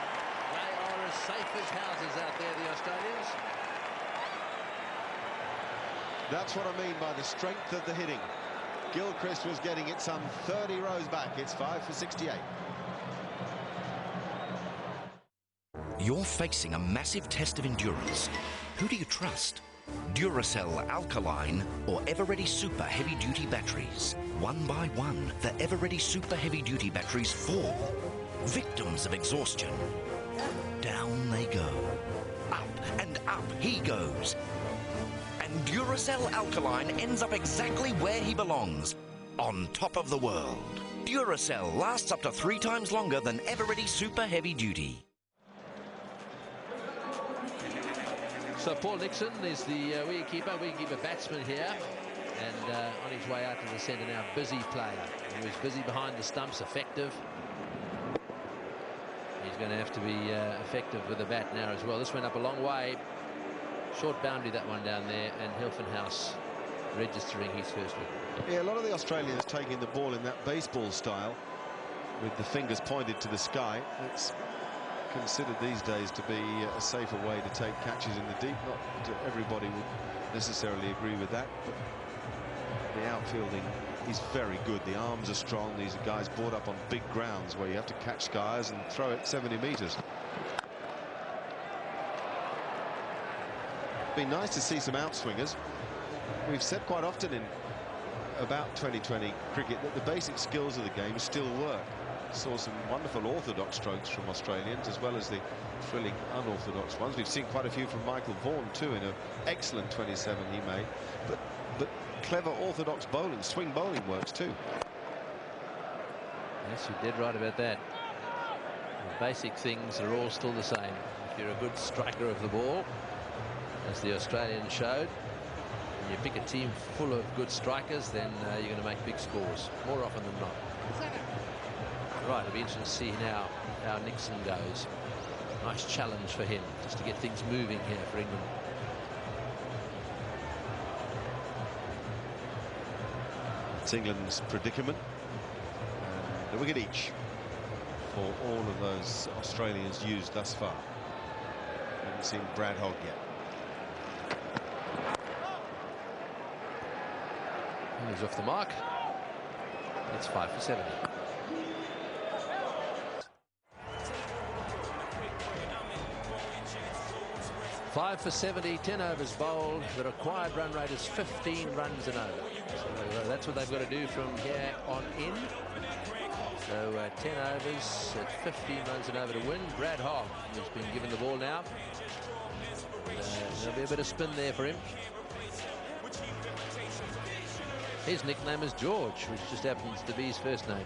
They are as safe as houses out there, the Australians. That's what I mean by the strength of the hitting. Gilchrist was getting it some 30 rows back. It's 5 for 68. You're facing a massive test of endurance. Who do you trust? Duracell Alkaline or Everready Super Heavy Duty batteries? One by one, the Everready Super Heavy Duty batteries fall. Victims of exhaustion. Down they go. Up and up he goes. And Duracell Alkaline ends up exactly where he belongs, on top of the world. Duracell lasts up to 3 times longer than Everready Super Heavy Duty. So Paul Nixon is the wicketkeeper batsman here, and on his way out to the centre now, busy player. He was busy behind the stumps, effective. He's going to have to be effective with the bat now as well. This went up a long way. Short boundary, that one down there, and Hilton House registering his first wicket. Yeah, a lot of the Australians taking the ball in that baseball style with the fingers pointed to the sky. It's considered these days to be a safer way to take catches in the deep. Not everybody would necessarily agree with that, but the outfielding is very good. The arms are strong. These are guys brought up on big grounds where you have to catch skies and throw it 70 metres. Be nice to see some outswingers. We've said quite often in about 2020 cricket that the basic skills of the game still work. Saw some wonderful orthodox strokes from Australians as well as the thrilling unorthodox ones. We've seen quite a few from Michael Vaughan too in an excellent 27 he made. But clever orthodox bowling, swing bowling works too. Yes, you're dead right about that. The basic things are all still the same. If you're a good striker of the ball, as the Australians showed, and you pick a team full of good strikers, then you're going to make big scores more often than not. Right, it'll be interesting to see now how Nixon goes. Nice challenge for him just to get things moving here for England. It's England's predicament. And a wicket each for all of those Australians used thus far. Haven't seen Brad Hogg yet. He's off the mark. That's 5 for 70. Five for 70, 10 overs bowled. The required run rate is 15 runs an over. So that's what they've got to do from here on in. So 10 overs at 15 runs an over to win. Brad Hogg has been given the ball now. There'll be a bit of spin there for him. His nickname is George, which just happens to be his first name.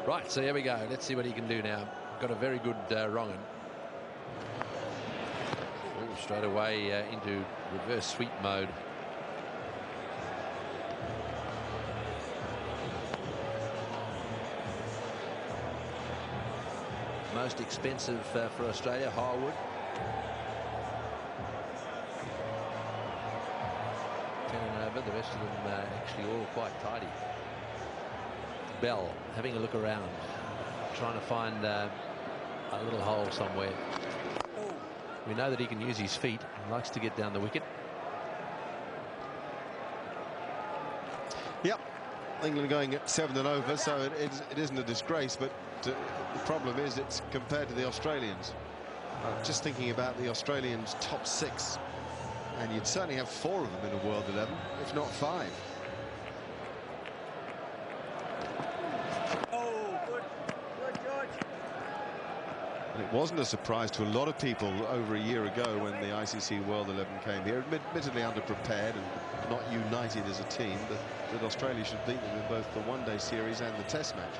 Right, so here we go. Let's see what he can do now. Got a very good wrong-un. Straight away into reverse sweep mode. Most expensive for Australia, Harwood. 10 and over. The rest of them actually all quite tidy. Bell having a look around, trying to find a little hole somewhere. We know that he can use his feet. He likes to get down the wicket. Yep, England going at 7 and over, so it isn't a disgrace, but the problem is it's compared to the Australians. Just thinking about the Australians' top 6, and you'd certainly have 4 of them in a World 11, if not 5. It wasn't a surprise to a lot of people over a year ago when the ICC World 11 came here, admittedly underprepared and not united as a team, but that Australia should beat them in both the one-day series and the test match.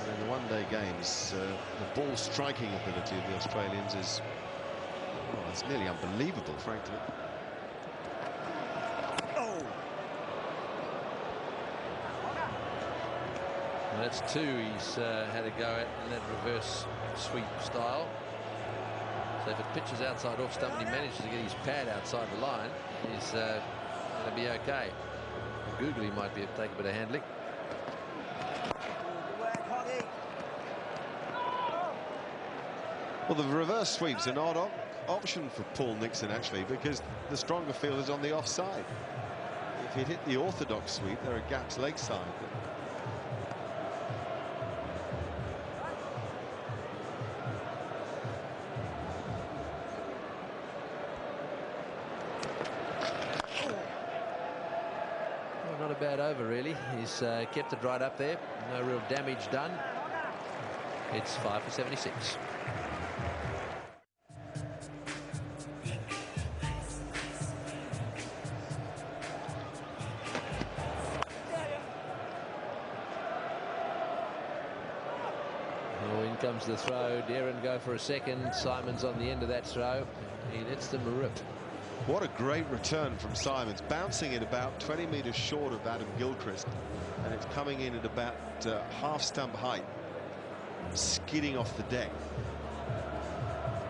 And in the one-day games, the ball striking ability of the Australians is, well, it's nearly unbelievable, frankly. That's 2 he's had a go at in that reverse sweep style. So if it pitches outside off stump and he manages to get his pad outside the line, he's going to be okay. Googly might be able to take a bit of handling. Well, the reverse sweep's an odd option for Paul Nixon, actually, because the stronger field is on the offside. If he'd hit the orthodox sweep, there are gaps leg side. Not a bad over, really. He's kept it right up there. No real damage done. It's 5 for 76. Oh, in comes the throw. Darren go for a second. Simon's on the end of that throw. He lets them rip. What a great return from Simons, bouncing it about 20 metres short of Adam Gilchrist, and it's coming in at about half stump height, skidding off the deck.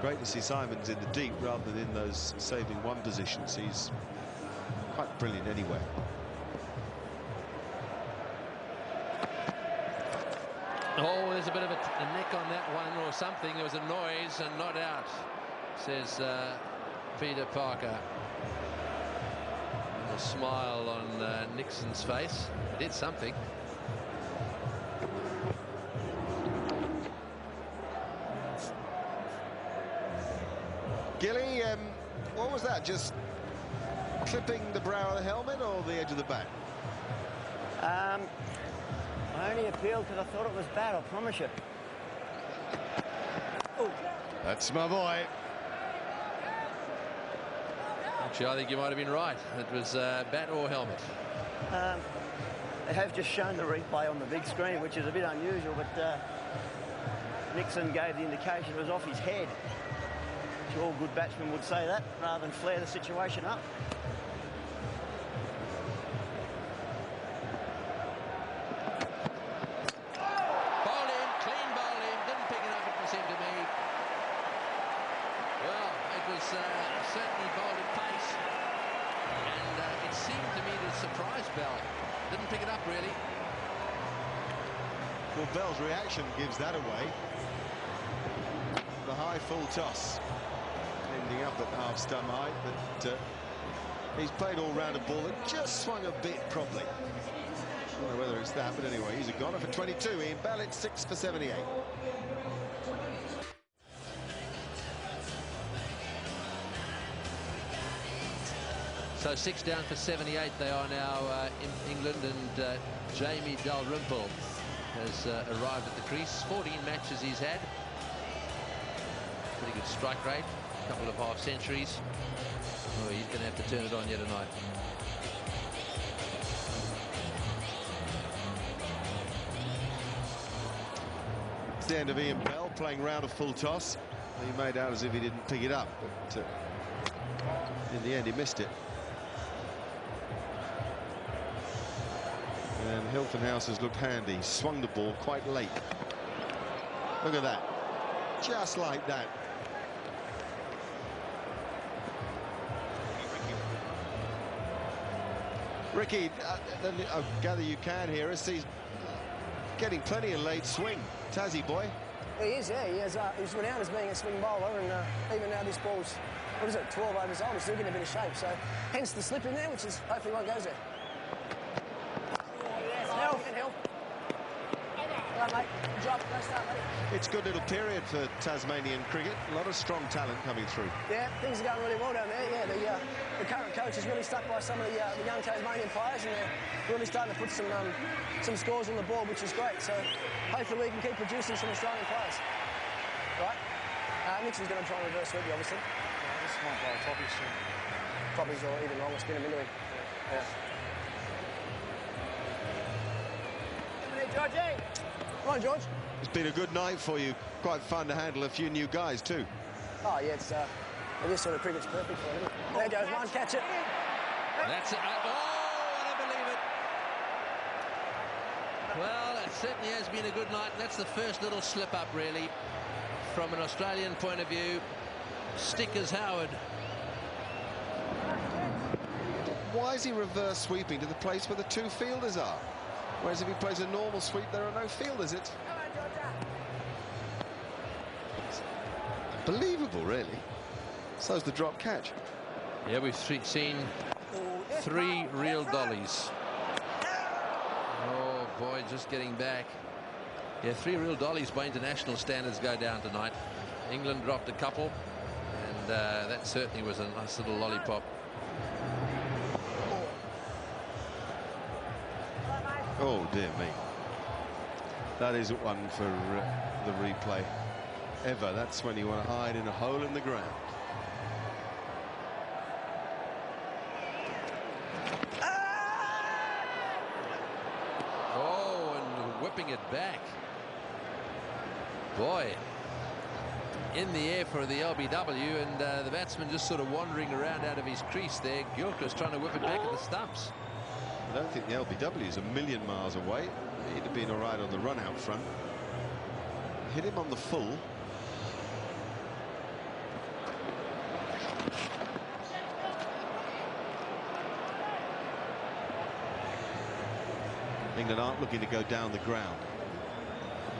Great to see Simons in the deep rather than in those saving one positions. He's quite brilliant anyway. Oh, there's a bit of a neck on that one or something. There was a noise and not out, says Peter Parker. A smile on Nixon's face. He did something. Gilly, what was that? Just clipping the brow of the helmet or the edge of the bat? I only appealed because I thought it was bad, I promise you. Ooh. That's my boy. Actually, I think you might have been right. It was bat or helmet. They have just shown the replay on the big screen, which is a bit unusual, but Nixon gave the indication it was off his head. Which all good batsmen would say that, rather than flare the situation up. Bowled him, clean bowled him, didn't pick it up, it seemed to me. Well, it was certainly bowled at pace, and it seemed to me to surprise Bell's reaction gives that away. The high full toss. Ending up at half stump height, but he's played all round a ball that just swung a bit probably. I don't know whether it's that, but anyway, he's a goner for 22. Ian Bell, it's 6 for 78. So 6 down for 78 they are now in England, and Jamie Dalrymple has arrived at the crease. 14 matches he's had. Pretty good strike rate, a couple of half centuries. Oh, he's going to have to turn it on yet tonight. It's the end of Ian Bell playing round a full toss. He made out as if he didn't pick it up, but in the end he missed it. And Hilton House has looked handy. He swung the ball quite late. Look at that. Just like that. Ricky, I gather you can hear us. He's getting plenty of late swing. Tassie boy. He is, yeah. He's renowned as being a swing bowler, and even now this ball's, 12 overs old, he's still getting a bit of shape. So hence the slip in there, which is hopefully one goes there. Mate. Good job. Nice start, mate. It's a good little period for Tasmanian cricket. A lot of strong talent coming through. Yeah, things are going really well down there. Yeah, the current coach is really stuck by some of the young Tasmanian players, and they're really starting to put some scores on the board, which is great. So hopefully we can keep producing some Australian players. Right? Mitchell's going to try and reverse sweep you, obviously. Yeah, this might blow Toppies too. Toppies or even longer, spin him into him. Yeah. Georgie! Come on, George. It's been a good night for you. Quite fun to handle a few new guys too. Oh yeah, it's this sort of cricket's perfect for him. There goes one, catch it. That's it. Oh, I don't believe it. Well, it certainly has been a good night. That's the first little slip up, really, from an Australian point of view. Stickers Howard. Why is he reverse sweeping to the place where the two fielders are? Whereas if he plays a normal sweep, there are no fielders. It's unbelievable, really. So's the drop catch. Yeah, we've seen 3 real dollies. Oh, boy, just getting back. Yeah, 3 real dollies by international standards go down tonight. England dropped a couple, and that certainly was a nice little lollipop. Oh, dear me. That isn't one for the replay ever. That's when you want to hide in a hole in the ground. Oh, and whipping it back. Boy, in the air for the LBW, and the batsman just sort of wandering around out of his crease there. Gilchrist trying to whip it back at the stumps. I don't think the LBW is a million miles away. He'd have been all right on the run out front. Hit him on the full. England aren't looking to go down the ground.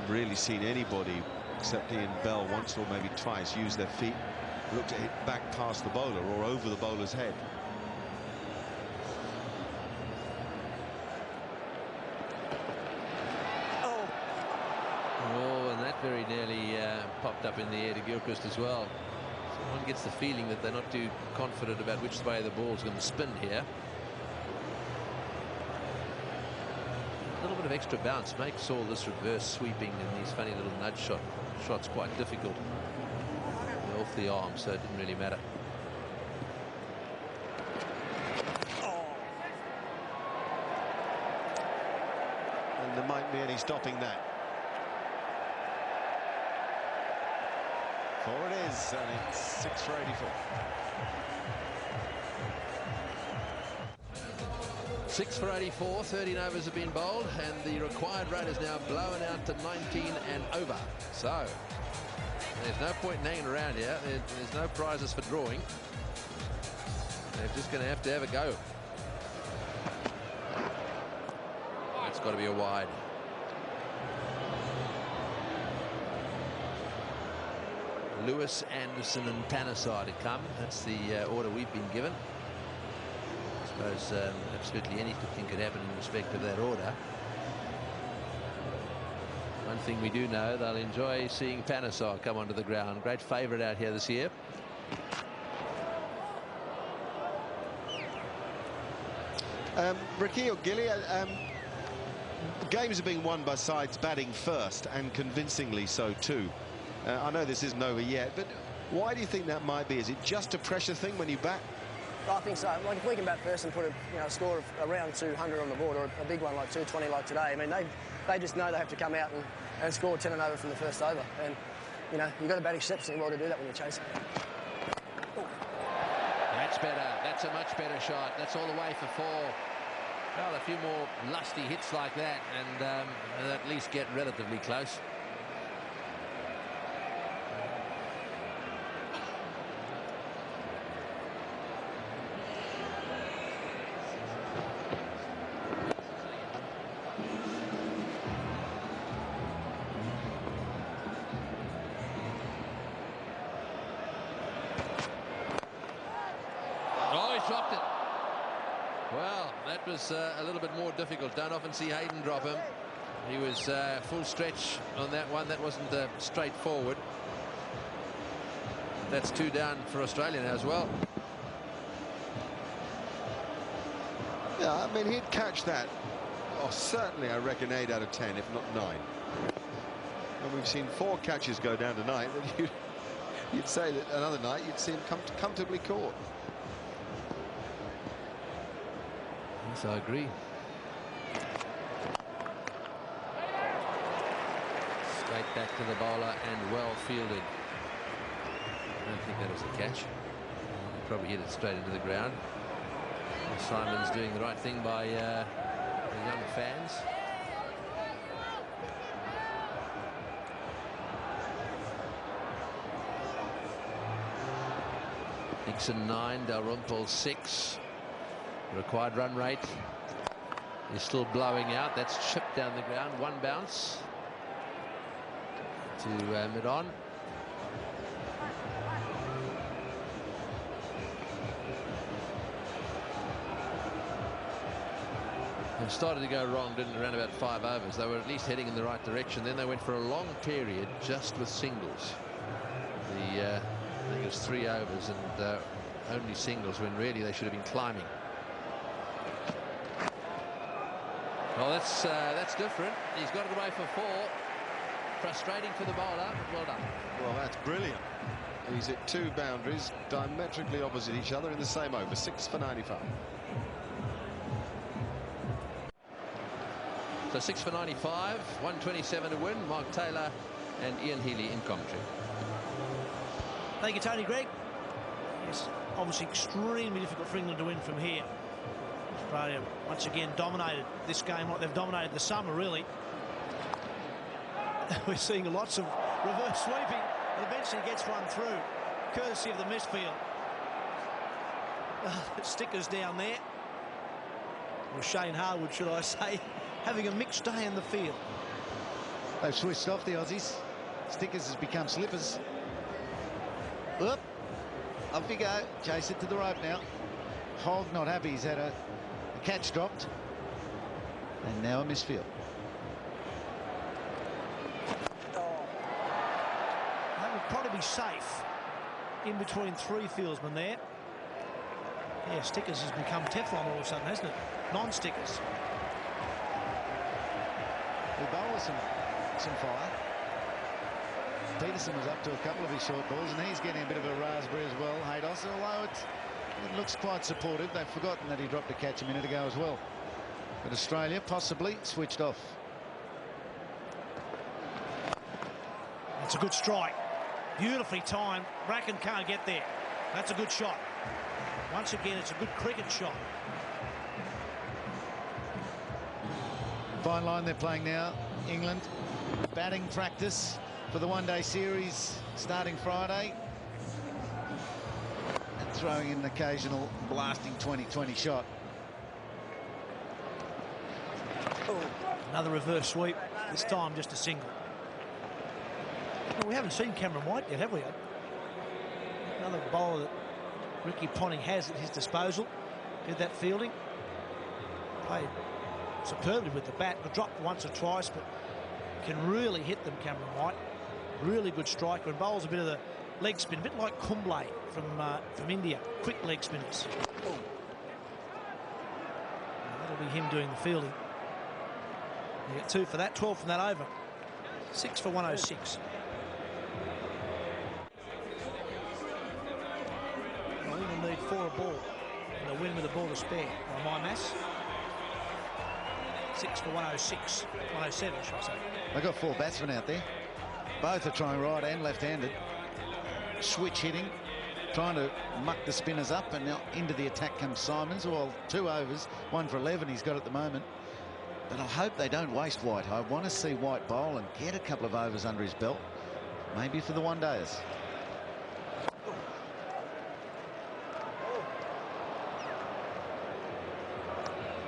I've really seen anybody except Ian Bell once or maybe twice use their feet, look to hit back past the bowler or over the bowler's head. Very nearly popped up in the air to Gilchrist as well. So one gets the feeling that they're not too confident about which way the ball's going to spin here. A little bit of extra bounce makes all this reverse sweeping and these funny little nudge shots quite difficult. They're off the arm, so it didn't really matter. And there might be any stopping that. 4 it is, and it's 6 for 84. 6 for 84, 13 overs have been bowled, and the required rate is now blown out to 19 and over. So there's no point in hanging around here. There's no prizes for drawing. They're just going to have a go. It's got to be a wide. Lewis, Anderson and Panesar to come. That's the order we've been given. I suppose absolutely anything could happen in respect of that order. One thing we do know, they'll enjoy seeing Panesar come onto the ground. Great favourite out here this year. Ricky or Gilly, games are being won by sides batting first, and convincingly so too. I know this isn't over yet, but why do you think that might be? Is it just a pressure thing when you bat? I think so. Like if we can bat first and put a score of around 200 on the board, or a big one like 220 like today, I mean they just know they have to come out and score 10 and over from the first over, and you've got to bat exceptionally well to do that when you're chasing. That's better. That's a much better shot. That's all the way for 4. Well, a few more lusty hits like that, and at least get relatively close. Dropped it. Well, that was a little bit more difficult. Don't often see Hayden drop him. He was full stretch on that one. That wasn't straightforward. That's 2 down for Australia now as well. Yeah, I mean, he'd catch that. Oh, certainly, I reckon 8 out of 10, if not 9. And we've seen 4 catches go down tonight. That you'd say that another night you'd see him comfortably caught. Yes, I agree. Straight back to the bowler and well fielded. I don't think that was a catch. Probably hit it straight into the ground. Simon's doing the right thing by the young fans. Nixon 9, Dalrymple 6. Required run rate is still blowing out. That's chipped down the ground. 1 bounce to mid-on. They started to go wrong, didn't around about 5 overs. They were at least heading in the right direction. Then they went for a long period just with singles. I think it was 3 overs and only singles, when really they should have been climbing. Well, that's different. He's got it away for 4. Frustrating for the bowler, but well done. Well, that's brilliant. He's at 2 boundaries, diametrically opposite each other in the same over. 6 for 95. So 6 for 95, 127 to win. Mark Taylor and Ian Healy in commentary. Thank you, Tony. Greg. It's obviously extremely difficult for England to win from here. Australia once again dominated this game like they've dominated the summer, really. We're seeing lots of reverse sweeping, and eventually gets one through, courtesy of the misfield. Stickers down there. Or Shane Harwood, should I say, having a mixed day in the field. They've switched off, the Aussies. Stickers has become slippers. Up you go. Chase it to the rope now. Hogg not happy. He's had a catch dropped. And now a misfield. That would probably be safe in between 3 fieldsmen there. Yeah, Stickers has become Teflon all of a sudden, hasn't it? Non-stickers. The bowl with some fire. Peterson was up to a couple of his short balls, and he's getting a bit of a raspberry as well, Haydos, although it looks quite supportive. They've forgotten that he dropped a catch a minute ago as well. But Australia possibly switched off. That's a good strike. Beautifully timed. Bracken can't get there. That's a good shot. Once again, it's a good cricket shot. Fine line they're playing now. England batting practice for the one-day series starting Friday. And throwing in an occasional blasting 20-20 shot. Another reverse sweep. This time just a single. Well, we haven't seen Cameron White yet, have we? Another bowler that Ricky Ponting has at his disposal. Did that fielding. Played superbly with the bat. Dropped once or twice, but can really hit them, Cameron White. Really good striker and bowls a bit of the leg spin, a bit like Kumble from India. Quick leg spinners. That'll be him doing the fielding. You get 2 for that, 12 from that over. 6 for 106. Well, England need 4 a ball. And they'll win with a ball to spare on my mass. 6 for 106. 107, should I say. They've got 4 batsmen out there. Both are trying right and left-handed. Switch hitting, trying to muck the spinners up, and now into the attack comes Simons. Well, 2 overs, 1 for 11 he's got at the moment. But I hope they don't waste White. I want to see White bowl and get a couple of overs under his belt, maybe for the one-dayers.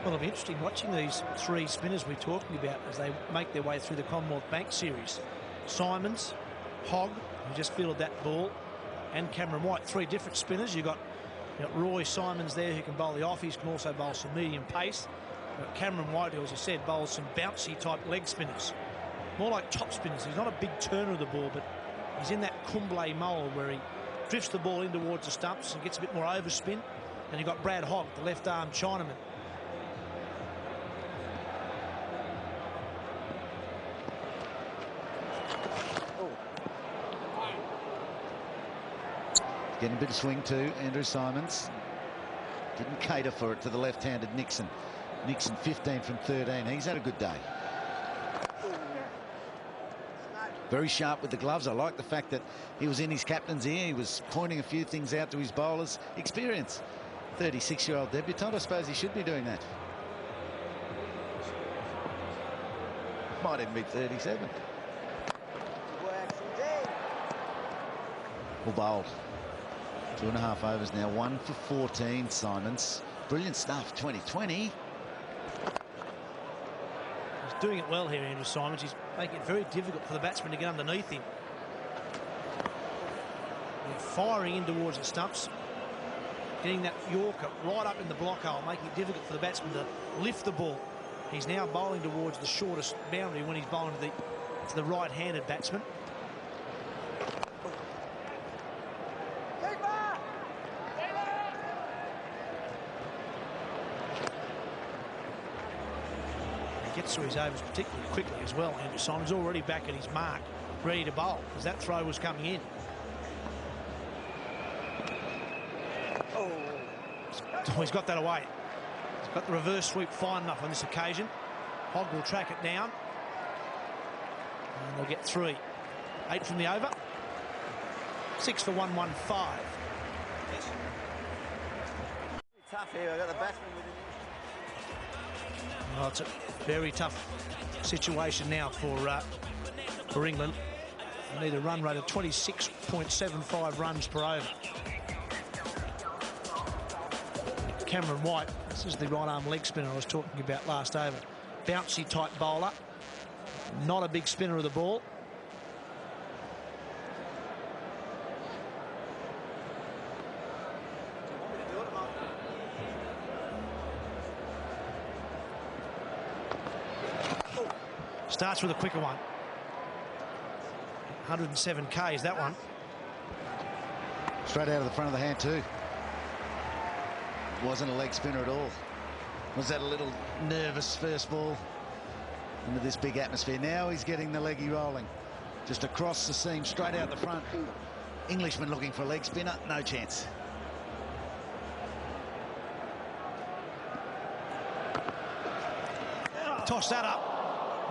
Well, it'll be interesting watching these 3 spinners we're talking about as they make their way through the Commonwealth Bank Series. Simons, Hogg, who just fielded that ball, and Cameron White. 3 different spinners. You've got Roy Simons there, who can bowl the offies, can also bowl some medium pace. Cameron White, who, as I said, bowls some bouncy type leg spinners. More like top spinners. He's not a big turner of the ball, but he's in that Kumble mould where he drifts the ball in towards the stumps and gets a bit more overspin. And you've got Brad Hogg, the left-arm Chinaman. Getting a bit of swing too, Andrew Simons. Didn't cater for it to the left-handed Nixon. Nixon 15 from 13. He's had a good day. Very sharp with the gloves. I like the fact that he was in his captain's ear. He was pointing a few things out to his bowlers. Experience. 36-year-old debutant. I suppose he should be doing that. Might even be 37. Well bowled. 2.5 overs now. 1 for 14, Simons. Brilliant stuff. 2020. He's doing it well here, Andrew Simons. He's making it very difficult for the batsman to get underneath him. They're firing in towards the stumps. Getting that Yorker right up in the block hole, making it difficult for the batsman to lift the ball. He's now bowling towards the shortest boundary when he's bowling to the right-handed batsman. Gets through his overs particularly quickly as well. Andrew Simons already back at his mark, ready to bowl as that throw was coming in. Oh, he's got that away. He's got the reverse sweep fine enough on this occasion. Hogg will track it down. And they'll get 3. 8 from the over. 6 for 115. Tough here. I've got the batsman with him. Well, it's a very tough situation now for England. They need a run rate of 26.75 runs per over. Cameron White, this is the right arm leg spinner I was talking about last over. Bouncy type bowler, not a big spinner of the ball. Starts with a quicker one. 107 Ks, that one. Straight out of the front of the hand too. Wasn't a leg spinner at all. Was that a little nervous first ball into this big atmosphere? Now he's getting the leggy rolling. Just across the seam, straight out the front. Englishman looking for a leg spinner, no chance. Toss that up.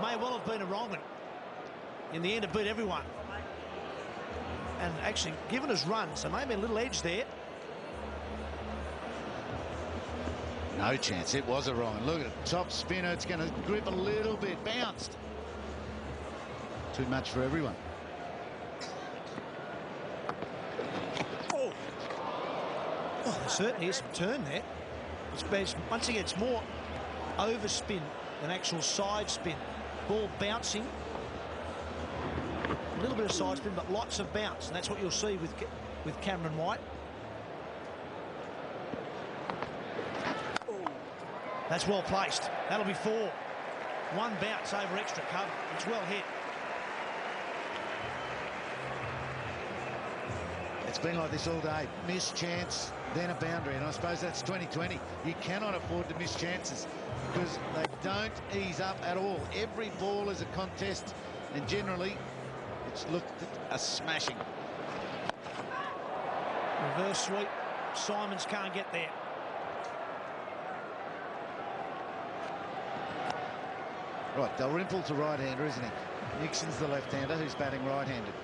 May well have been a wrong one. In the end, it beat everyone. And actually given us runs, so maybe a little edge there. No chance. It was a wrong. Look at it. Top spinner. It's going to grip a little bit. Bounced. Too much for everyone. Oh, there certainly is some turn there. It's, once again, it's more overspin than actual side spin. Ball bouncing. A little bit of side spin, but lots of bounce. And that's what you'll see with with Cameron White. That's well placed. That'll be 4. One bounce over extra cover. It's well hit. It's been like this all day. Missed chance, then a boundary, and I suppose that's 2020. You cannot afford to miss chances because they don't ease up at all. Every ball is a contest, and generally it's looked at a smashing. Reverse sweep. Simons can't get there. Right, Dalrymple's a right-hander, isn't he? Nixon's the left-hander who's batting right-handed.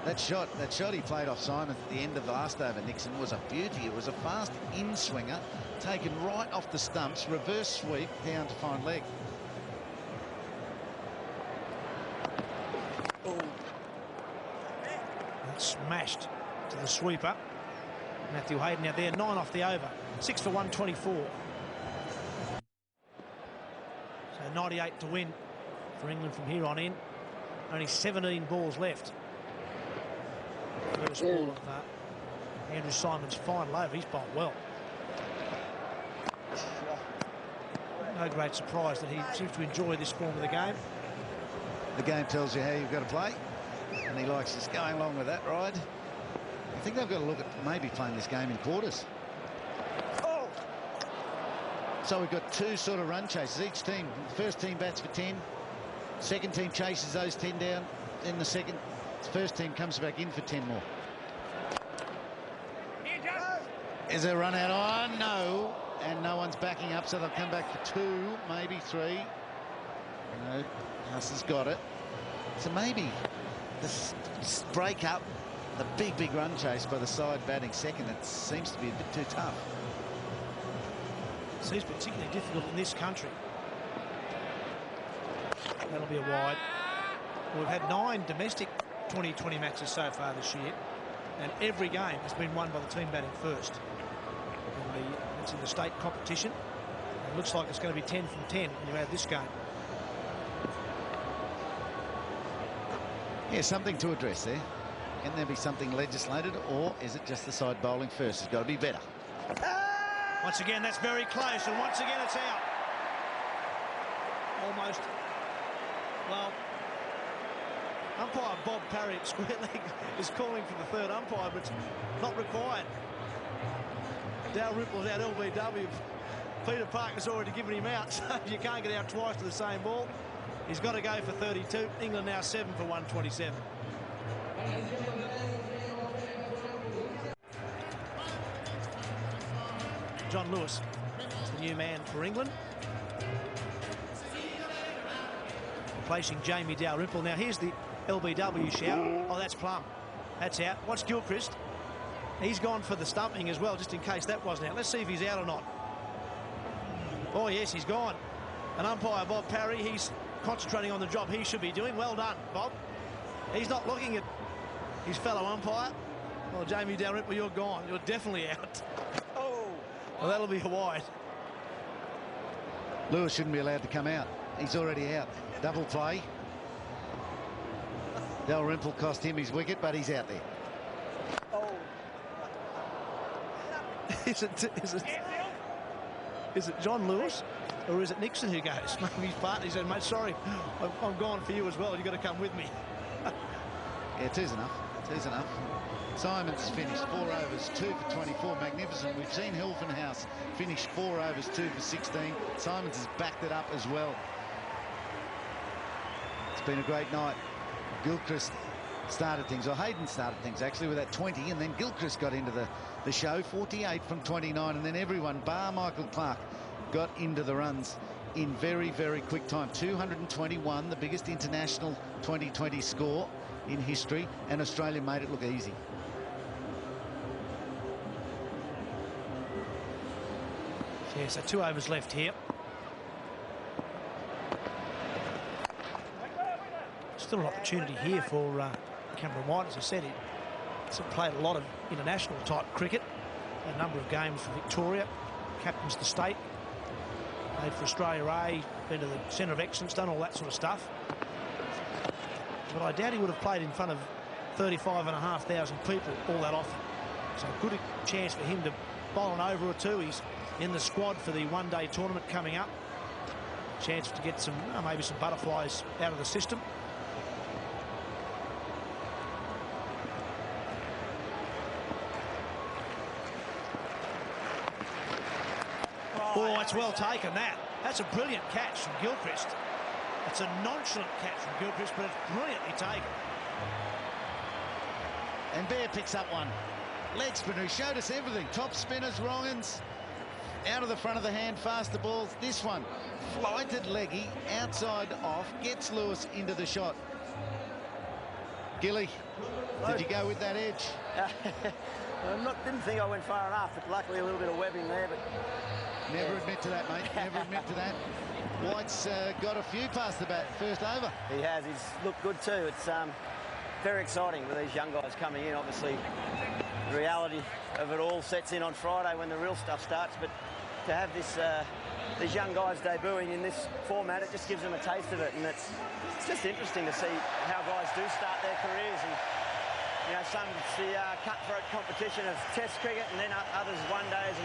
That shot he played off Simons at the end of the last over, Nixon, was a beauty. It was a fast in-swinger, taken right off the stumps, reverse sweep down to fine leg. That's smashed to the sweeper. Matthew Hayden out there, 9 off the over. 6 for 124. So 98 to win for England from here on in. Only 17 balls left. First ball of Andrew Simons' final over. He's bowled well. No great surprise that he seems to enjoy this form of the game. The game tells you how you've got to play, and he likes just going along with that ride. I think they've got to look at maybe playing this game in quarters. Oh! So we've got 2 sort of run chases. Each team, the first team bats for 10. Second team chases those 10 down. Then the first team comes back in for 10 more. Is there a run out? Oh, no. And no one's backing up, so they'll come back for 2, maybe 3. No, House has got it. So maybe this break up, the big run chase by the side batting second, it seems to be a bit too tough. It seems particularly difficult in this country. That'll be a wide. We've had 9 domestic 2020 matches so far this year, and every game has been won by the team batting first. It's in the state competition. It looks like it's going to be 10 from 10 when you add this game. Yeah, something to address there. Can there be something legislated, or is it just the side bowling first? It's got to be better. Once again, that's very close, and once again it's out. Almost. Well, umpire Bob Parry at square leg is calling for the third umpire, but it's not required. Dalrymple's out LBW. Peter Parker's already given him out, so you can't get out twice to the same ball. He's got to go for 32. England now 7 for 127. John Lewis is the new man for England, replacing Jamie Dalrymple. Now here's the LBW shout. Oh, that's Plum. That's out. What's Gilchrist? He's gone for the stumping as well, just in case that wasn't out. Let's see if he's out or not. Oh, yes, he's gone. And umpire Bob Parry, he's concentrating on the job he should be doing. Well done, Bob. He's not looking at his fellow umpire. Well, Jamie Dalrymple, you're gone. You're definitely out. Oh, well, that'll be a wide. Lewis shouldn't be allowed to come out. He's already out. Double play. Dalrymple cost him his wicket, but he's out there. Is it John Lewis or is it Nixon who goes? Maybe his partner. He said, mate, sorry, I'm gone for you as well. You've got to come with me. Yeah, 2's enough. 2's enough. Simons finished 4 overs, 2 for 24. Magnificent. We've seen Hilfenhaus finish 4 overs, 2 for 16. Simons has backed it up as well. It's been a great night. Gilchrist started things, or Hayden started things actually with that 20, and then Gilchrist got into the show, 48 from 29, and then everyone bar Michael Clark got into the runs in very quick time. 221, the biggest international 2020 score in history, and Australia made it look easy. Yeah, so 2 overs left here. Still an opportunity here for Cameron White. As I said, he's played a lot of international type cricket, a number of games for Victoria, captains the state, played for Australia A, been to the Centre of Excellence, done all that sort of stuff. But I doubt he would have played in front of 35,500 people all that often. So good chance for him to bowl an over or two. He's in the squad for the one-day tournament coming up. Chance to get some, maybe some butterflies out of the system. Oh, it's well taken, that. That's a brilliant catch from Gilchrist. It's a nonchalant catch from Gilchrist, but it's brilliantly taken. And Bear picks up one. Leg spinner, who showed us everything. Top spinners, wrong-uns, out of the front of the hand, faster balls. This one, flighted leggy, outside off, gets Lewis into the shot. Gilly, did you go with that edge? Didn't think I went far enough, but luckily a little bit of webbing there. But never admit to that, mate. Never admit to that. White's got a few past the bat first over. He has. He's looked good too. It's very exciting with these young guys coming in. Obviously, the reality of it all sets in on Friday when the real stuff starts. But to have this these young guys debuting in this format, it just gives them a taste of it, and it's just interesting to see how guys do start their careers. And you know, some it's the cutthroat competition of Test cricket, and then others one days,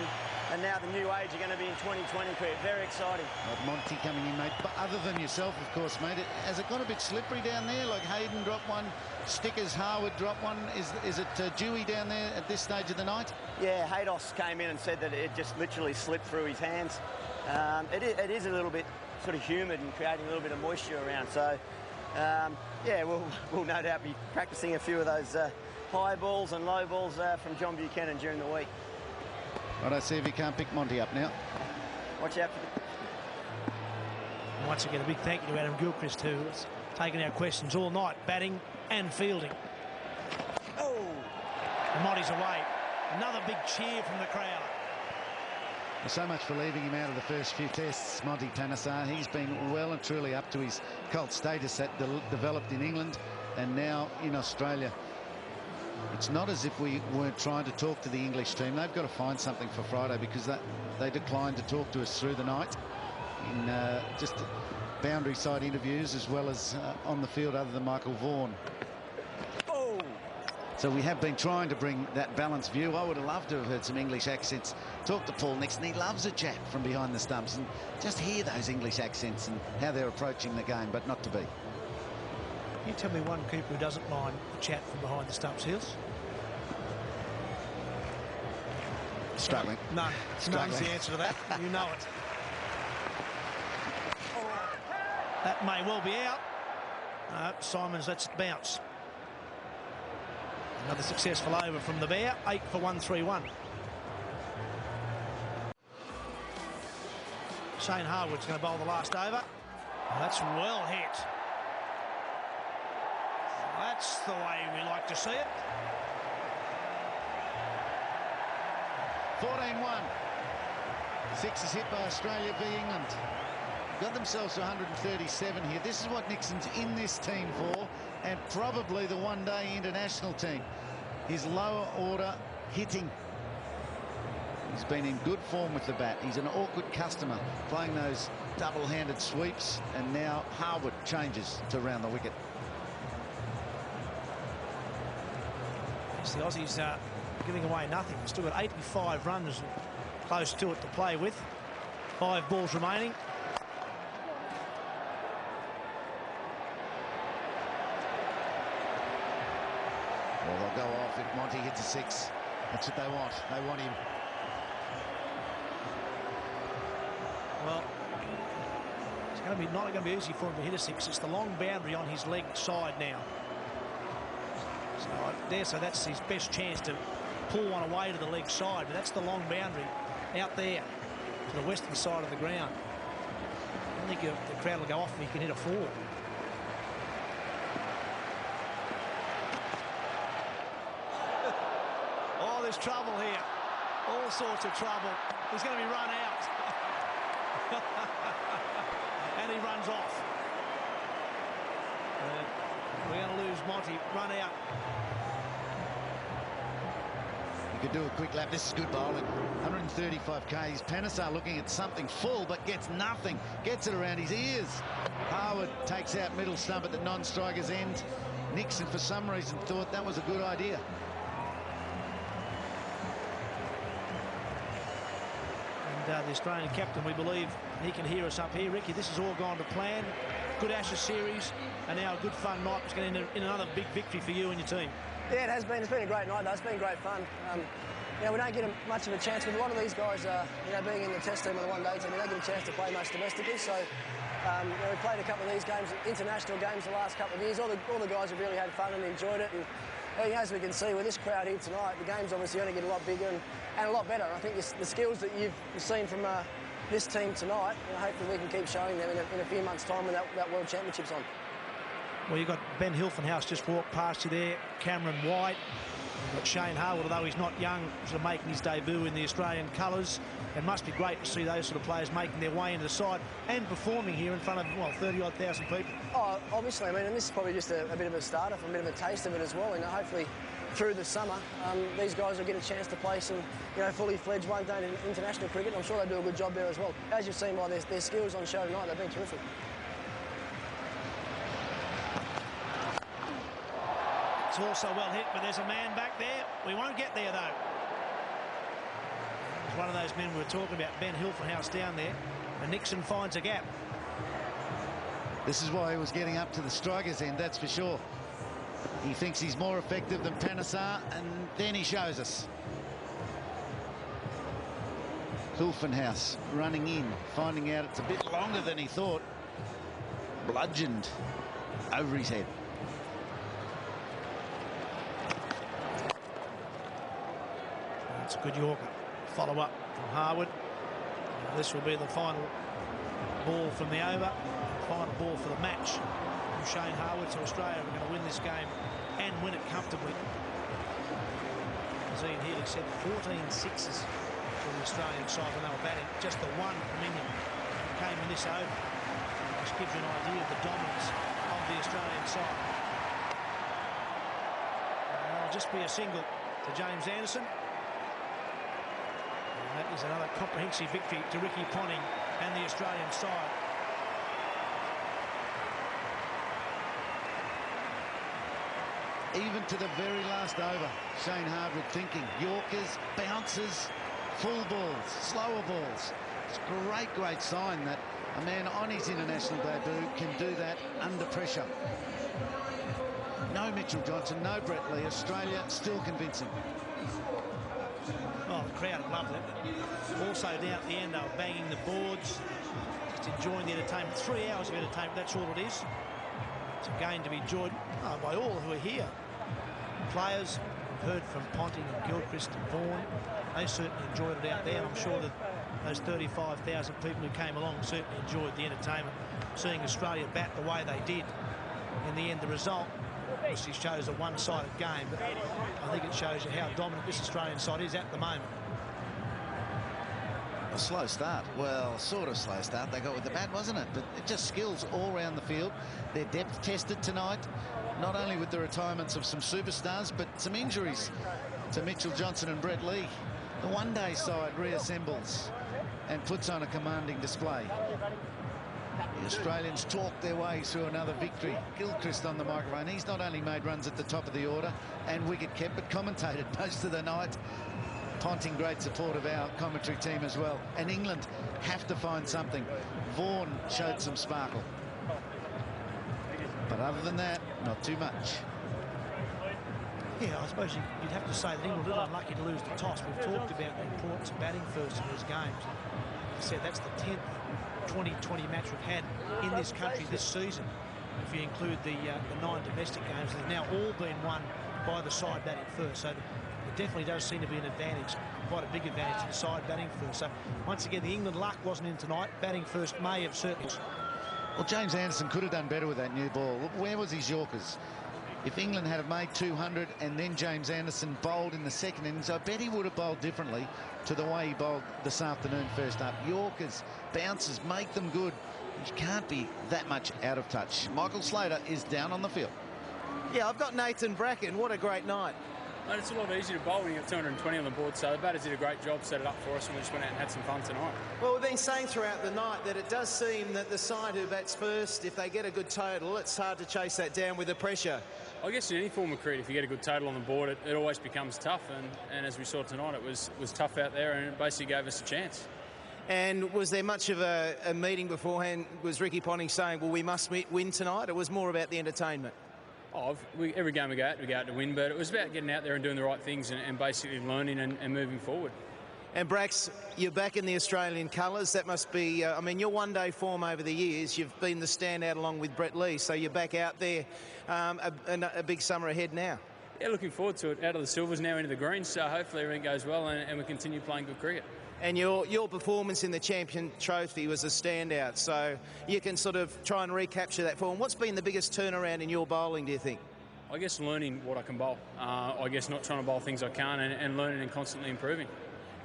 and now the new age are going to be in 2020 cricket. Very exciting. Monty coming in, mate. But other than yourself, of course, mate, has it got a bit slippery down there? Like Hayden dropped one, Stickers, Harwood dropped one. Is it Dewey down there at this stage of the night? Yeah, Haydos came in and said that it just literally slipped through his hands. It is a little bit sort of humid and creating a little bit of moisture around. So, yeah, we'll no doubt be practicing a few of those high balls and low balls from John Buchanan during the week. Right, I see if you can't pick Monty up now. Watch out for Once again, a big thank you to Adam Gilchrist, who has taken our questions all night, batting and fielding. Oh! And Monty's away. Another big cheer from the crowd. So much for leaving him out of the first few tests, Monty Panesar. He's been well and truly up to his cult status that developed in England and now in Australia. It's not as if we weren't trying to talk to the English team. They've got to find something for Friday because they declined to talk to us through the night in just boundary side interviews as well as on the field, other than Michael Vaughan. Oh! So we have been trying to bring that balanced view. I would have loved to have heard some English accents. Talk to Paul Nixon. He loves a chat from behind the stumps and just hear those English accents and how they're approaching the game, but not to be. You tell me one keeper who doesn't mind the chat from behind the stumps, Hills? Struggling. None. None's the answer to that. You know it. That may well be out. Simons lets it bounce. Another successful over from the Bear. 8 for 131. Shane Harwood's going to bowl the last over. That's well hit. That's the way we like to see it. 14-1. 6 is hit by Australia v England. Got themselves to 137 here. This is what Nixon's in this team for, and probably the one-day international team. His lower order hitting. He's been in good form with the bat. He's an awkward customer, playing those double-handed sweeps, and now Harwood changes to round the wicket. The Aussies giving away nothing. We've still got 85 runs and close to it to play with. 5 balls remaining. Well, they'll go off if Monty hits a 6. That's what they want. They want him. Well, it's not going to be easy for him to hit a 6. It's the long boundary on his leg side now. So I dare say that's his best chance to pull one away to the leg side, but that's the long boundary out there to the western side of the ground. I think the crowd will go off and he can hit a 4. Oh, there's trouble here. All sorts of trouble. He's going to be run out. And he runs off. We're going to lose Monty. Run out. You could do a quick lap. This is good bowling. 135 Ks. Panesar looking at something full, but gets nothing. Gets it around his ears. Harwood takes out middle stump at the non-striker's end. Nixon, for some reason, thought that was a good idea. And the Australian captain, we believe he can hear us up here. Ricky, this has all gone to plan. Good Ashes series, and now a good fun night. It's going to end in another big victory for you and your team. Yeah, it has been. It's been a great night, though. It's been great fun. You know, we don't get much of a chance with a lot of these guys, you know, being in the test team or the one-day team, they don't get a chance to play much domestically. So, you know, we played a couple of these games, international games, the last couple of years. All the guys have really had fun and enjoyed it. And you know, as we can see with this crowd here tonight, the game's obviously going to get a lot bigger and a lot better. I think the skills that you've seen from this team tonight, you know, hopefully we can keep showing them in a few months' time when that World Championship's on. Well, you've got Ben Hilfenhaus just walked past you there, Cameron White. You've got Shane Harwood, although he's not young, sort of making his debut in the Australian colours. It must be great to see those sort of players making their way into the side and performing here in front of, well, 30-odd thousand people. Oh, obviously, I mean, and this is probably just a bit of a starter, a bit of a taste of it as well. You know, hopefully through the summer, these guys will get a chance to play some, you know, fully fledged one-day international cricket. I'm sure they do a good job there as well. As you've seen by their skills on show tonight, they've been terrific. It's also well hit, but there's a man back there. We won't get there, though. It's one of those men we were talking about, Ben Hilfenhaus down there, and Nixon finds a gap. This is why he was getting up to the striker's end, that's for sure. He thinks he's more effective than Panesar, and then he shows us. Hilfenhaus running in, finding out it's a bit longer than he thought. Bludgeoned over his head. It's a good Yorker. Follow up from Harwood. This will be the final ball from the over. Final ball for the match from Shane Harwood. So Australia are going to win this game and win it comfortably. As Ian Healy said, 14 sixes from the Australian side when they were batting. Just the one from England came in this over. Which gives you an idea of the dominance of the Australian side. It'll just be a single to James Anderson. That is another comprehensive victory to Ricky Ponting and the Australian side. Even to the very last over, Shane Harwood thinking Yorkers, bounces, full balls, slower balls. It's a great sign that a man on his international debut can do that under pressure. No Mitchell Johnson, no Brett Lee. Australia still convincing. Oh, the crowd loved it. Also down at the end, they were banging the boards, just enjoying the entertainment. 3 hours of entertainment, that's all it is. It's a game to be enjoyed by all who are here. Players, heard from Ponting and Gilchrist and Vaughan. They certainly enjoyed it out there, and I'm sure that those 35,000 people who came along certainly enjoyed the entertainment. Seeing Australia bat the way they did. In the end, the result obviously shows a one-sided game, but I think it shows you how dominant this Australian side is at the moment. A slow start. Well, sort of slow start they got with the bat, wasn't it? But it just skills all around the field. Their depth tested tonight, not only with the retirements of some superstars, but some injuries to Mitchell Johnson and Brett Lee. The one-day side reassembles and puts on a commanding display. The Australians talked their way through another victory. Gilchrist on the microphone. He's not only made runs at the top of the order and wicket kept, but commentated most of the night. Ponting, great support of our commentary team as well. And England have to find something. Vaughan showed some sparkle. But other than that, not too much. Yeah, I suppose you'd have to say that England were unlucky to lose the toss. We've talked about the importance of batting first in these games. As I said, that's the 10th 2020 match we've had in this country this season. If you include the 9 domestic games, they've now all been won by the side batting first. So it definitely does seem to be an advantage, quite a big advantage to the side batting first. So once again, the England luck wasn't in tonight. Batting first may have certainly. Well, James Anderson could have done better with that new ball. Where was his Yorkers? If England had made 200 and then James Anderson bowled in the second innings, I bet he would have bowled differently to the way he bowled this afternoon first up. Yorkers, bounces, make them good. You can't be that much out of touch. Michael Slater is down on the field. Yeah, I've got Nathan Bracken. What a great night. Mate, it's a lot easier to bowl when you've got 220 on the board, so the batters did a great job, set it up for us, and we just went out and had some fun tonight. Well, we've been saying throughout the night that it does seem that the side who bats first, if they get a good total, it's hard to chase that down with the pressure. I guess in any form of cricket, if you get a good total on the board, it always becomes tough, and as we saw tonight, it was tough out there, and it basically gave us a chance. And was there much of a meeting beforehand? Was Ricky Ponting saying, well, we must win tonight? It was more about the entertainment? Every game we go out to win, but it was about getting out there and doing the right things and basically learning and moving forward. And Brax, you're back in the Australian colours. That must be, I mean, your one-day form over the years, you've been the standout along with Brett Lee, so you're back out there, a big summer ahead now. Yeah, looking forward to it. Out of the silvers now into the greens, so hopefully everything goes well and we continue playing good cricket. And your performance in the Champion Trophy was a standout, so you can sort of try and recapture that form. What's been the biggest turnaround in your bowling, do you think? I guess learning what I can bowl. I guess not trying to bowl things I can't and learning and constantly improving.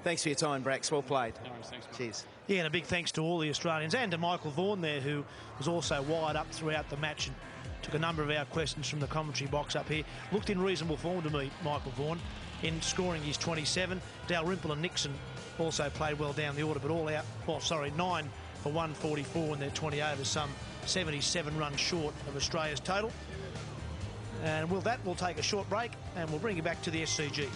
Thanks for your time, Brax. Well played. No worries, thanks, mate. Cheers. Yeah, and a big thanks to all the Australians and to Michael Vaughan there, who was also wired up throughout the match and took a number of our questions from the commentary box up here. Looked in reasonable form to me, Michael Vaughan, in scoring his 27. Dalrymple and Nixon also played well down the order, but all out, 9 for 144 in their 20 overs, some 77 runs short of Australia's total. And with that, we'll take a short break and we'll bring you back to the SCG.